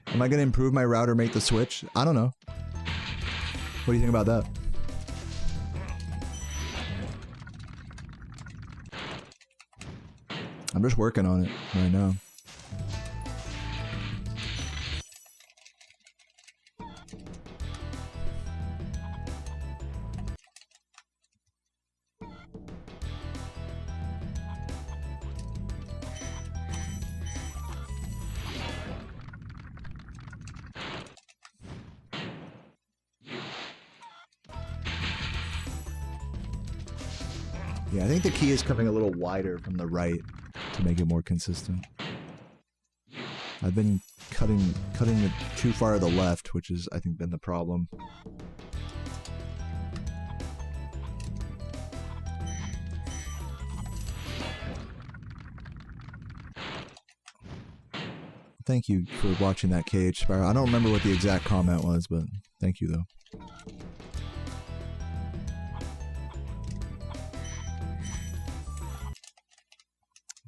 Am I going to improve my route or make the switch? I don't know. What do you think about that? I'm just working on it right now. Yeah, I think the key is coming a little wider from the right to make it more consistent. I've been cutting it too far to the left, which has, I think, been the problem. Thank you for watching that, KH Spyro. I don't remember what the exact comment was, but thank you, though.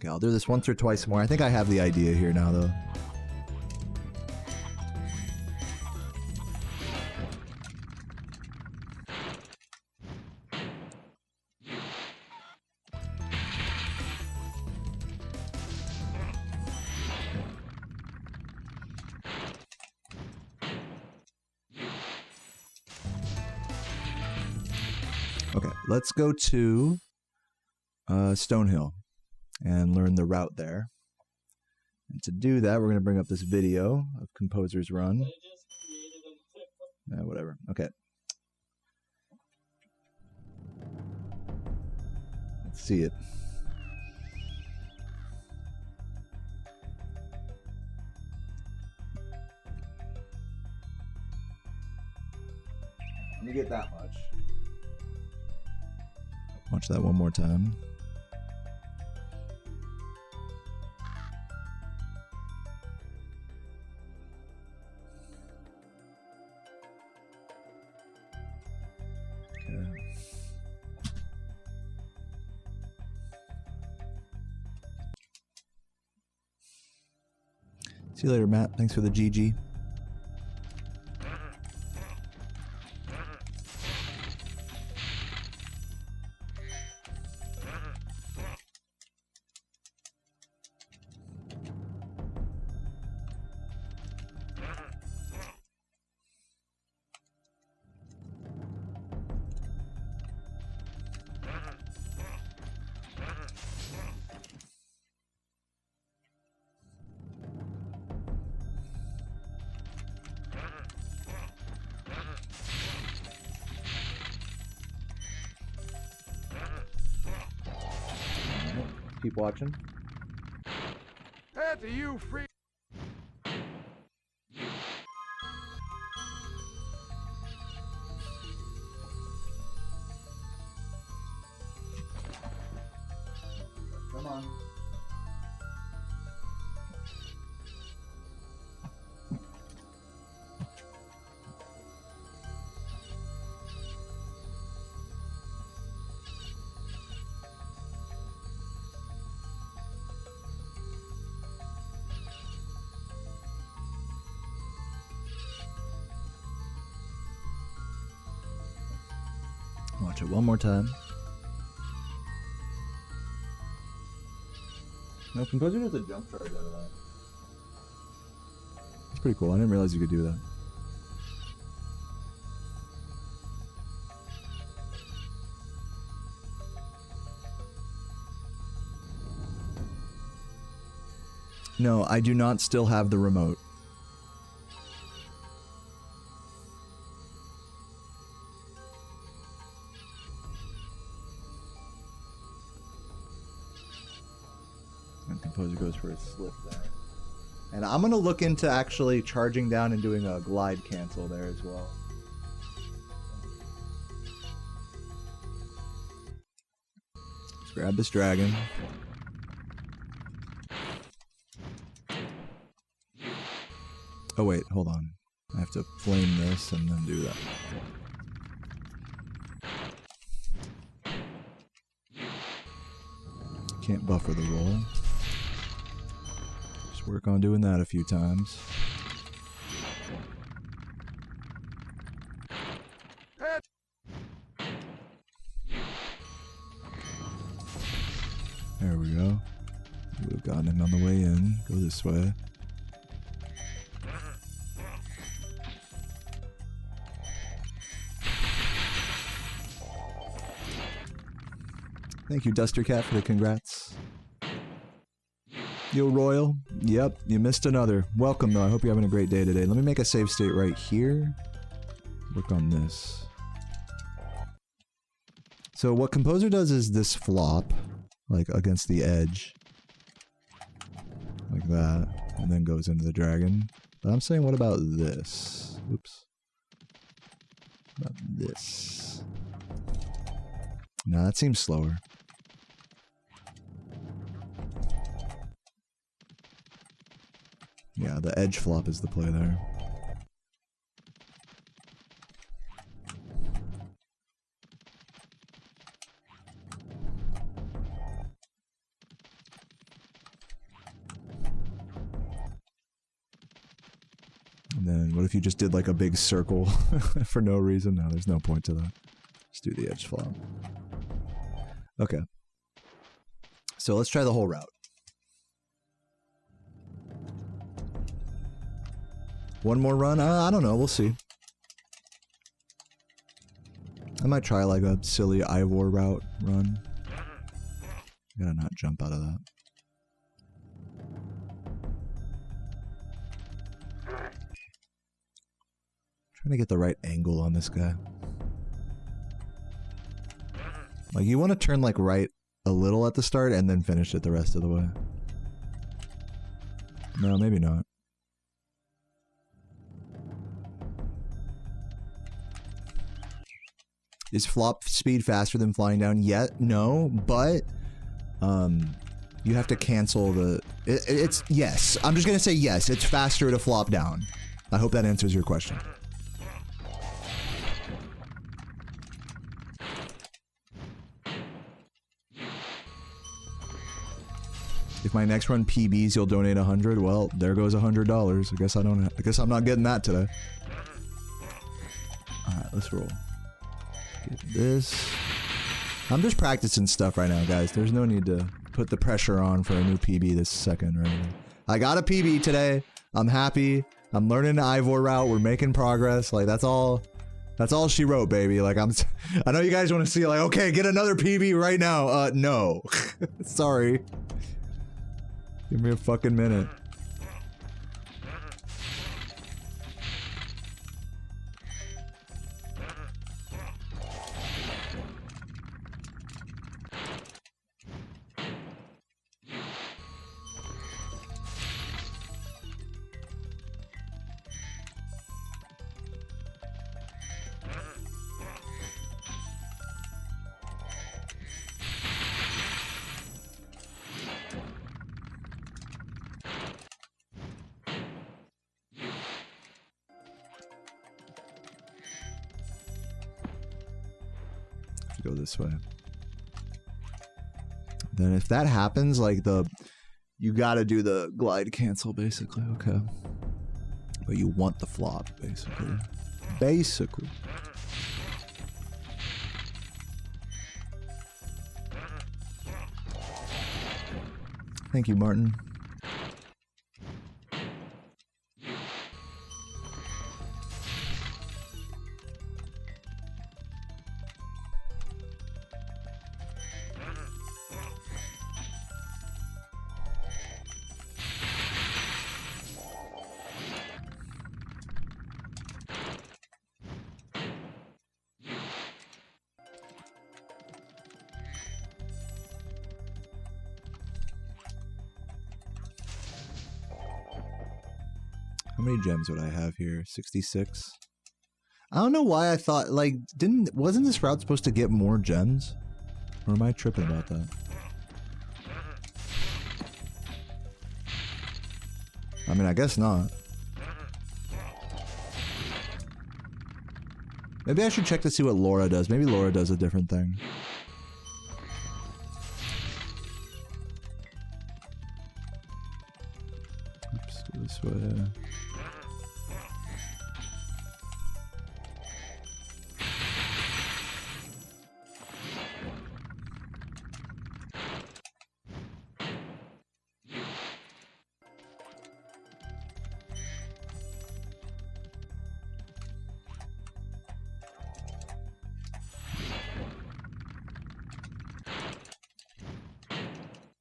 Okay, I'll do this once or twice more. I think I have the idea here now, though. Okay, let's go to Stonehill and learn the route there. And to do that, we're going to bring up this video of Composer's Run. Whatever. Okay. Let's see it. Let me get that much. Watch that one more time. Okay. See you later, Matt. Thanks for the GG. Keep watching. After you, free. Come on. Watch it one more time. No, Composer does a jump charge out of that. It's pretty cool. I didn't realize you could do that. No, I do not still have the remote. Composer goes for a slip there. And I'm going to look into actually charging down and doing a glide cancel there as well. Let's grab this dragon. Oh wait, hold on. I have to flame this and then do that. Can't buffer the roll. Work on doing that a few times. There we go. Would have gotten it on the way in. Go this way. Thank you, Duster Cat, for the congrats. Yo, Royal. Yep, you missed another. Welcome, though. I hope you're having a great day today. Let me make a save state right here. Work on this. So what Composer does is this flop, like against the edge. Like that. And then goes into the dragon. But I'm saying, what about this? Oops. What about this? No, that seems slower. Yeah, the edge flop is the play there. And then what if you just did like a big circle for no reason? No, there's no point to that. Just do the edge flop. Okay. So let's try the whole route. One more run? I don't know. We'll see. I might try like a silly Ivor route run. Gotta not jump out of that. Trying to get the right angle on this guy. Like you want to turn like right a little at the start and then finish it the rest of the way. No, maybe not. Is flop speed faster than flying down yet? No, but you have to cancel the... It's yes. I'm just gonna say yes. It's faster to flop down. I hope that answers your question. If my next run PBs, you'll donate 100. Well, there goes $100. I guess I don't. I guess I'm not getting that today. All right, let's roll. Get this. I'm just practicing stuff right now, guys. There's no need to put the pressure on for a new PB this second or anything. I got a PB today. I'm happy. I'm learning the Ivor route. We're making progress. Like that's all. That's all she wrote, baby. Like I know you guys want to see like, okay, get another PB right now. No. Sorry. Give me a fucking minute. Go this way. Then if that happens, like you gotta do the glide cancel basically, okay. But you want the flop basically. Basically. Thank you, Martin. How many gems would I have here? 66. I don't know why I thought, like, wasn't this route supposed to get more gems? Or am I tripping about that? I mean, I guess not. Maybe I should check to see what Laura does. Maybe Laura does a different thing. Oops, go this way.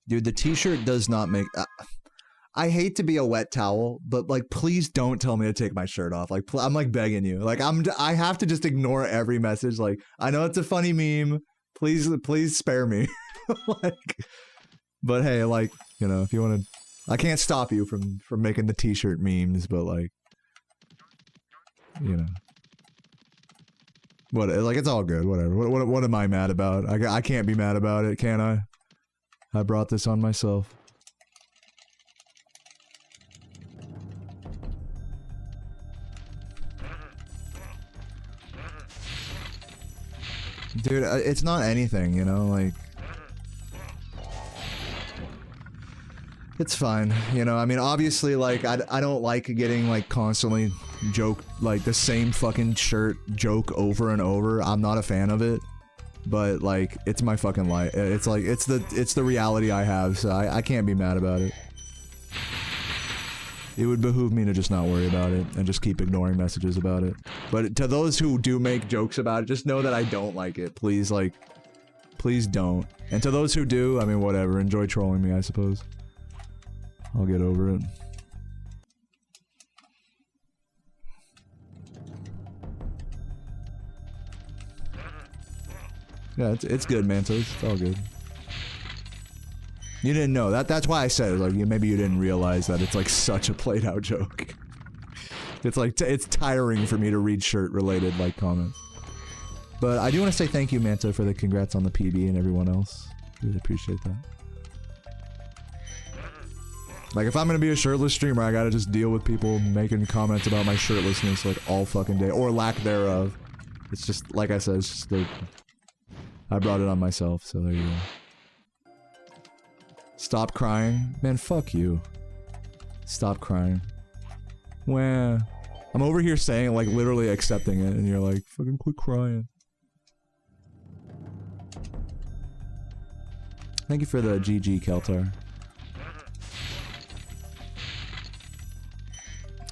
Dude, the t-shirt does not make... I hate to be a wet towel, but like, please don't tell me to take my shirt off. Like, I'm like begging you. Like, I have to just ignore every message. Like, I know it's a funny meme. Please spare me. Like, but hey, like, you know, if you want to... I can't stop you from making the t-shirt memes, but like, you know. What, like, it's all good. Whatever. What am I mad about? I can't be mad about it, can I? I brought this on myself. Dude, it's not anything, you know, like... It's fine, you know, I mean, obviously, like, I don't like getting, like, constantly like, the same fucking shirt joke over and over. I'm not a fan of it. But, like, it's my fucking life. It's like, it's the reality I have, so I can't be mad about it. It would behoove me to just not worry about it, and just keep ignoring messages about it. But to those who do make jokes about it, just know that I don't like it. Please, like, please don't. And to those who do, I mean, whatever, enjoy trolling me, I suppose. I'll get over it. Yeah, it's good, Mantos. It's all good. You didn't know. That's why I said it. Like, maybe you didn't realize that it's like such a played out joke. It's like, it's tiring for me to read shirt-related, like, comments. But I do want to say thank you, Manta, for the congrats on the PB and everyone else. Really appreciate that. Like, if I'm gonna be a shirtless streamer, I gotta just deal with people making comments about my shirtlessness, like, all fucking day. Or lack thereof. It's just, like I said, it's just like... I brought it on myself, so there you go. Stop crying? Man, fuck you. Stop crying. Wah. I'm over here saying, like, literally accepting it, and you're like, fucking quit crying. Thank you for the GG, Keltar.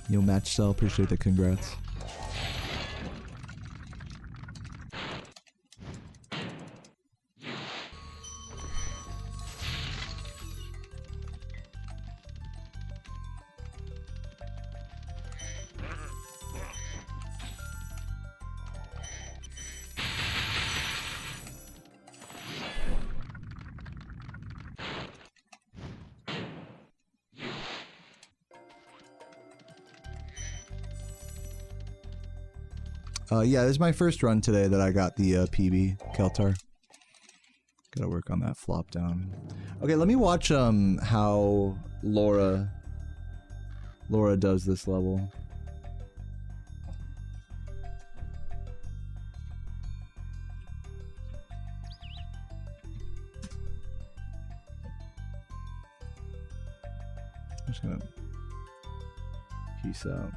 Yo, Match Cell, appreciate the congrats. Yeah, this is my first run today that I got the PB, Keltar. Gotta work on that flop down. Okay, let me watch how Laura does this level. I'm just gonna peace out.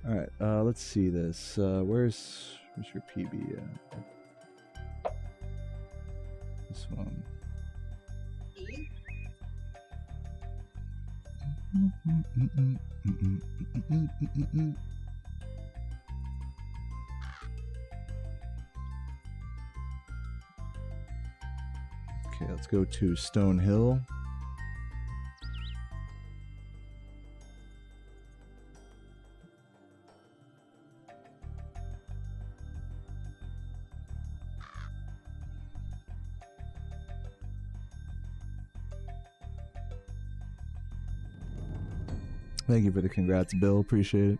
Alright, let's see this. Where's your PB at? This one. Okay, let's go to Stone Hill. Thank you for the congrats, Bill. Appreciate it.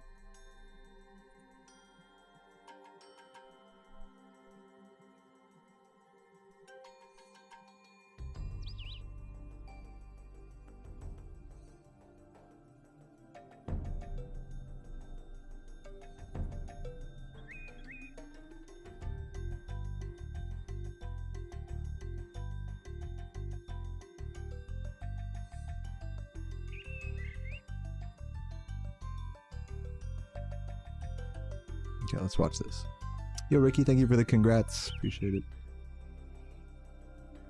Okay, let's watch this. Yo, Ricky, thank you for the congrats. Appreciate it.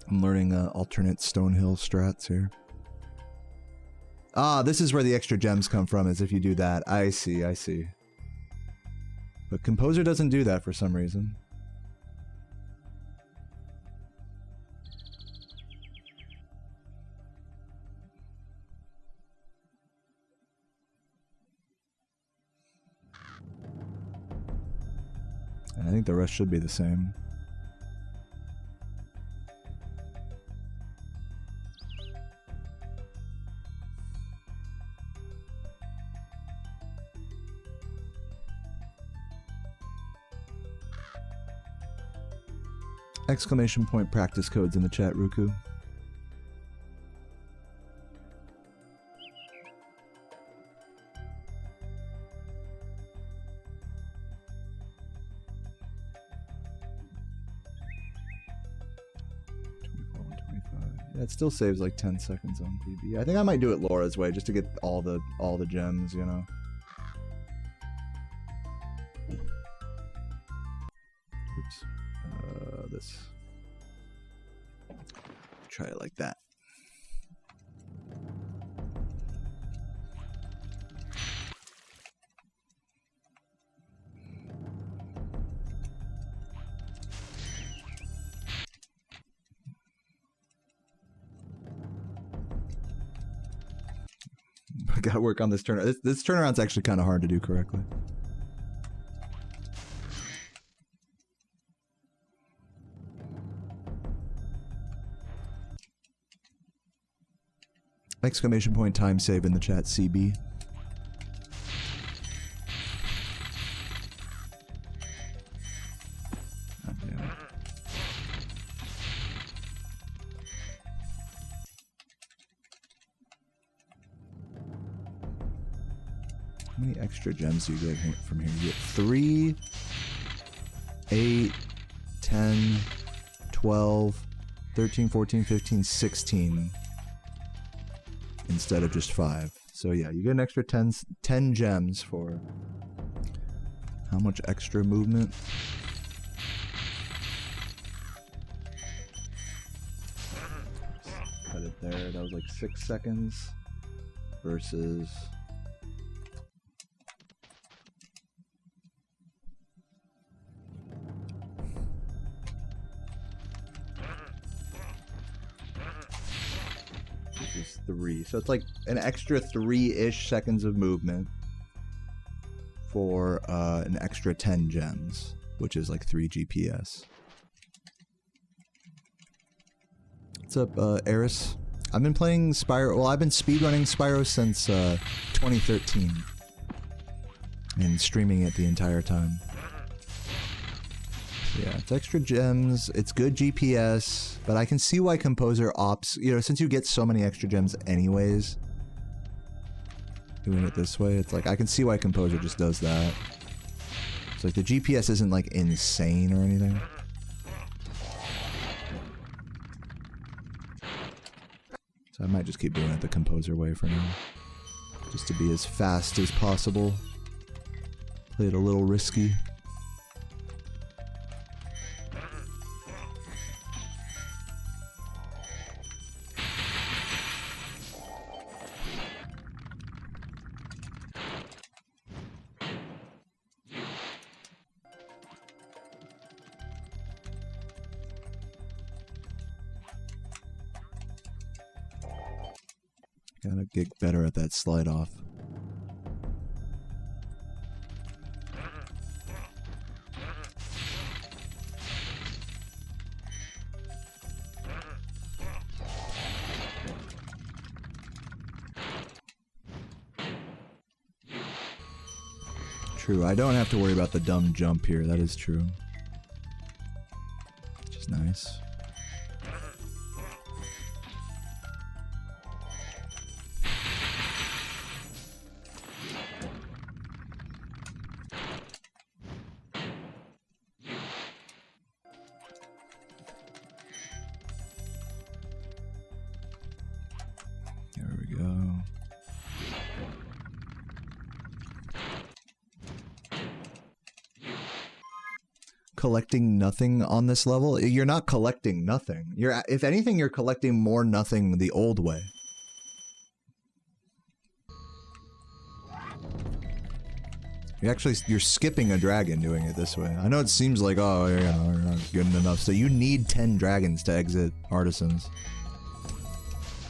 I'm learning alternate Stonehill strats here. Ah, this is where the extra gems come from, is if you do that. I see, I see. But Composer doesn't do that for some reason. I think the rest should be the same. Exclamation point practice codes in the chat, Ruku. It still saves like 10 seconds on PB. I think I might do it Laura's way just to get all the gems, you know. Oops. This. Try it like that. I gotta work on this turnaround. This turnaround's actually kind of hard to do correctly. Exclamation point time save in the chat, CB. God damn it. How many extra gems do you get from here? You get 3, 8, 10, 12, 13, 14, 15, 16. Instead of just 5. So yeah, you get an extra 10 gems for how much extra movement? Cut it there. That was like 6 seconds versus is 3. So it's like an extra 3-ish seconds of movement for an extra 10 gems, which is like 3 GPS. What's up, Eris? I've been playing Spyro. Well, I've been speedrunning Spyro since 2013 and streaming it the entire time. Yeah, it's extra gems, it's good GPS, but I can see why Composer opts, you know, since you get so many extra gems anyways, doing it this way, it's like, I can see why Composer just does that. It's like, the GPS isn't, like, insane or anything. So I might just keep doing it the Composer way for now. Just to be as fast as possible. Play it a little risky. Gotta get better at that slide off. True, I don't have to worry about the dumb jump here, that is true. Which is nice. Collecting nothing on this level? You're not collecting nothing. You're, if anything, you're collecting more nothing the old way. You're skipping a dragon doing it this way. I know it seems like, oh, you know, you're not good enough. So you need 10 dragons to exit Artisans.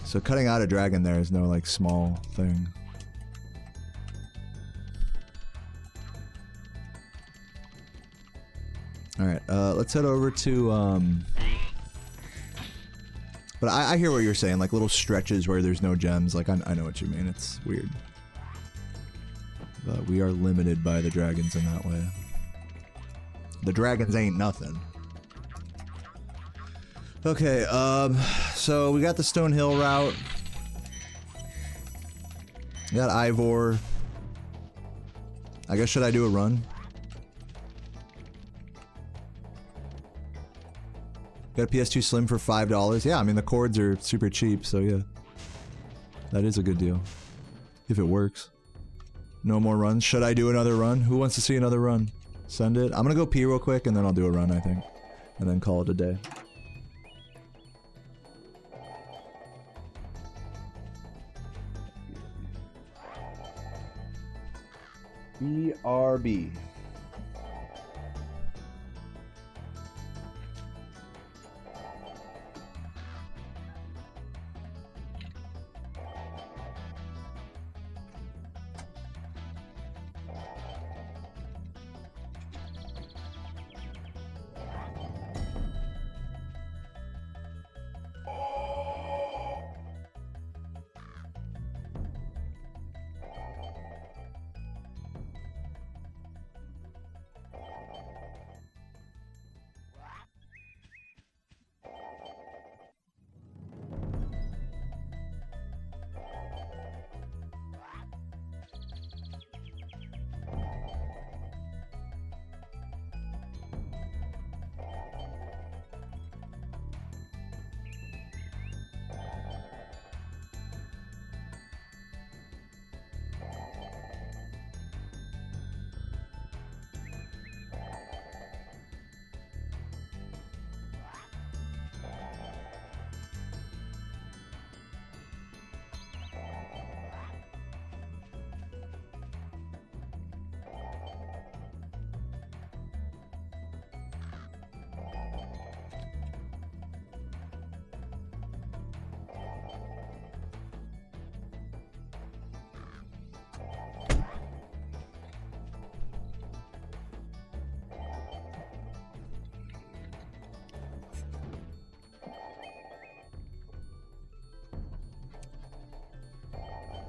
So cutting out a dragon there is no, like, small thing. Alright, let's head over to, But I hear what you're saying, like little stretches where there's no gems, like I know what you mean, it's weird. But we are limited by the dragons in that way. The dragons ain't nothing. Okay, so we got the Stone Hill route. We got Ivor. I guess, should I do a run? Got a PS2 Slim for $5. Yeah, I mean the cords are super cheap, so yeah. That is a good deal. If it works. No more runs. Should I do another run? Who wants to see another run? Send it. I'm gonna go pee real quick and then I'll do a run, I think. And then call it a day. BRB.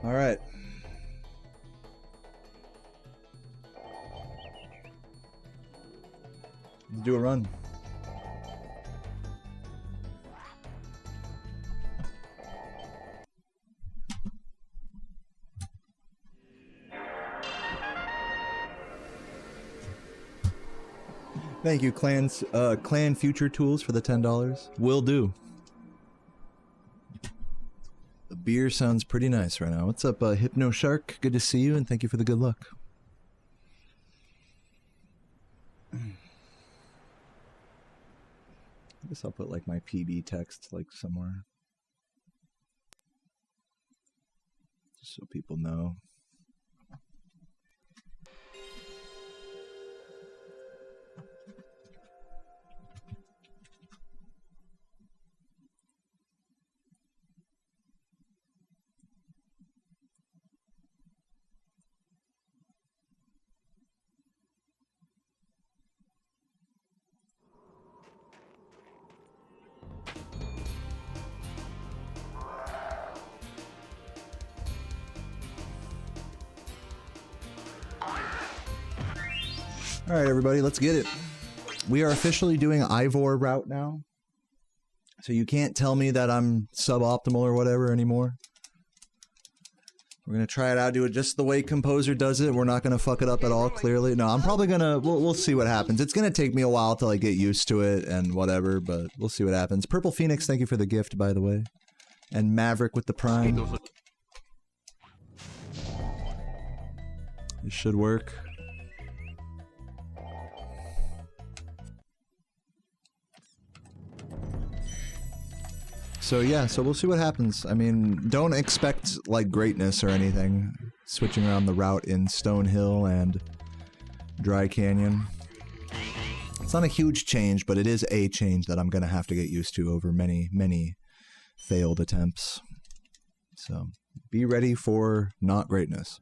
All right. Let's do a run. Thank you, Clan Future Tools for the $10. Will do. The beer sounds pretty nice right now. What's up, Hypno Shark? Good to see you, and thank you for the good luck. I guess I'll put like my PB text like somewhere, just so people know. All right, everybody, let's get it. We are officially doing Ivor route now. So you can't tell me that I'm suboptimal or whatever anymore. We're going to try it out, do it just the way Composer does it. We're not going to fuck it up at all, clearly. No, I'm probably going to... We'll see what happens. It's going to take me a while to like get used to it and whatever, but we'll see what happens. Purple Phoenix, thank you for the gift, by the way. And Maverick with the Prime. This should work. So yeah, so we'll see what happens. I mean, don't expect like greatness or anything. Switching around the route in Stonehill and Dry Canyon. It's not a huge change, but it is a change that I'm gonna have to get used to over many, many failed attempts. So be ready for not greatness.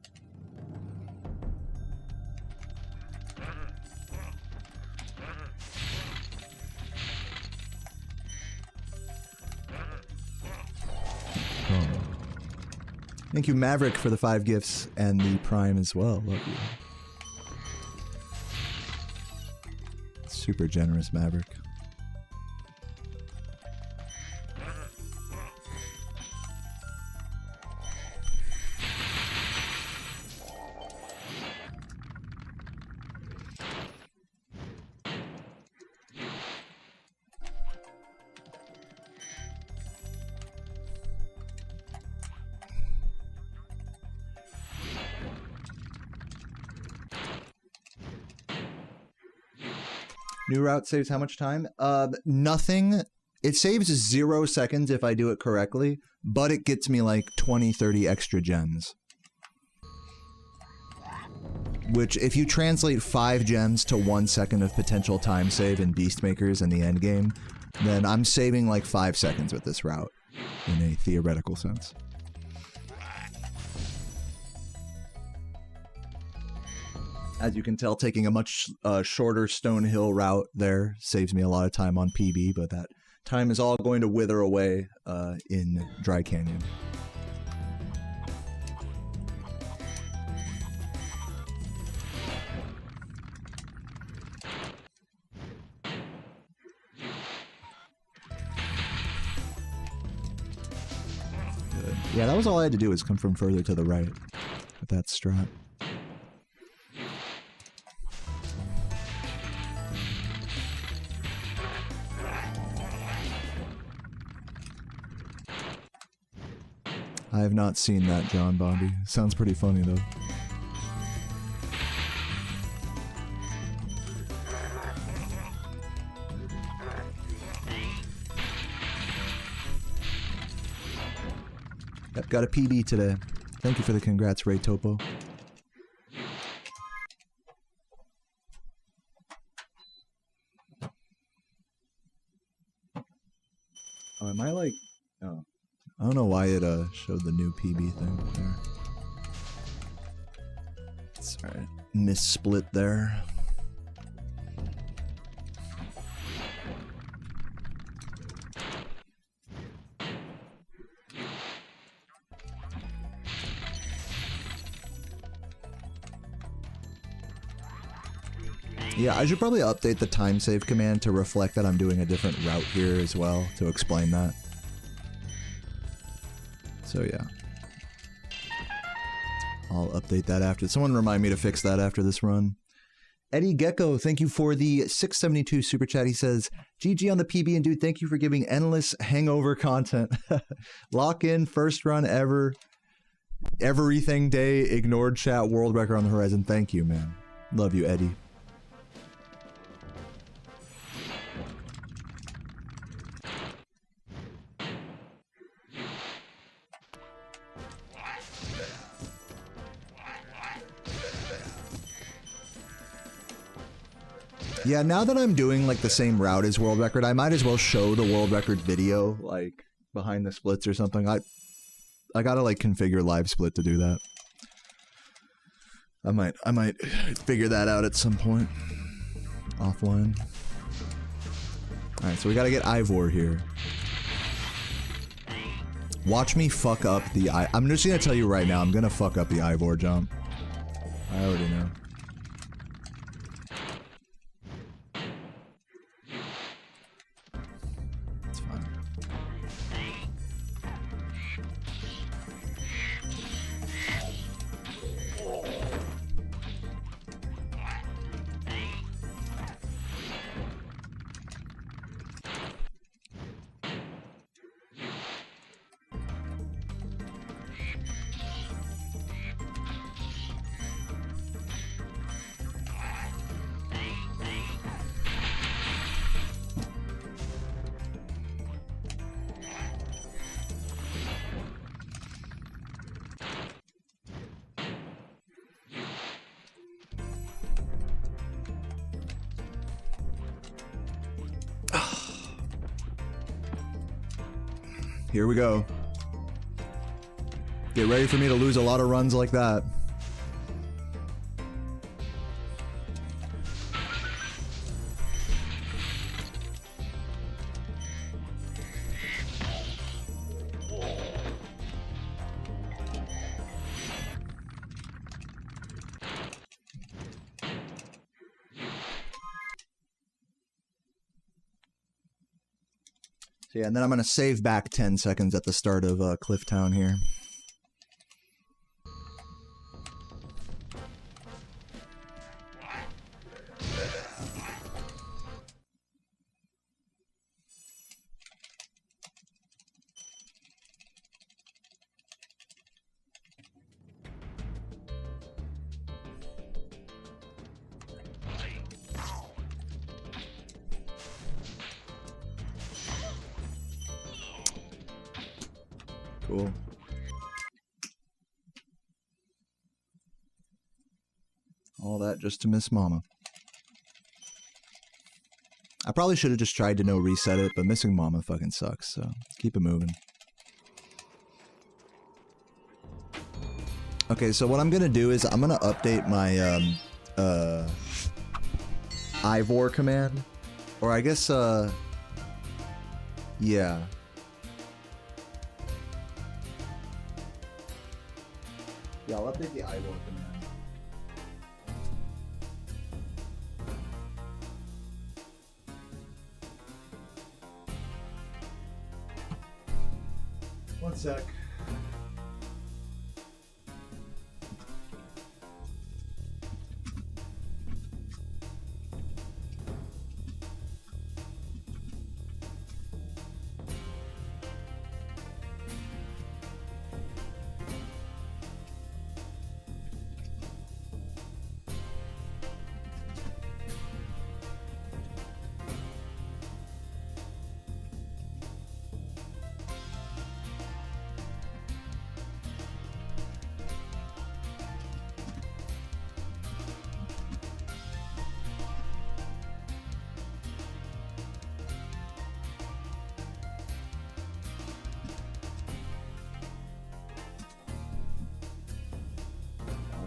Thank you, Maverick, for the 5 gifts and the Prime as well. Love you. Super generous, Maverick. New route saves how much time? Nothing. It saves 0 seconds if I do it correctly, but it gets me like 20, 30 extra gems. Which, if you translate 5 gems to 1 second of potential time save in Beastmakers in the end game, then I'm saving like 5 seconds with this route, in a theoretical sense. As you can tell, taking a much shorter Stonehill route there saves me a lot of time on PB, but that time is all going to wither away in Dry Canyon. Good. Yeah, that was all I had to do, is come from further to the right with that strat. I have not seen that, John Bombi. Sounds pretty funny, though. Yep, got a PB today. Thank you for the congrats, Ray Topo. Oh, am I like... Oh. I don't know why it showed the new PB thing there. It's alright. Missplit there. Yeah, I should probably update the time save command to reflect that I'm doing a different route here as well, to explain that. So yeah. I'll update that after. Someone remind me to fix that after this run. Eddie Gecko, thank you for the 672 super chat. He says, GG on the PB, and dude, thank you for giving endless hangover content. Lock in, first run ever. Everything day, ignored chat, world record on the horizon. Thank you, man. Love you, Eddie. Yeah, now that I'm doing like the same route as world record, I might as well show the world record video, like behind the splits or something. I gotta like configure live split to do that. I might figure that out at some point. Offline. Alright, so we gotta get Ivor here. Watch me fuck up the I'm just gonna tell you right now, I'm gonna fuck up the Ivor jump. I already know. Here we go. Get ready for me to lose a lot of runs like that. So yeah, and then I'm going to save back 10 seconds at the start of Clifftown here. Cool. All that just to miss Mama. I probably should have just tried to no reset it, but missing Mama fucking sucks, so keep it moving. Okay, so what I'm gonna do is I'm gonna update my Ivor command. Or I guess yeah. Yeah, I'll update the Ivor command. One sec.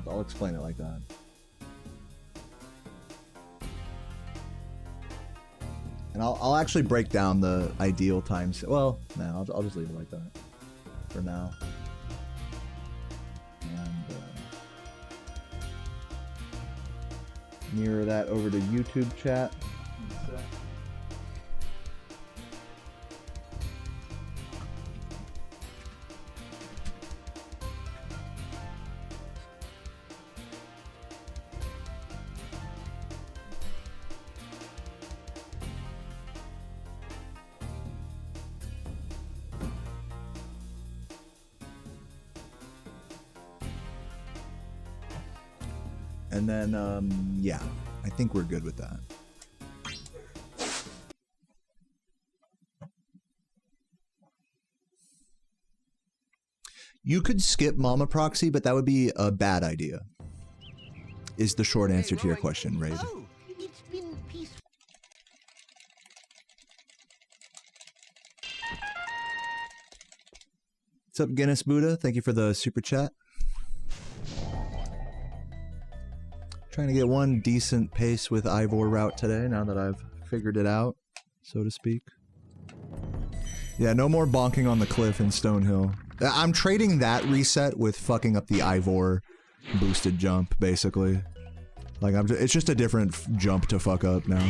I'll explain it like that. And I'll actually break down the ideal times. Well, no, I'll just leave it like that for now. And mirror that over to YouTube chat. And then, yeah, I think we're good with that. You could skip Mama Proxy, but that would be a bad idea. Is the short answer to your question, Raid. Oh, it's been peaceful. What's up, Guinness Buddha? Thank you for the super chat. Trying to get one decent pace with Ivor route today, now that I've figured it out, so to speak. Yeah, no more bonking on the cliff in Stonehill. I'm trading that reset with fucking up the Ivor boosted jump, basically. Like, it's just a different jump to fuck up now.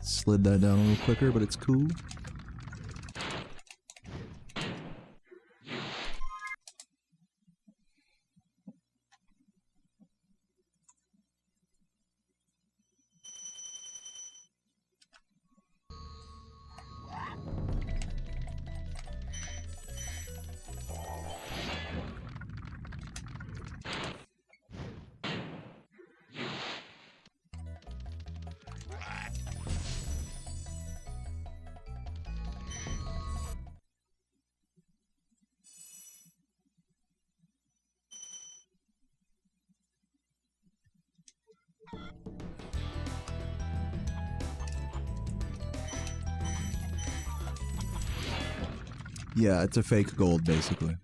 Slid that down a little quicker, but it's cool. Yeah, it's a fake gold, basically.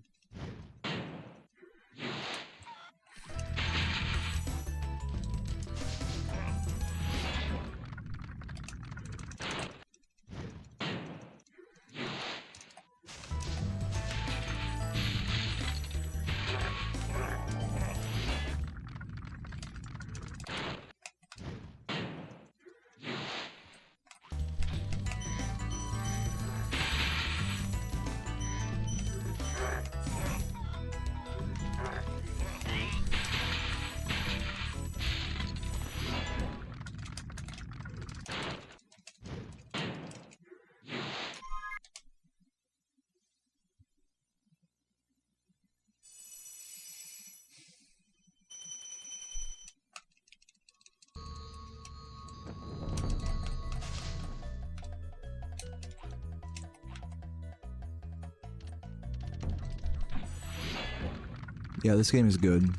Yeah, this game is good.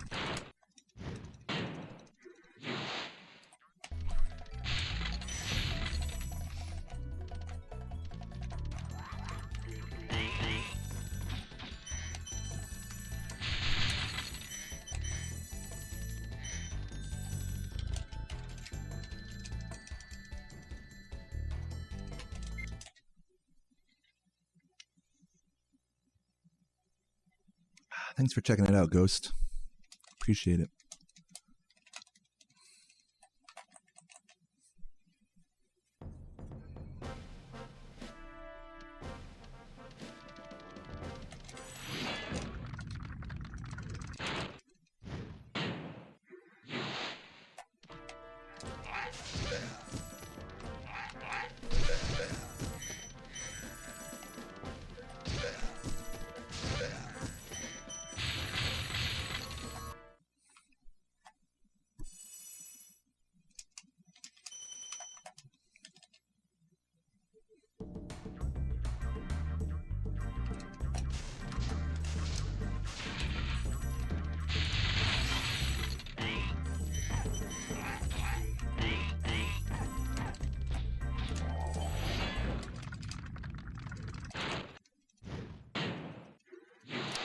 Thanks for checking it out, Ghost. Appreciate it.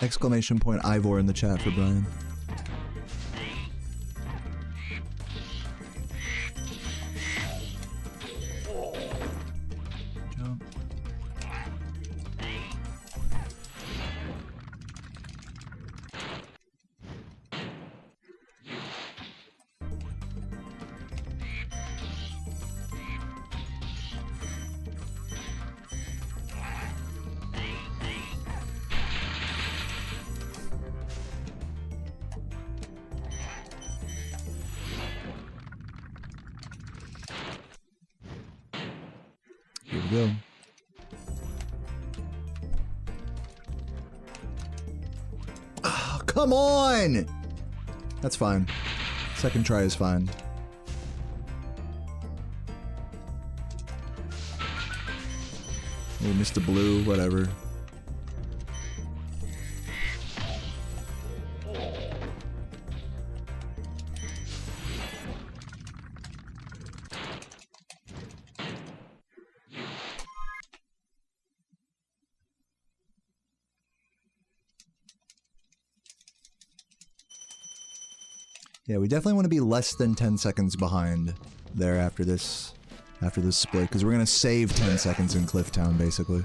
Exclamation point Ivor in the chat for Brian. Jump. Here we go. Oh, come on! That's fine. Second try is fine. Oh, missed the blue, whatever. Yeah, we definitely want to be less than 10 seconds behind there after this split, because we're going to save 10 seconds in Clifftown, basically.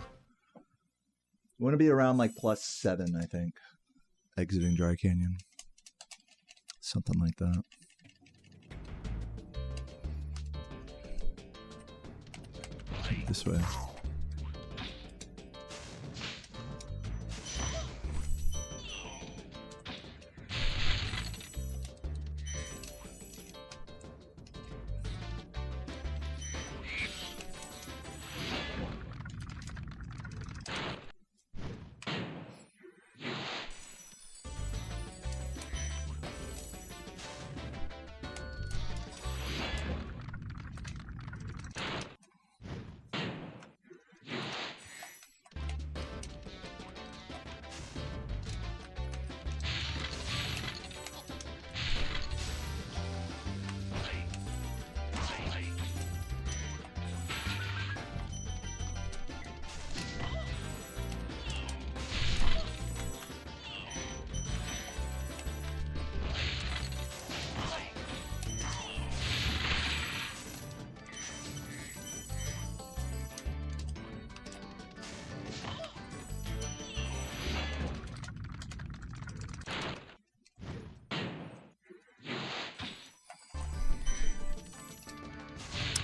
We want to be around, like, +7, I think, exiting Dry Canyon. Something like that. This way.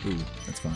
Ooh, that's fine.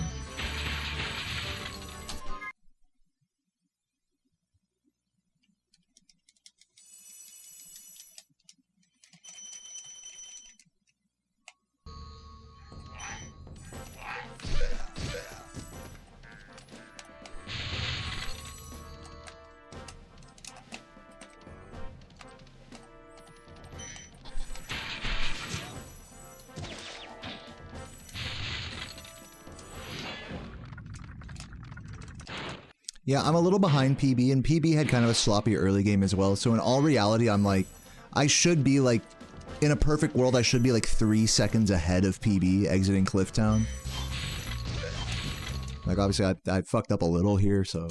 Yeah, I'm a little behind PB, and PB had kind of a sloppy early game as well, so in all reality, I'm I should be like, in a perfect world, I should be like 3 seconds ahead of PB exiting Clifftown. Like, obviously, I fucked up a little here, so...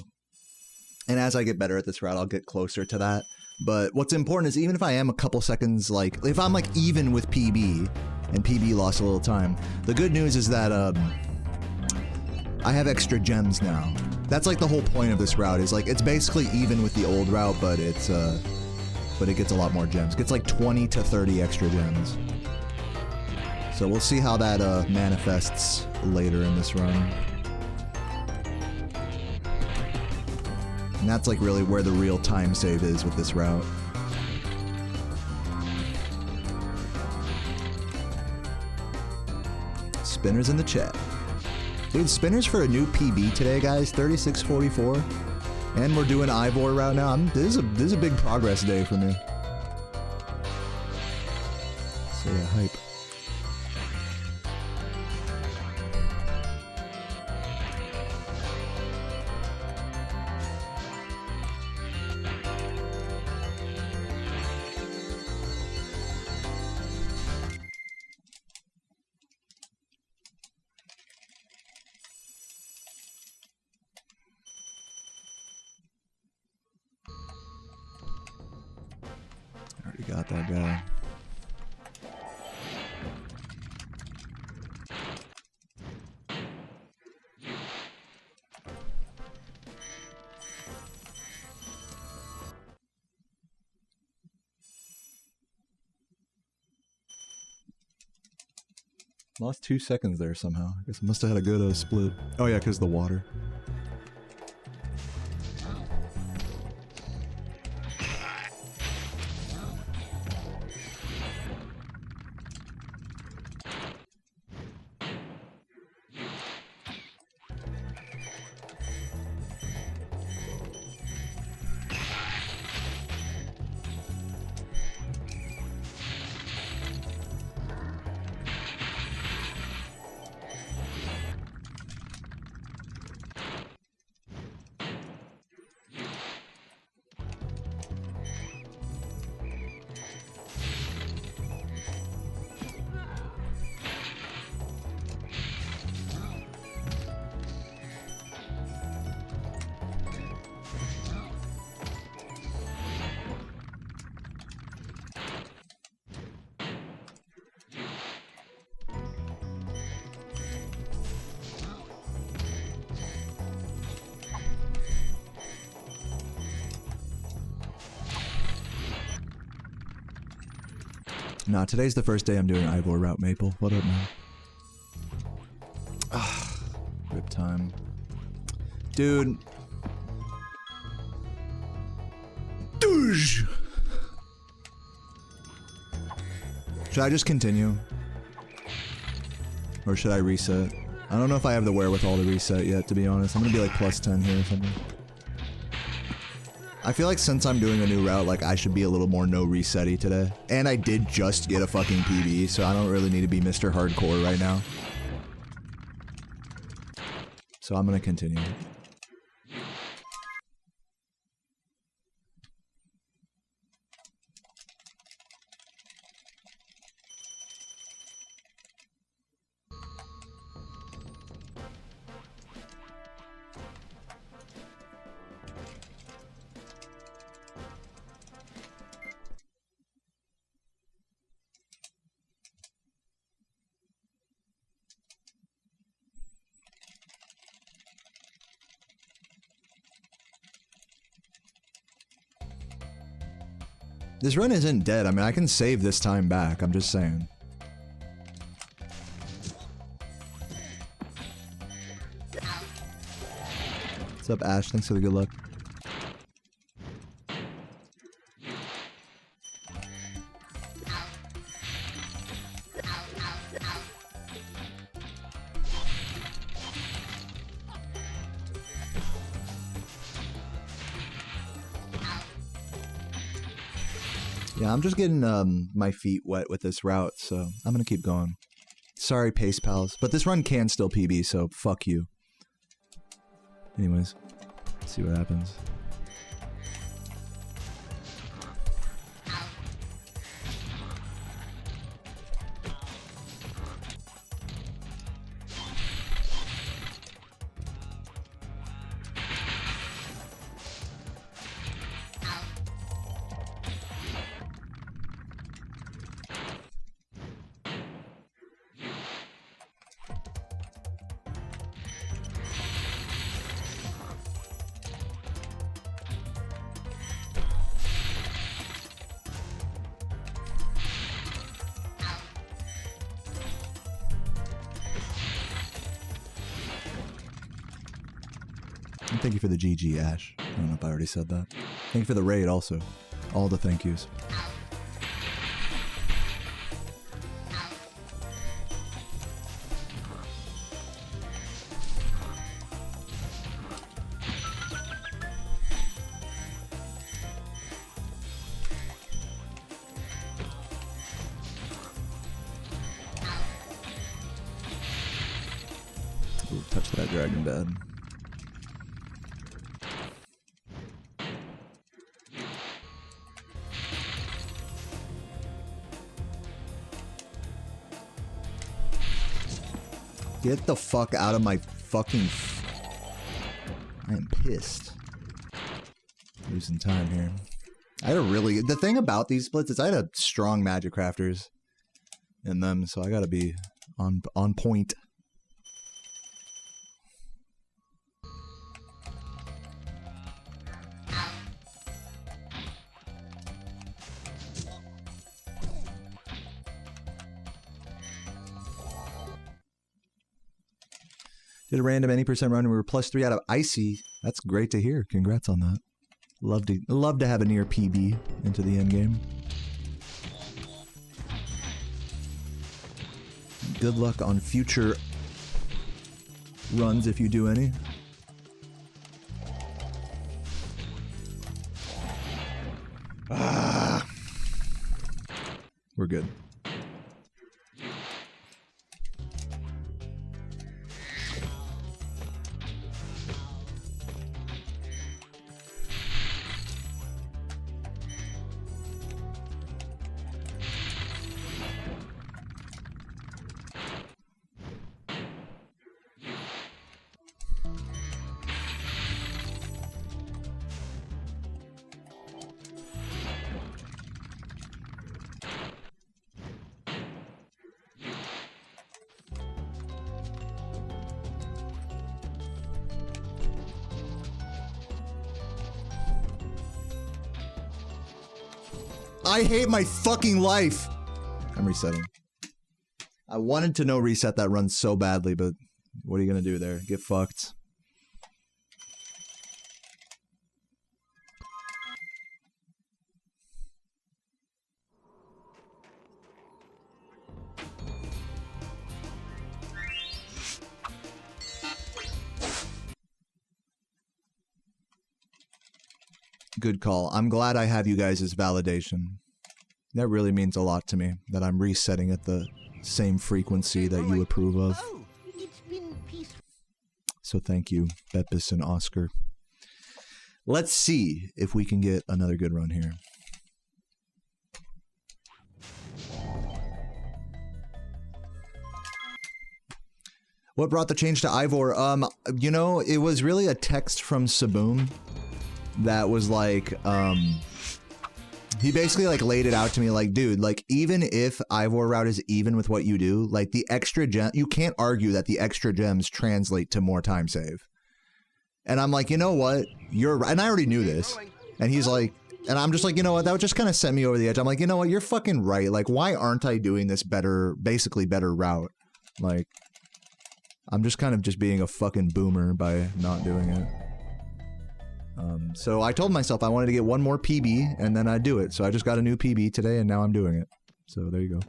And as I get better at this route, I'll get closer to that. But what's important is even if I am a couple seconds, like, if I'm like even with PB, and PB lost a little time, the good news is that, I have extra gems now. That's like the whole point of this route, is like, it's basically even with the old route, but it's, but it gets a lot more gems. It gets like 20 to 30 extra gems. So we'll see how that, manifests later in this run. And that's like really where the real time save is with this route. Spinners in the chat. Dude, spinners for a new PB today, guys. 3644. And we're doing Ivor route now. This is a big progress day for me. So yeah, hype. Got that guy. Lost 2 seconds there somehow. I guess I must have had a good split. Oh yeah, because the water. Nah, today's the first day I'm doing Ivor route Maple. What up, man? Ah, rip time. Dude. Douche! Should I just continue? Or should I reset? I don't know if I have the wherewithal to reset yet, to be honest. I'm gonna be like plus 10 here or something. I feel like since I'm doing a new route, like I should be a little more no reset-y today. And I did just get a fucking PB, so I don't really need to be Mr. Hardcore right now. So I'm gonna continue. This run isn't dead. I mean, I can save this time back. I'm just saying. What's up, Ash? Thanks for the good luck. Yeah, I'm just getting my feet wet with this route, so I'm gonna keep going. Sorry, Pace Pals, but this run can still PB, so fuck you. Anyways, let's see what happens. And thank you for the GG, Ash. I don't know if I already said that. Thank you for the raid also. All the thank yous. Ooh, touch that dragon bad. Get the fuck out of my fucking... I am pissed. Losing time here. I had a really... The thing about these splits is I had a strong magic crafters in them, so I gotta be on point. Did a random any % run and we were +3 out of Icy. That's great to hear. Congrats on that. Love to have a near PB into the end game. Good luck on future runs if you do any. Ah. We're good. I hate my fucking life. I'm resetting. I wanted to no reset that run so badly, but what are you gonna do there? Get fucked. Good call. I'm glad I have you guys as validation. That really means a lot to me, that I'm resetting at the same frequency that you approve of. Oh, it's been peaceful. So thank you, Beppis and Oscar. Let's see if we can get another good run here. What brought the change to Ivor? You know, it was really a text from Saboom that was like, he basically like laid it out to me like, dude, like even if Ivor route is even with what you do, like the extra gem, you can't argue that the extra gems translate to more time save. And I'm like, you know what? You're right. And I already knew this. And he's like, and I'm just like, you know what? That would just kind of send me over the edge. I'm like, you know what? You're fucking right. Like, why aren't I doing this better, basically better route? Like, I'm just kind of just being a fucking boomer by not doing it. So I told myself I wanted to get one more PB and then I'd do it. So I just got a new PB today and now I'm doing it. So there you go.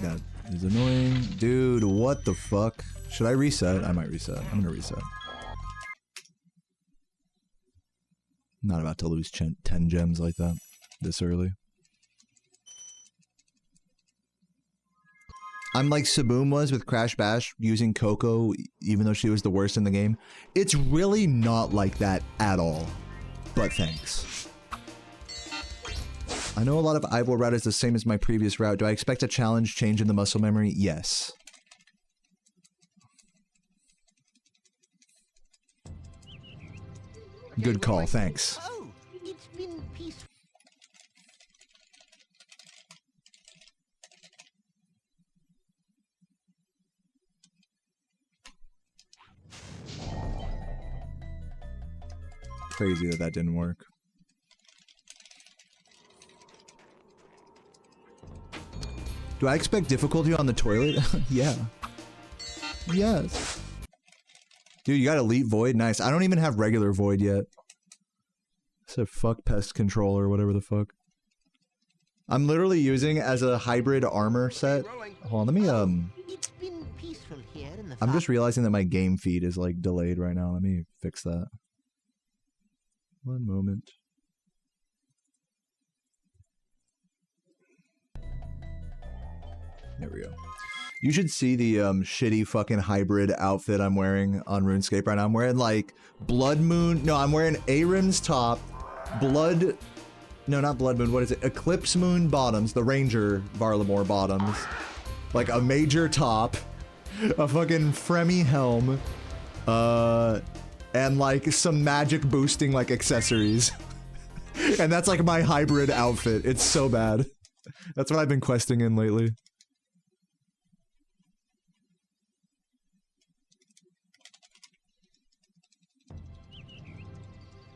That is annoying. Dude, what the fuck? Should I reset? I might reset. I'm gonna reset. Not about to lose 10 gems like that this early. I'm like Saboom was with Crash Bash using Coco even though she was the worst in the game. It's really not like that at all. But thanks. I know a lot of Ivor route is the same as my previous route. Do I expect a challenge change in the muscle memory? Yes. Good call, thanks. Oh, it's crazy that that didn't work. Do I expect difficulty on the toilet? Yeah. Yes. Dude, you got Elite Void? Nice. I don't even have regular Void yet. I said fuck Pest Control or whatever the fuck. I'm literally using as a hybrid armor set. Hold on, let me, It's been peaceful here in the I'm just realizing that my game feed is, like, delayed right now. Let me fix that. One moment. There we go. You should see the shitty fucking hybrid outfit I'm wearing on RuneScape right now. I'm wearing like Blood Moon. No, I'm wearing Arim's top, Blood. No, not Blood Moon. What is it? Eclipse Moon bottoms. The Ranger Varlamore bottoms. Like a major top, a fucking Fremy helm, and like some magic boosting like accessories. And that's like my hybrid outfit. It's so bad. That's what I've been questing in lately.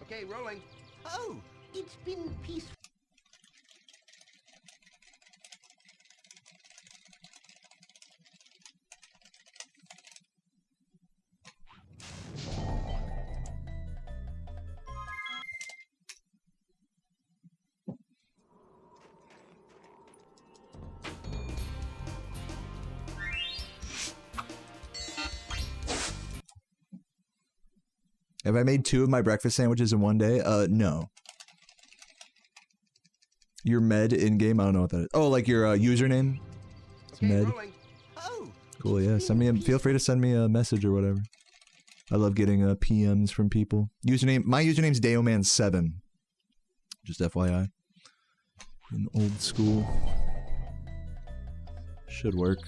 Okay, rolling. Oh, it's been peaceful. Have I made 2 of my breakfast sandwiches in one day? No. Your med in-game? I don't know what that is. Oh, like your username? It's Okay, med. rolling. Oh, Cool, yeah. Send me a, feel free to send me a message or whatever. I love getting PMs from people. Username, my username's Dayoman7. Just FYI. In old school. Should work.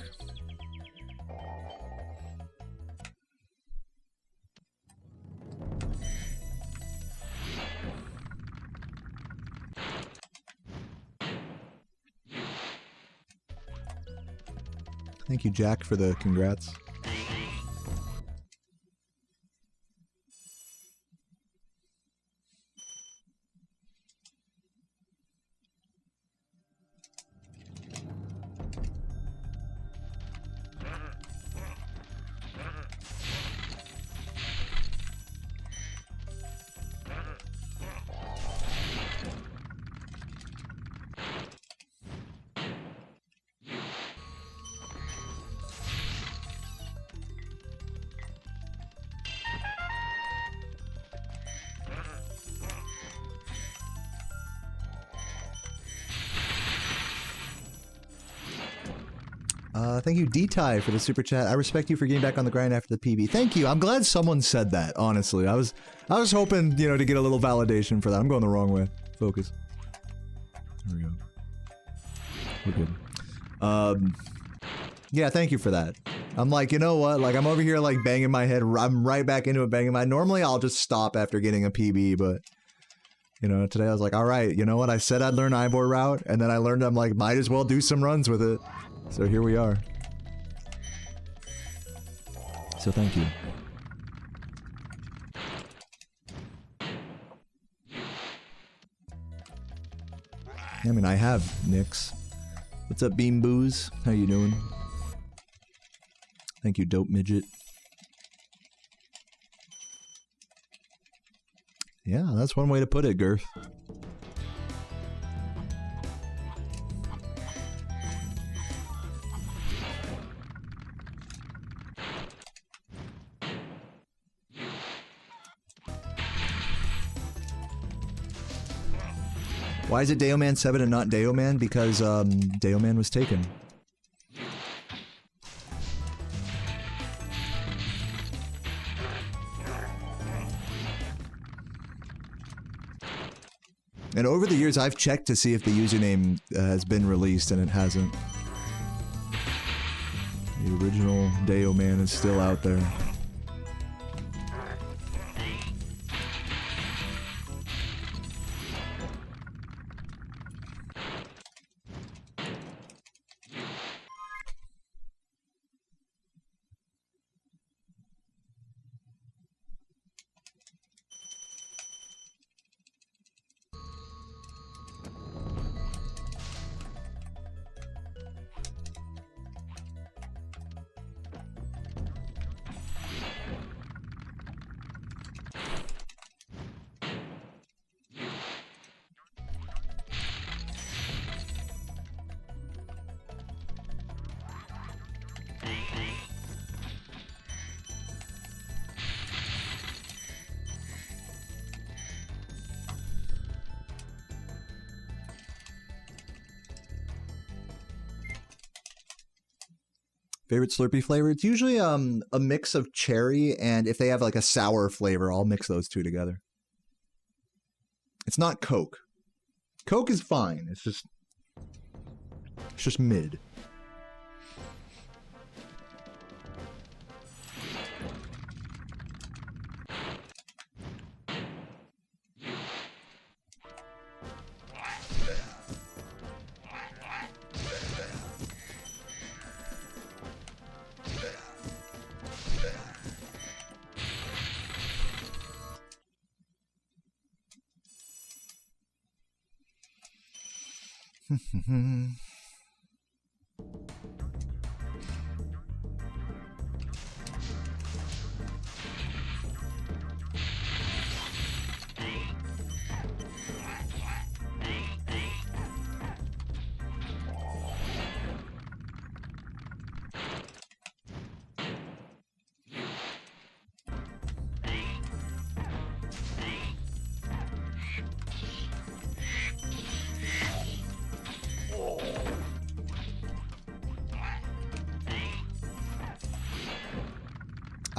Thank you, Jack, for the congrats. Thank you, D-Ty, for the super chat. I respect you for getting back on the grind after the PB. Thank you. I'm glad someone said that, honestly. I was hoping, you know, to get a little validation for that. I'm going the wrong way. Focus. There we go. We're good. Yeah, thank you for that. I'm like, you know what? Like, I'm over here, like, banging my head. I'm right back into it, banging my... Normally, I'll just stop after getting a PB, but... You know, today I was like, alright, you know what? I said I'd learn Ivor route, and then I learned I'm like, might as well do some runs with it. So here we are. So thank you. I mean, I have Nix. What's up, Beam Booze? How you doing? Thank you, Dope Midget. Yeah, that's one way to put it, Girth. Why is it Dayoman 7 and not Dayoman? Because, Dayoman was taken. And over the years, I've checked to see if the username has been released, and it hasn't. The original Dayoman is still out there. Favorite Slurpee flavor? It's usually a mix of cherry, and if they have like a sour flavor, I'll mix those two together. It's not Coke. Coke is fine. It's just mid.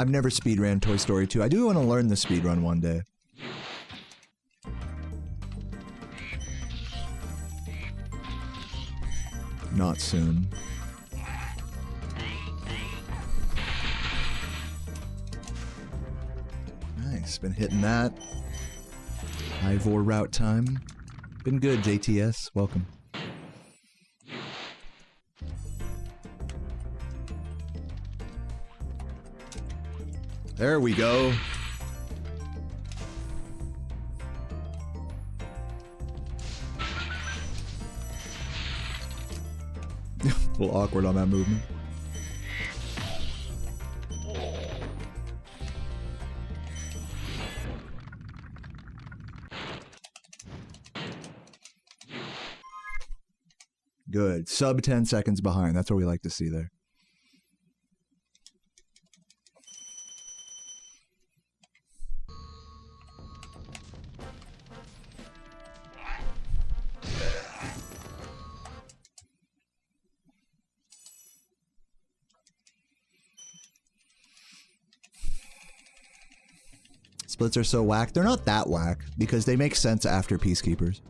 I've never speedran Toy Story 2. I do want to learn the speedrun one day. Not soon. Nice, been hitting that. Ivor route time. Been good, JTS. Welcome. There we go. A little awkward on that movement. Good. Sub 10 seconds behind. That's what we like to see there. Splits are so whack. They're not that whack because they make sense after Peacekeepers.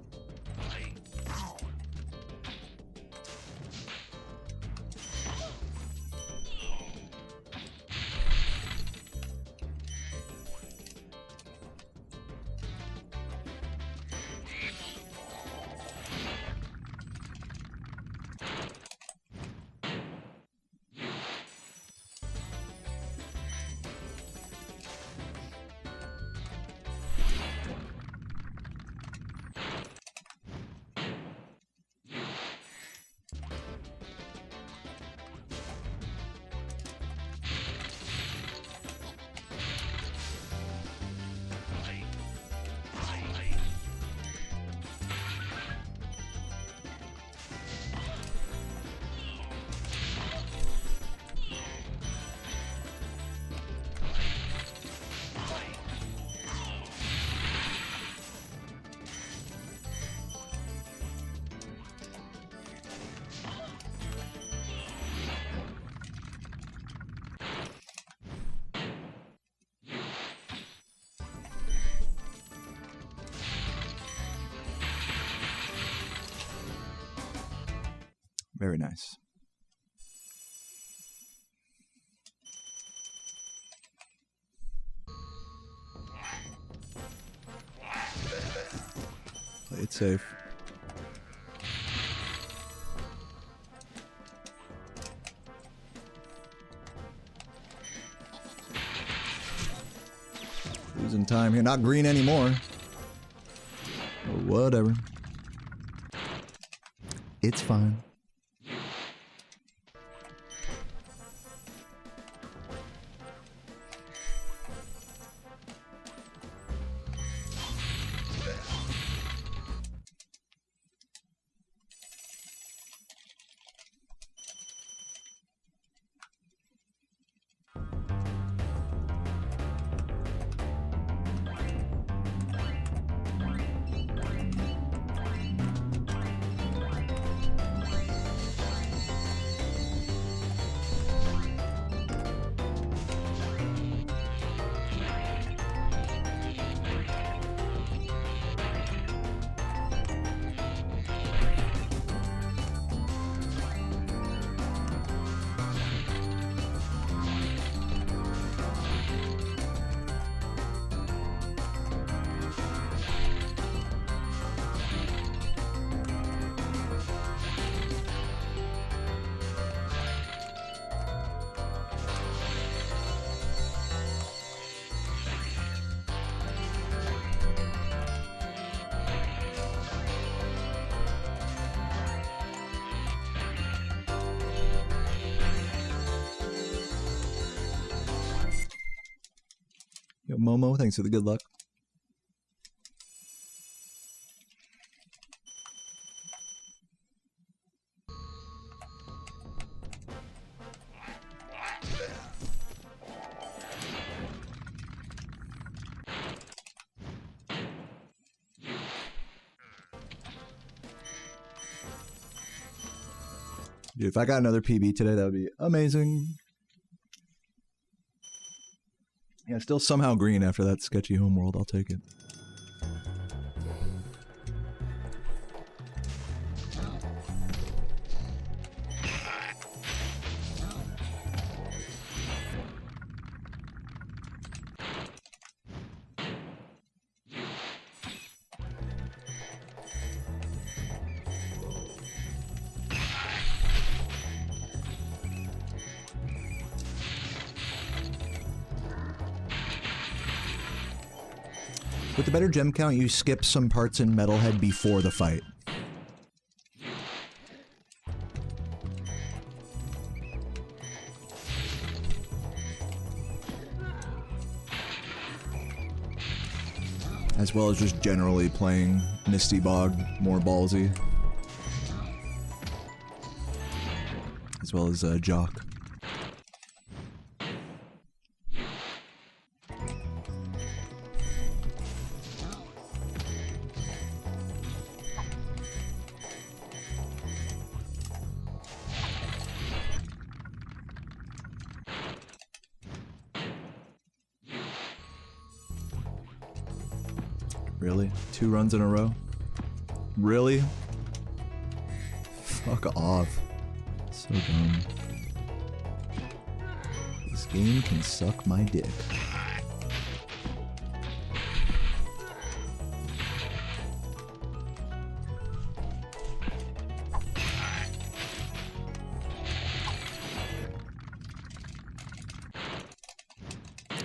Very nice. Play it safe. Losing time here. Not green anymore. Or whatever. It's fine. Momo, thanks for the good luck. Dude, if I got another PB today, that would be amazing. Yeah, still somehow green after that sketchy homeworld. I'll take it. With the better gem count, you skip some parts in Metalhead before the fight. As well as just generally playing Misty Bog more ballsy. As well as Jock. Really? 2 runs in a row? Really? Fuck off. So dumb. This game can suck my dick.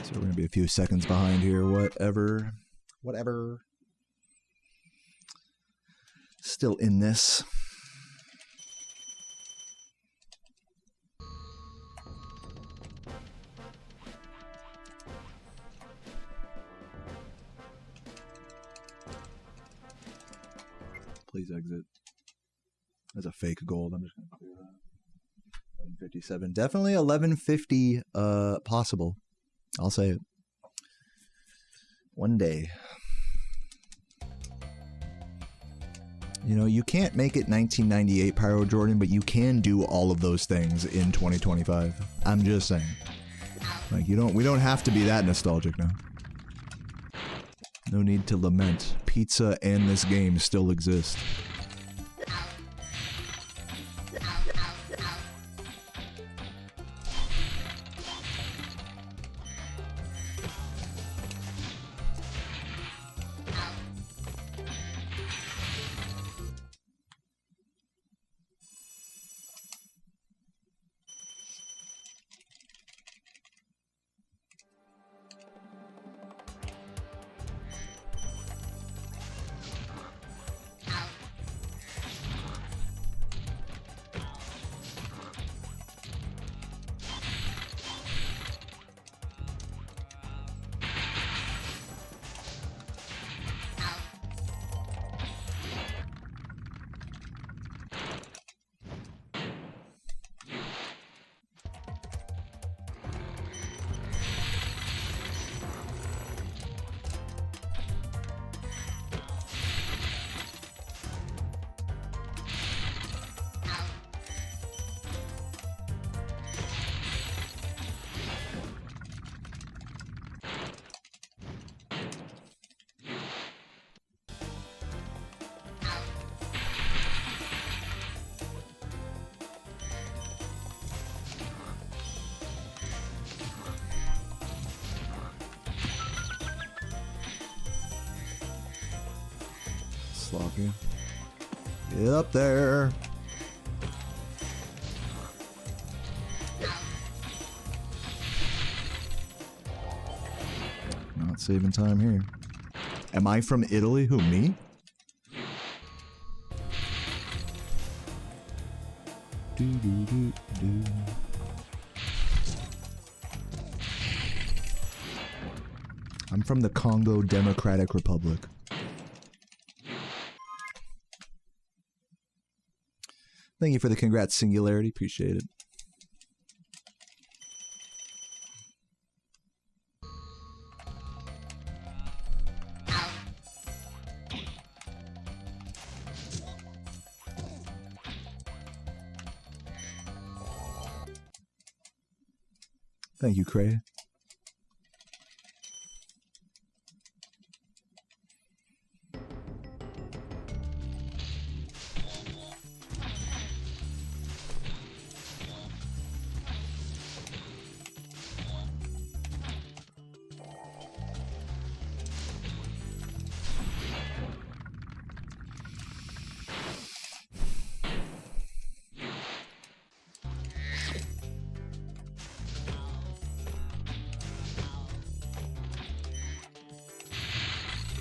So we're gonna be a few seconds behind here, whatever. Whatever. Still in this. Please exit. That's a fake gold. I'm just gonna clear that. 1157. Definitely 1150 possible. I'll say it. One day. You know, you can't make it 1998 Pyro Jordan, but you can do all of those things in 2025. I'm just saying. Like, we don't have to be that nostalgic now. No need to lament. Pizza and this game still exist. Sloppy. Get up there. Not saving time here. Am I from Italy? Who, me? Do, do, do, do. I'm from the Congo Democratic Republic. Thank you for the congrats, Singularity. Appreciate it. Thank you, Cray.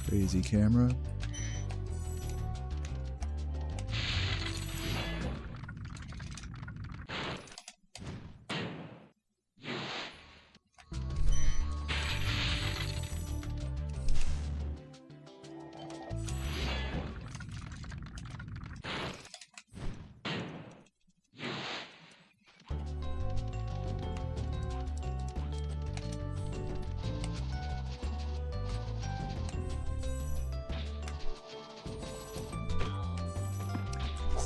Crazy camera.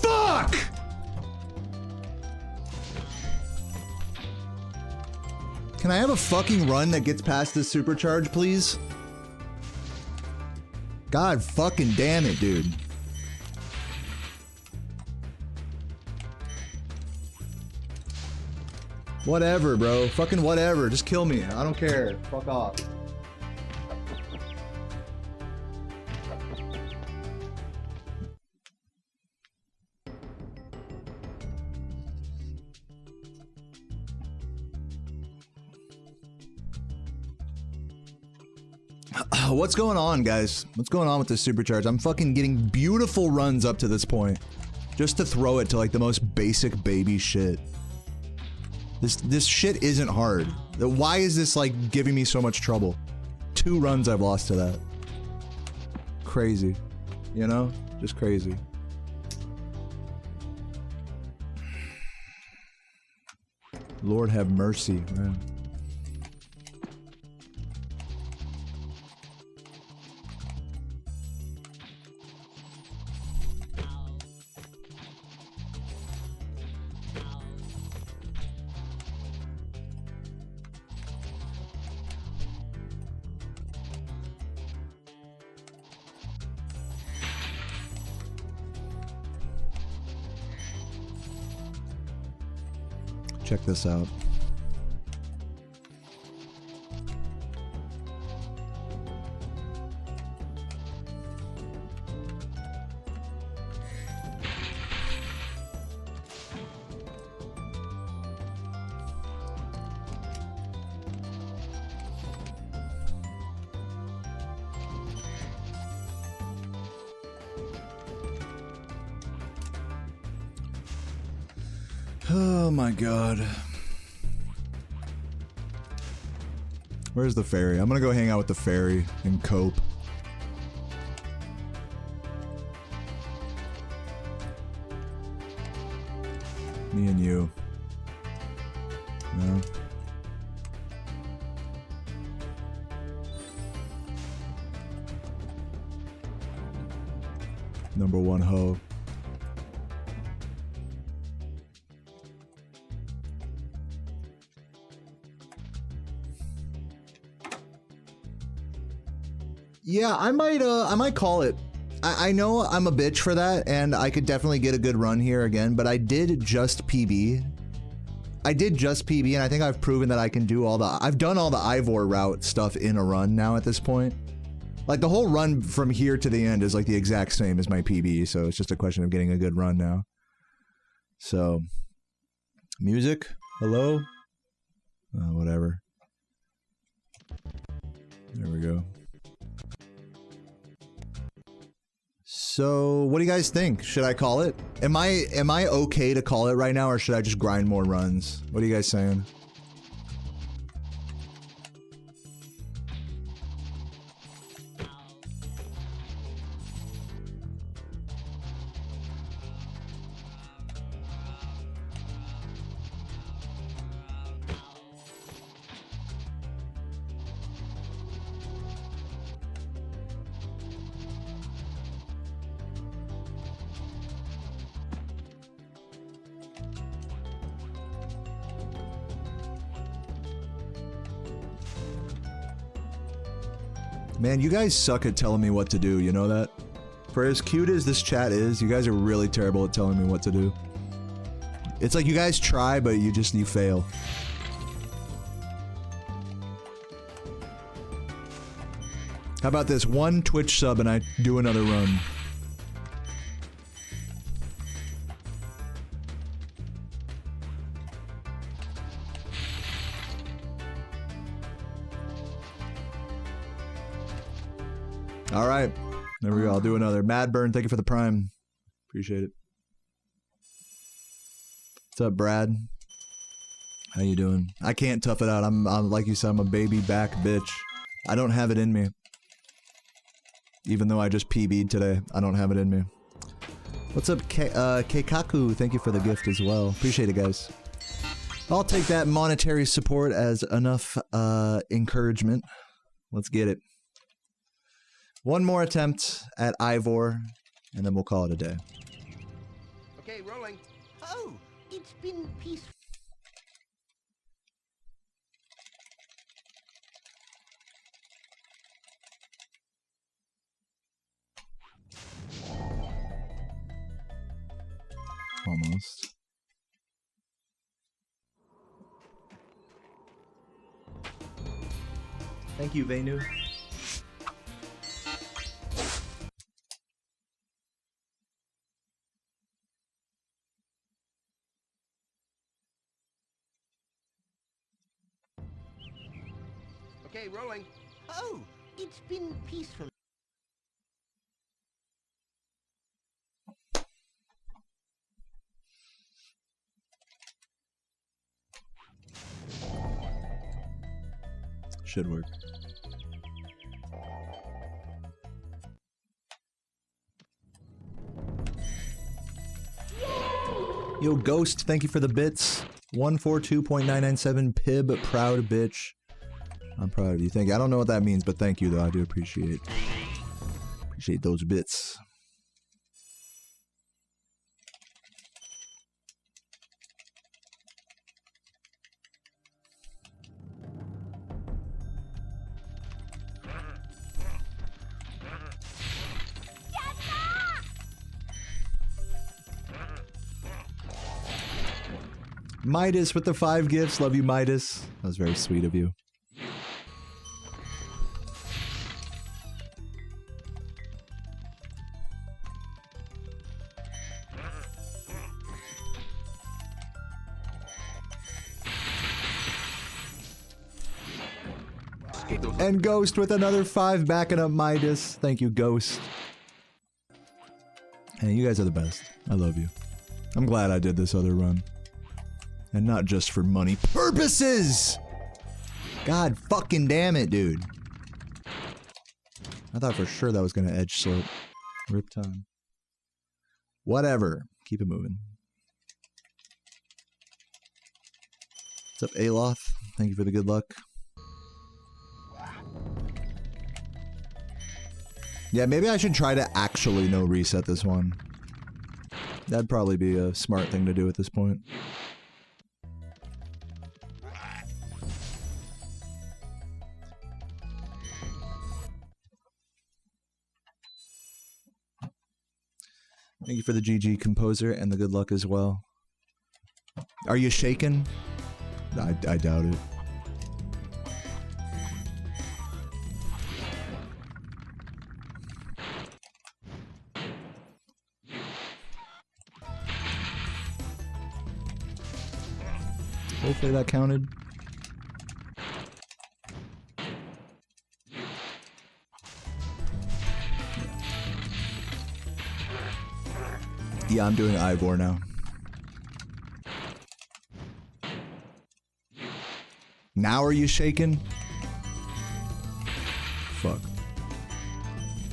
Fuck! Can I have a fucking run that gets past this supercharge, please? God fucking damn it, dude. Whatever, bro. Fucking whatever. Just kill me. I don't care. Fuck off. What's going on, guys? What's going on with this supercharge? I'm fucking getting beautiful runs up to this point. Just to throw it to like the most basic baby shit. This shit isn't hard. Why is this like giving me so much trouble? 2 runs I've lost to that. Crazy. You know? Just crazy. Lord have mercy, man. Check this out. Oh my god. Where's the ferry? I'm gonna go hang out with the ferry and cope. Me and you. No. Number 1 hoe. Yeah, I might call it. I know I'm a bitch for that, and I could definitely get a good run here again, but I did just PB. I did just PB, and I think I've proven that I can do all the... I've done all the Ivor route stuff in a run now at this point. Like, the whole run from here to the end is like the exact same as my PB, so it's just a question of getting a good run now. So... Music? Hello? Whatever. There we go. So, what do you guys think? Should I call it? Am I okay to call it right now, or should I just grind more runs? What are you guys saying? Man, you guys suck at telling me what to do, you know that? For as cute as this chat is, you guys are really terrible at telling me what to do. It's like you guys try, but you fail. How about this? 1 Twitch sub and I do another run. All right. There we go. I'll do another. Madburn, thank you for the prime. Appreciate it. What's up, Brad? How you doing? I can't tough it out. I'm like you said, I'm a baby back bitch. I don't have it in me. Even though I just PB'd today, I don't have it in me. What's up, Keikaku? Thank you for the gift as well. Appreciate it, guys. I'll take that monetary support as enough encouragement. Let's get it. One more attempt at Ivor, and then we'll call it a day. Okay, rolling. Oh, it's been peaceful. Almost. Thank you, Venu. Okay, rolling. Oh, it's been peaceful. Should work. Yo, Ghost, thank you for the bits. 142.997 Pib, proud bitch. I'm proud of you. Thank you. I don't know what that means, but thank you, though. I do appreciate those bits. Midas with the 5 gifts. Love you, Midas. That was very sweet of you. And Ghost with another 5 backing up Midas. Thank you, Ghost. Hey, you guys are the best. I love you. I'm glad I did this other run. And not just for money purposes! God fucking damn it, dude. I thought for sure that was gonna edge slope. Rip time. Whatever. Keep it moving. What's up, Aloth? Thank you for the good luck. Yeah, maybe I should try to actually no reset this one. That'd probably be a smart thing to do at this point. Thank you for the GG composer and the good luck as well. Are you shaken? I doubt it. Hopefully that counted. Yeah, I'm doing Ivor now. Now are you shaking? Fuck.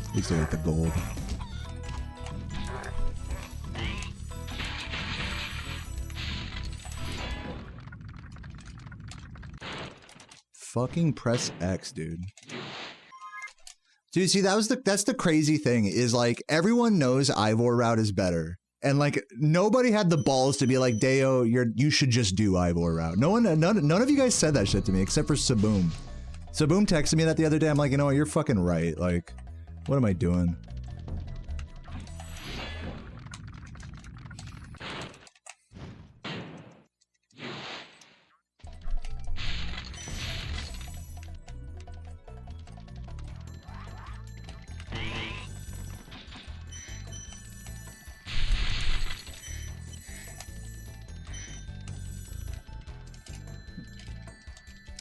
At least I got the gold. Fucking press X, dude. Dude, see, that's the crazy thing, is like everyone knows Ivor route is better. And like nobody had the balls to be like, Deo, you should just do Ivor route. None of you guys said that shit to me except for Saboom. So Boom texted me that the other day. I'm like, you know what? You're fucking right. Like, what am I doing?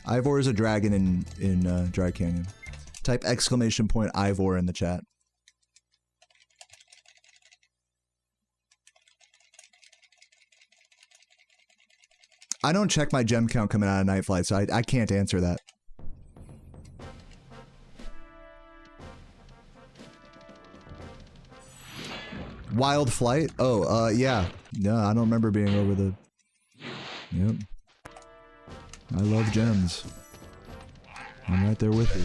Ivor is a dragon in Dry Canyon. Type exclamation point Ivor in the chat. I don't check my gem count coming out of Night Flight, so I can't answer that. Wild Flight? Oh, yeah. Yeah, I don't remember being over the... Yep. I love gems. I'm right there with you.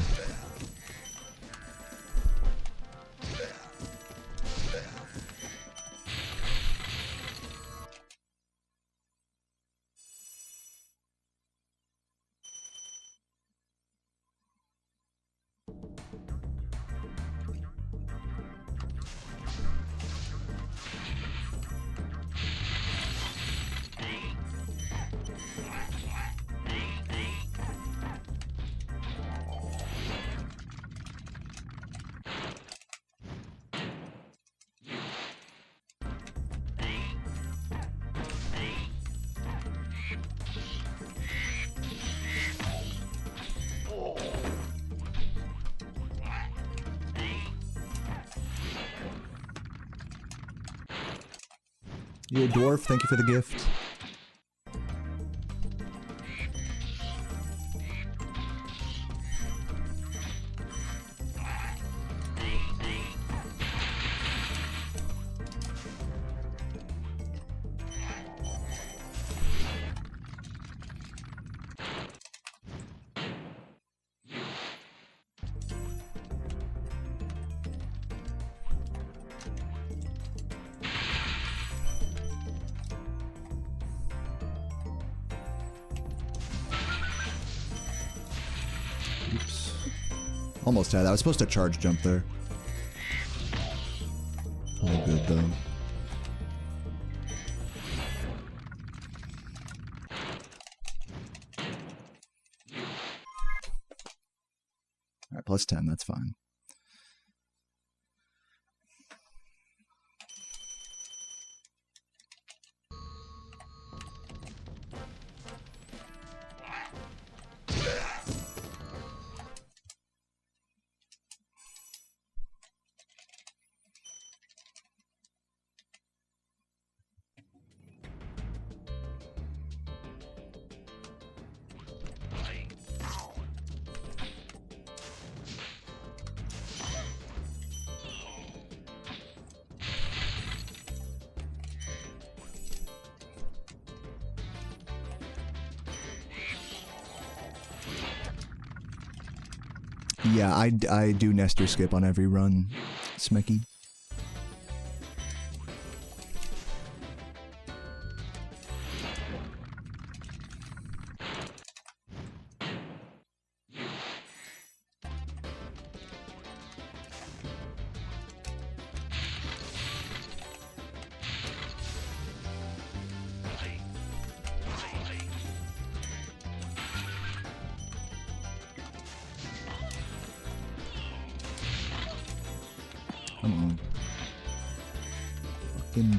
You a dwarf, thank you for the gift. Almost had that. I was supposed to charge jump there. All good though. Alright, plus 10, that's fine. Yeah, I do Nestor skip on every run, Smecky.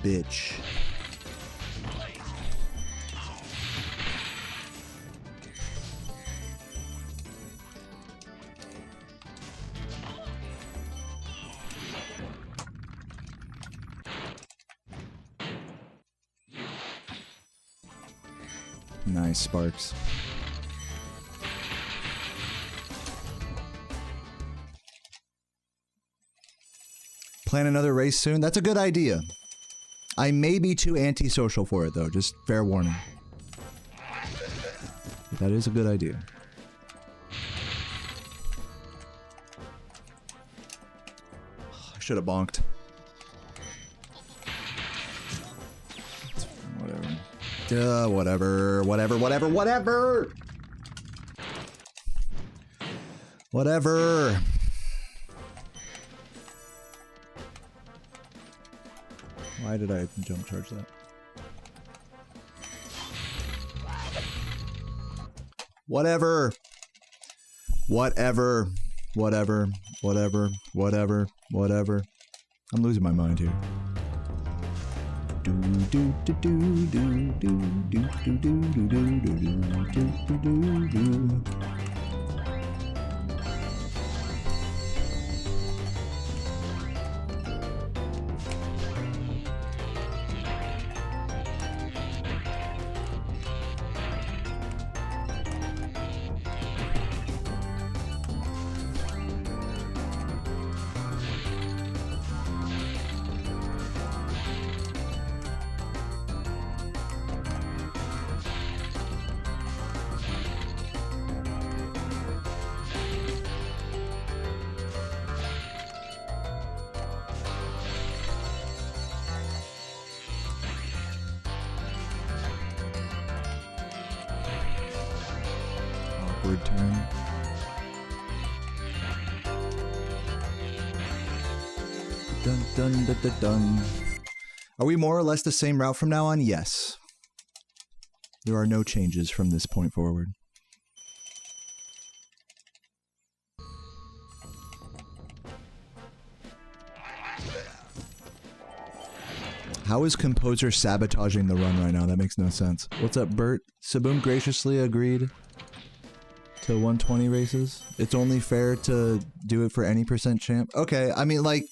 Bitch. Nice, Sparks. Plan another race soon? That's a good idea. I may be too antisocial for it, though. Just fair warning. But that is a good idea. I should have bonked. Whatever. Whatever. Whatever. Why did I jump charge that? Whatever. Whatever. Whatever. Whatever. Whatever. Whatever. I'm losing my mind here. Do do do do do do do do do do do do do do. Awkward turn. Dun dun dun dun dun. Are we more or less the same route from now on? Yes. There are no changes from this point forward. How is Composer sabotaging the run right now? That makes no sense. What's up, Bert? Saboom graciously agreed to 120 races. It's only fair to do it for any % champ. Okay, I mean, like,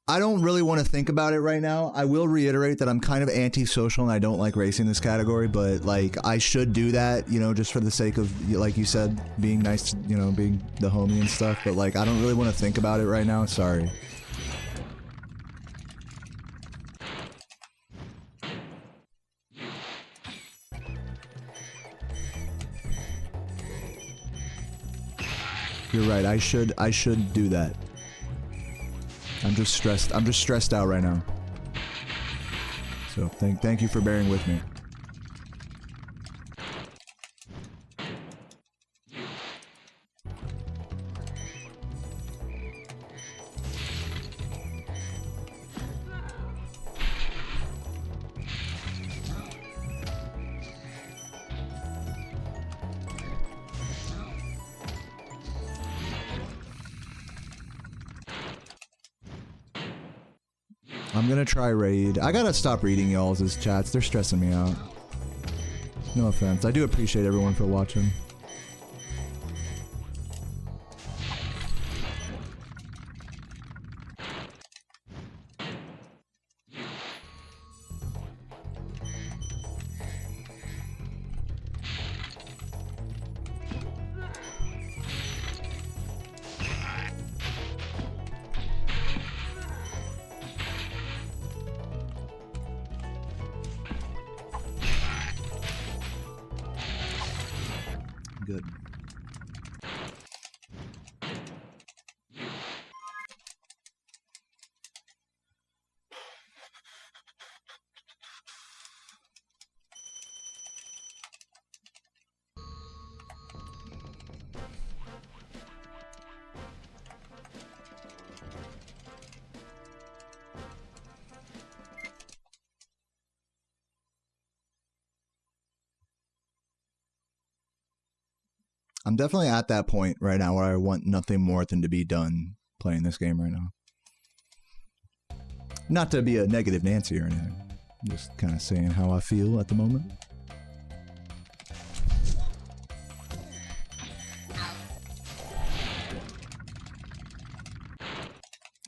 I don't really want to think about it right now. I will reiterate that I'm kind of antisocial and I don't like racing this category, but like I should do that, you know, just for the sake of, like you said, being nice, you know, being the homie and stuff, but like I don't really want to think about it right now. Sorry. You're right. I should do that. I'm just stressed out right now. So thank you for bearing with me. I'm gonna try raid. I gotta stop reading y'all's chats. They're stressing me out. No offense. I do appreciate everyone for watching. Good. I'm definitely at that point right now where I want nothing more than to be done playing this game right now. Not to be a negative Nancy or anything. I'm just kind of saying how I feel at the moment.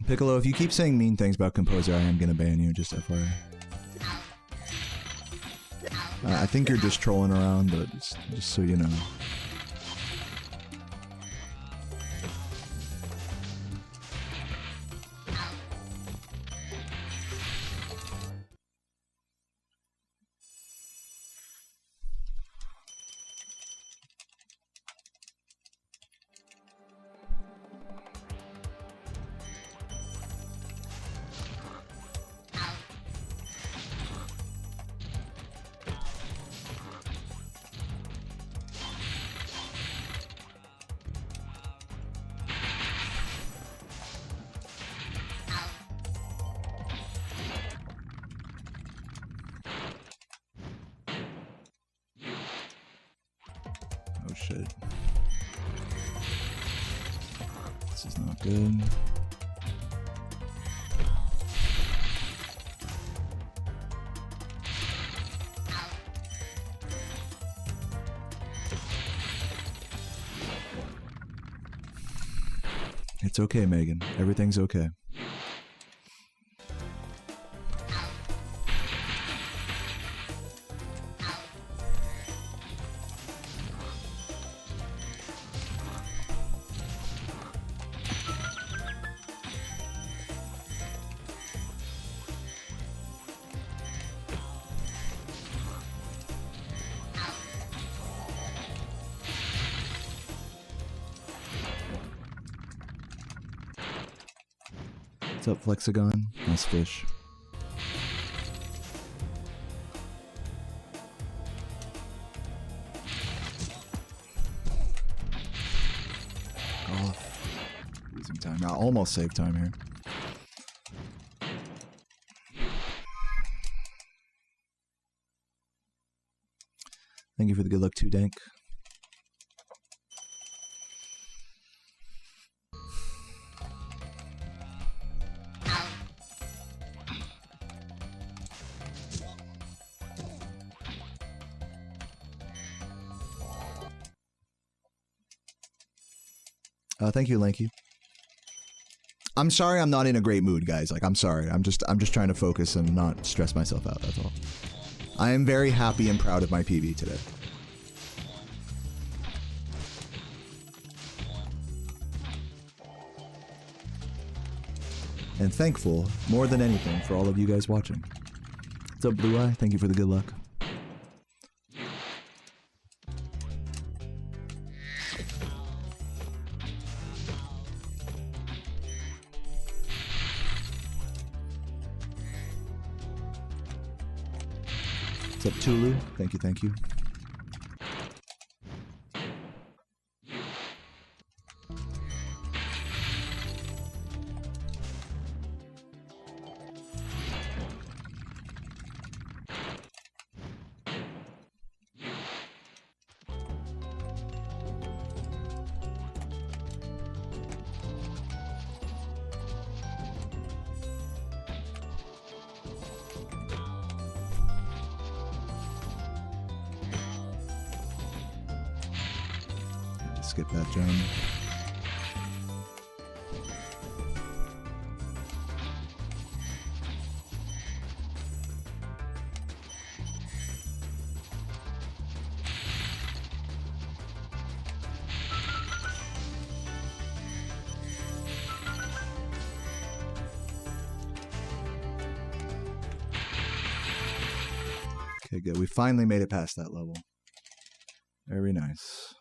Piccolo, if you keep saying mean things about Composer, I am gonna ban you, just FYI. I think you're just trolling around, but just so you know. Oh shit. This is not good. It's okay, Megan. Everything's okay. What's up, Flexagon? Nice fish. Off. Losing time. I almost saved time here. Thank you for the good luck too, Dank. Thank you, Lanky. I'm sorry I'm not in a great mood, guys. Like, I'm sorry. I'm just trying to focus and not stress myself out, that's all. I am very happy and proud of my PB today. And thankful, more than anything, for all of you guys watching. What's up, Blue Eye? Thank you for the good luck. What's up, Tulu? Thank you, thank you. Skip that, John. Okay, good. We finally made it past that level. Very nice.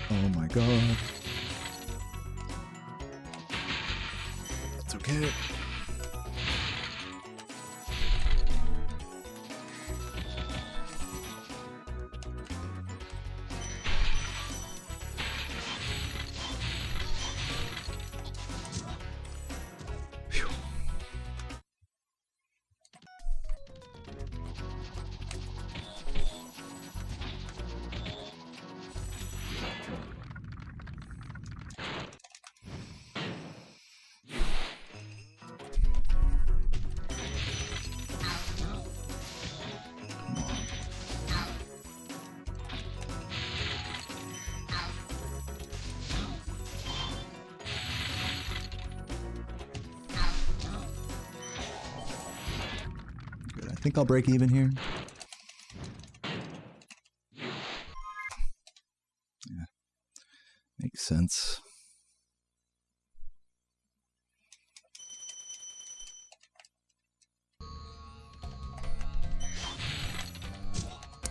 Oh my god. It's okay. Phew. think I'll break even here. Yeah, makes sense.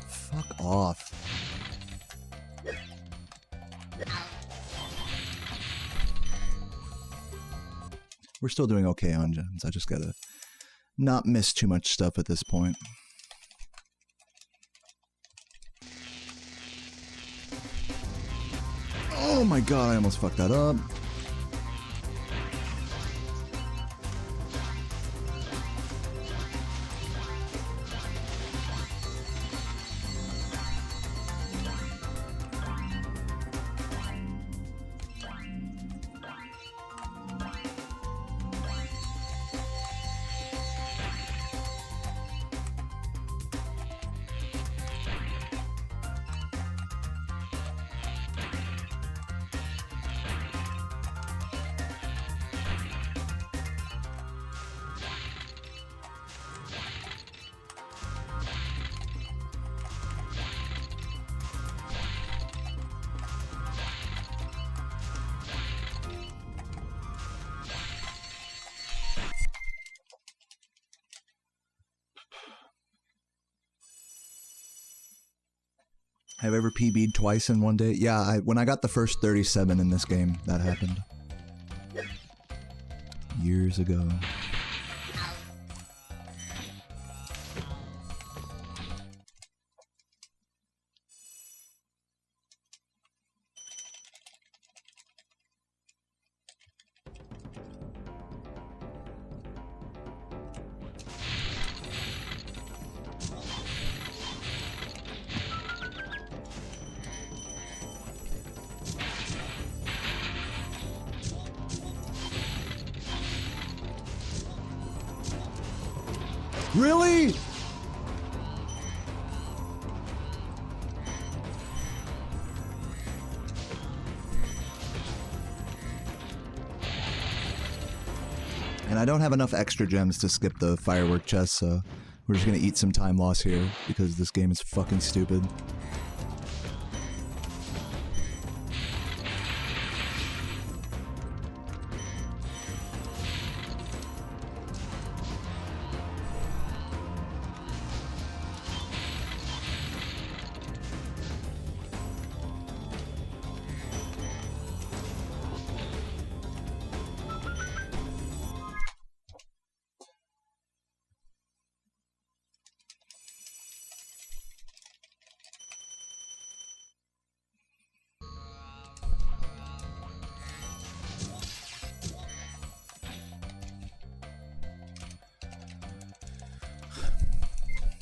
Fuck off. We're still doing okay on gems. I just gotta not miss too much stuff at this point. Oh my god, I almost fucked that up. Have I ever PB'd twice in one day? Yeah, when I got the first 37 in this game, that happened. Years ago. Really? And I don't have enough extra gems to skip the firework chest, so we're just gonna eat some time loss here because this game is fucking stupid.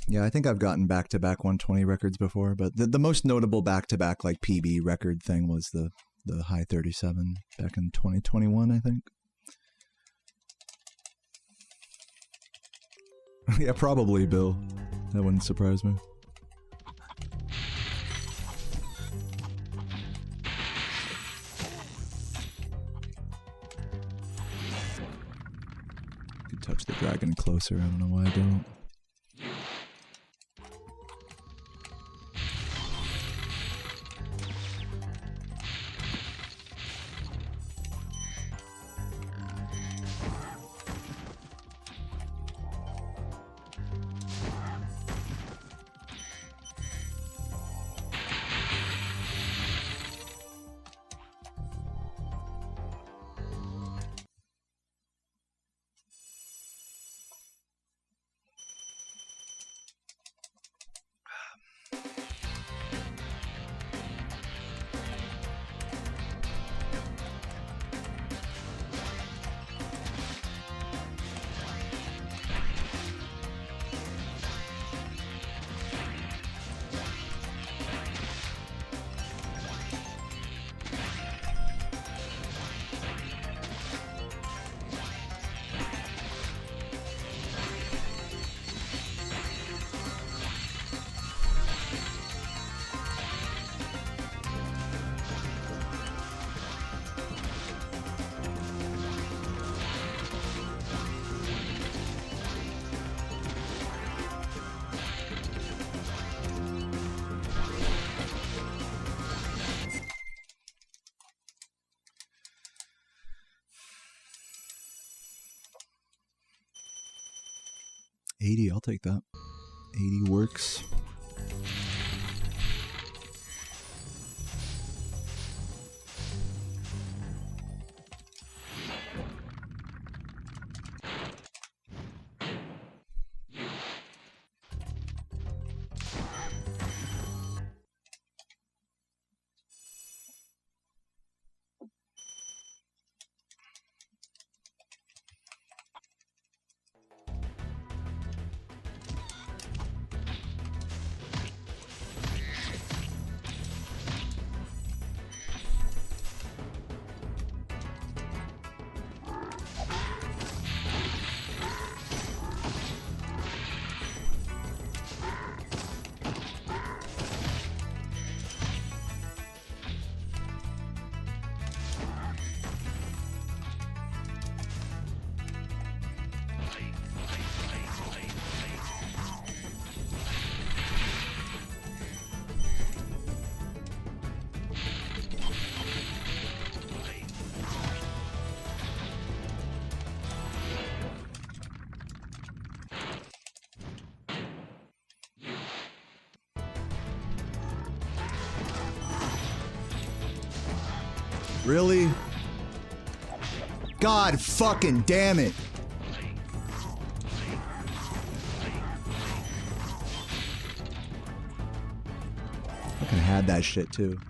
Yeah, I think I've gotten back-to-back 120 records before, but the most notable back-to-back like PB record thing was the high 37 back in 2021, I think. Yeah, probably, Bill. That wouldn't surprise me. Could touch the dragon closer, I don't know why I don't. 80, I'll take that. 80 works. Really? God fucking damn it. Fucking had that shit too.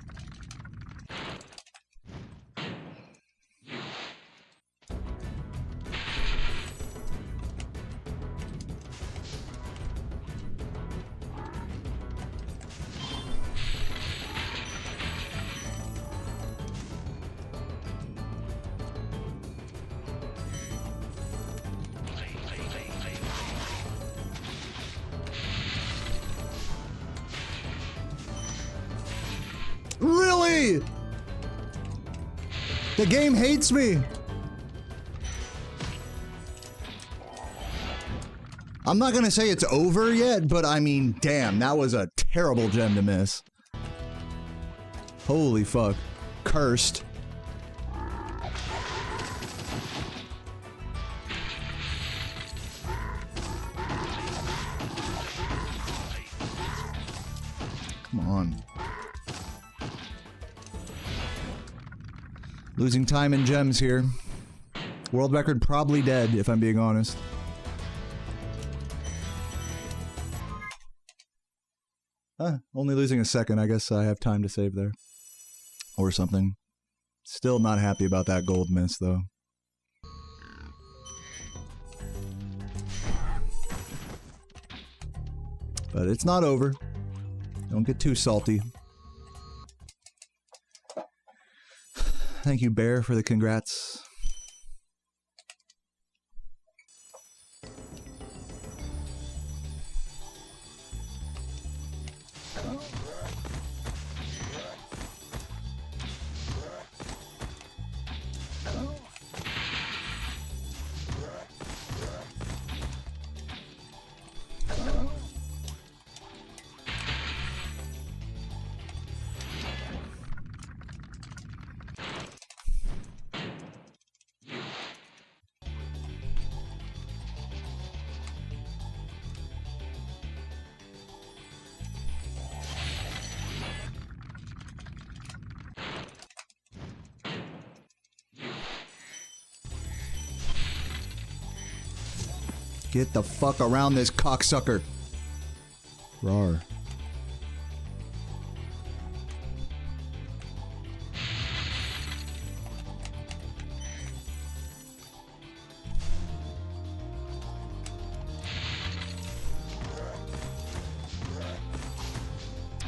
Really? The game hates me. I'm not gonna say it's over yet, but I mean, damn, that was a terrible gem to miss. Holy fuck. Cursed. Come on. Losing time and gems here. World record probably dead, if I'm being honest. Only losing a second. I guess I have time to save there. Or something. Still not happy about that gold miss, though. But it's not over. Don't get too salty. Thank you, Bear, for the congrats. Get the fuck around this cocksucker. Rawr.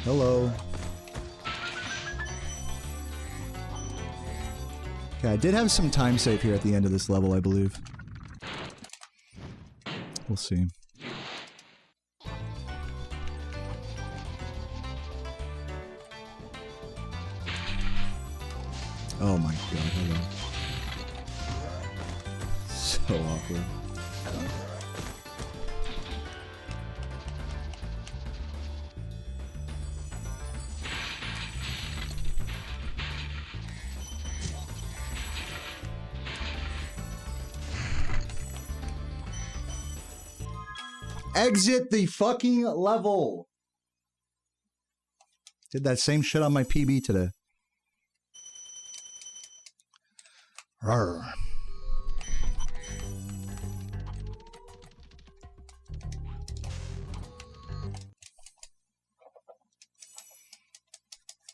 Hello. Okay, I did have some time save here at the end of this level, I believe. We'll see. Oh my god, hello. So awkward. Exit the fucking level. Did that same shit on my PB today. Rawr.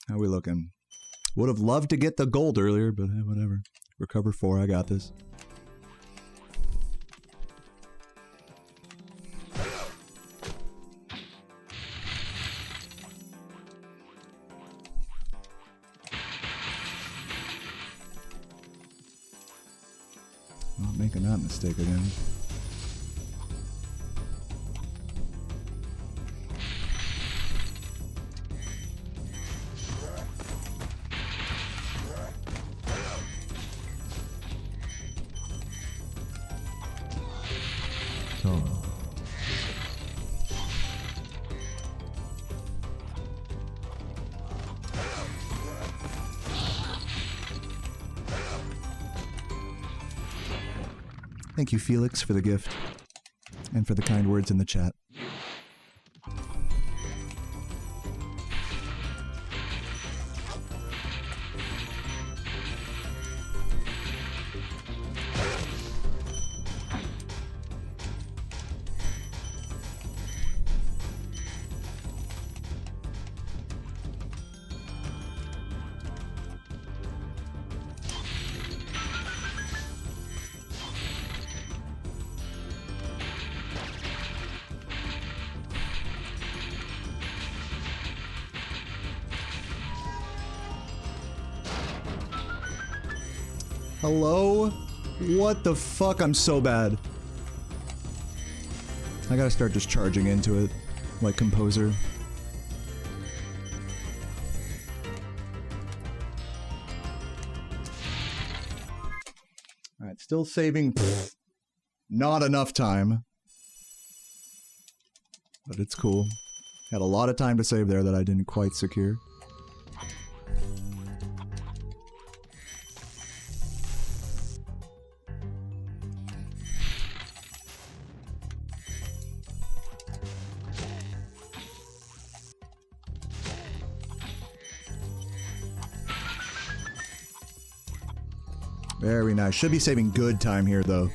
How we looking? Would have loved to get the gold earlier, but hey, whatever. Recover 4, I got this. Not making that mistake again. Thank you, Felix, for the gift and for the kind words in the chat. Hello? What the fuck? I'm so bad. I gotta start just charging into it, like Composer. Alright, still saving not enough time. But it's cool. Had a lot of time to save there that I didn't quite secure. Very nice. Should be saving good time here, though.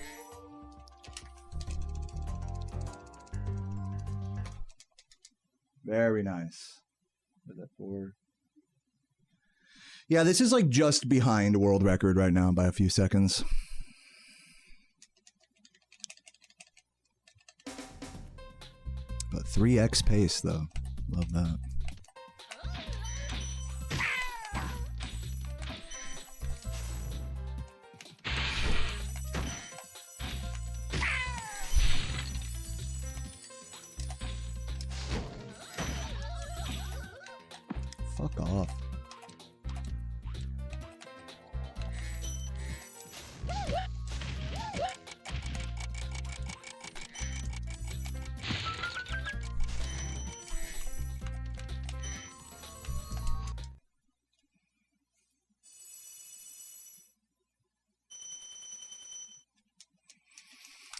Very nice. What is that for? Yeah, this is like just behind world record right now by a few seconds. But 3x pace, though. Love that. Fuck off.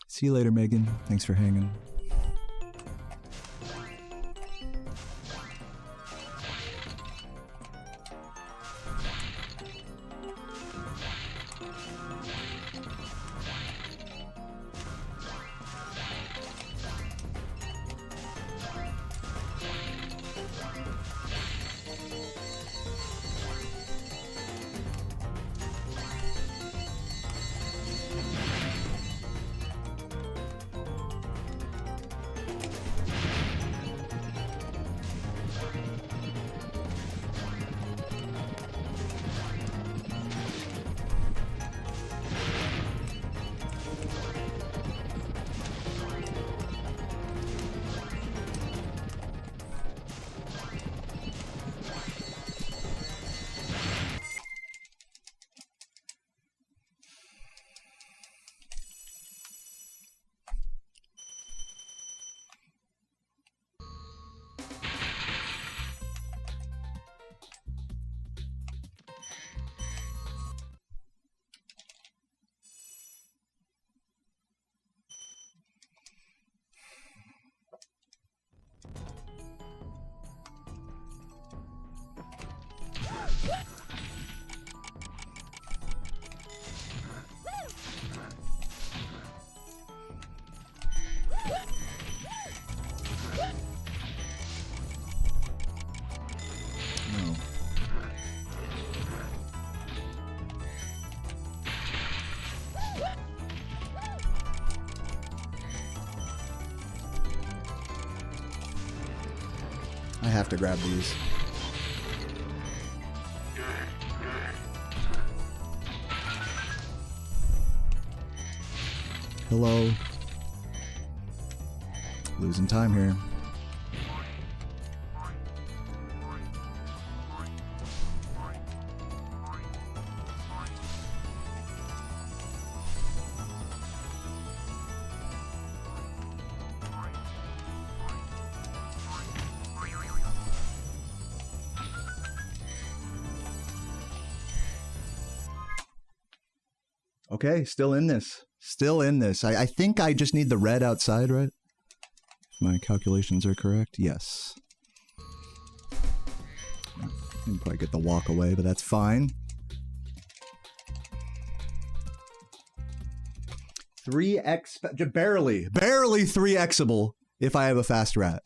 See you later, Megan. Thanks for hanging. I have to grab these. Hello. Losing time here. Okay, still in this. Still in this. I think I just need the red outside, right? If my calculations are correct. Yes. Didn't quite get the walk away, but that's fine. 3x, barely 3xable if I have a fast rat.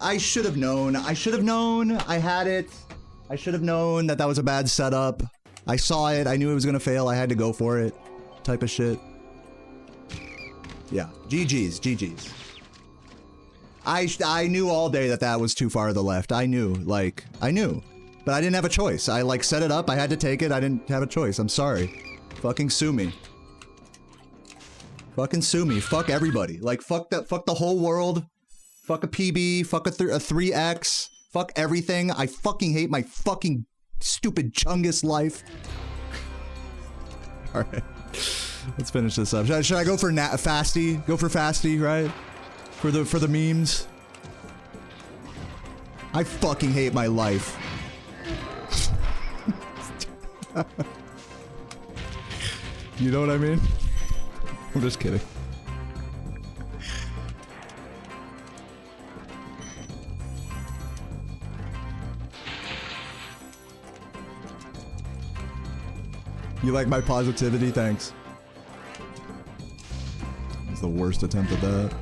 I should have known. I should have known. I had it. I should have known that that was a bad setup. I saw it. I knew it was gonna fail. I had to go for it. Type of shit. Yeah. GG's. GG's. I knew all day that that was too far to the left. I knew. Like, I knew. But I didn't have a choice. I, like, set it up. I had to take it. I didn't have a choice. I'm sorry. Fucking sue me. Fucking sue me. Fuck everybody. Like, fuck that. Fuck the whole world. Fuck a PB, fuck a 3X, fuck everything. I fucking hate my fucking stupid Chungus life. Alright, let's finish this up. Should I go for Fasty? Go for Fasty, right? For the memes? I fucking hate my life. You know what I mean? I'm just kidding. You like my positivity? Thanks. It's the worst attempt at that.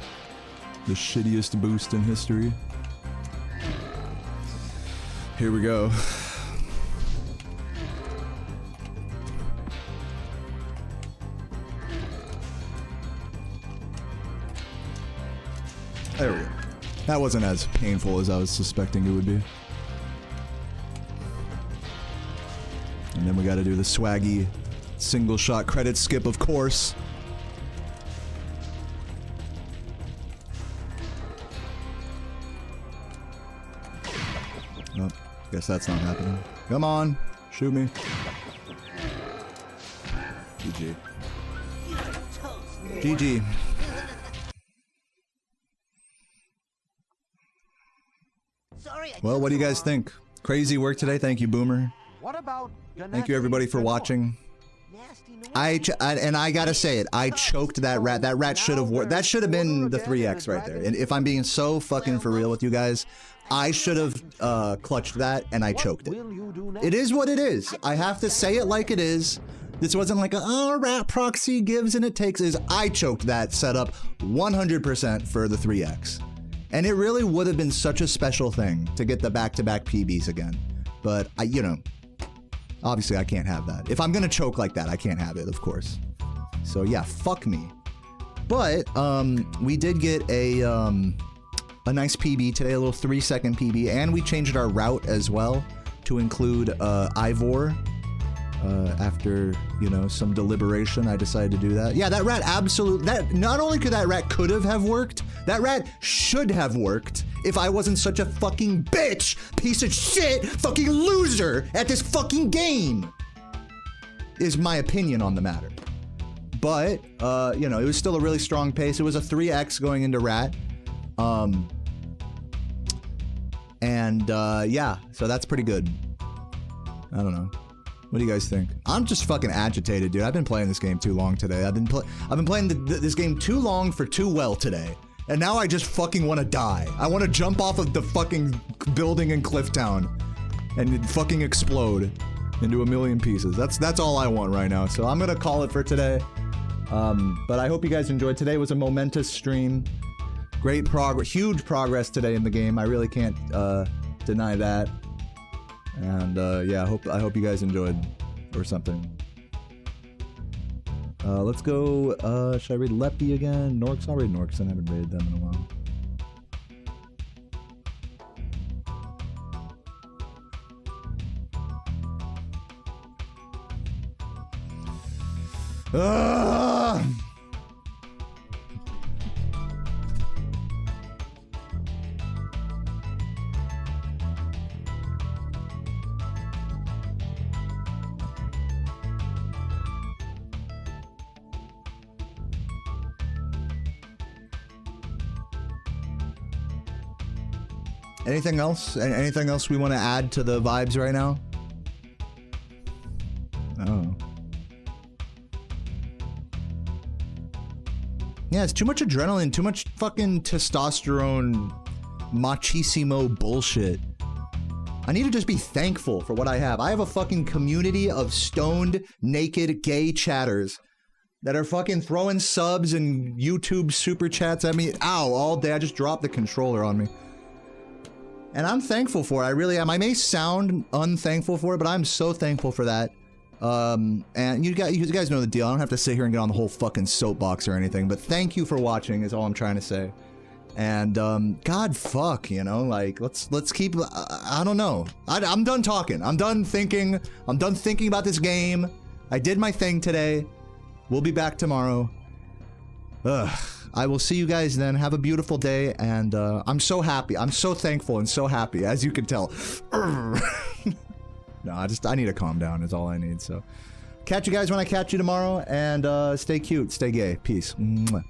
The shittiest boost in history. Here we go. There we go. That wasn't as painful as I was suspecting it would be. And then we gotta do the swaggy single shot credit skip, of course. Oh, guess that's not happening. Come on, shoot me. GG. GG. Well, what do you guys think? Crazy work today. Thank you, Boomer. What about Thank you everybody for watching. And I gotta say it, I choked that rat. That rat should have worked. That should have been the 3X right there. And if I'm being so fucking for real with you guys, I should have clutched that and I choked it. It is what it is. I have to say it like it is. This wasn't like a, oh, rat proxy gives and it takes. Is I choked that setup 100% for the 3X. And it really would have been such a special thing to get the back-to-back PBs again. But I, you know, obviously I can't have that. If I'm gonna choke like that, I can't have it, of course. So yeah, fuck me. But we did get a nice PB today, a little 3-second PB, and we changed our route as well to include Ivor. After, you know, some deliberation, I decided to do that. Yeah, that rat not only could that rat could have worked, that rat should have worked if I wasn't such a fucking bitch, piece of shit, fucking loser at this fucking game, is my opinion on the matter. But, you know, it was still a really strong pace. It was a 3X going into rat. Yeah, so that's pretty good. I don't know. What do you guys think? I'm just fucking agitated, dude. I've been playing this game too long today. I've been playing this game too long for too well today. And now I just fucking want to die. I want to jump off of the fucking building in Clifftown and fucking explode into a million pieces. That's all I want right now. So I'm gonna call it for today. But I hope you guys enjoyed. Today was a momentous stream. Great progress, huge progress today in the game. I really can't deny that. And yeah, I hope you guys enjoyed or something. Let's go. Should I read Leppy again? Norks. I'll read Norks. I haven't raided them in a while. Anything else? Anything else we want to add to the vibes right now? Oh. Yeah, it's too much adrenaline, too much fucking testosterone, machismo bullshit. I need to just be thankful for what I have. I have a fucking community of stoned, naked, gay chatters that are fucking throwing subs and YouTube super chats at me. Ow, all day. I just dropped the controller on me. And I'm thankful for it. I really am. I may sound unthankful for it, but I'm so thankful for that. And you guys know the deal. I don't have to sit here and get on the whole fucking soapbox or anything, but thank you for watching is all I'm trying to say. And, God fuck, you know, like, let's keep, I don't know. I'm done talking. I'm done thinking. I'm done thinking about this game. I did my thing today. We'll be back tomorrow. Ugh. I will see you guys then. Have a beautiful day, and I'm so happy. I'm so thankful and so happy, as you can tell. No, I need to calm down is all I need, so. Catch you guys when I catch you tomorrow, and stay cute, stay gay. Peace. Mwah.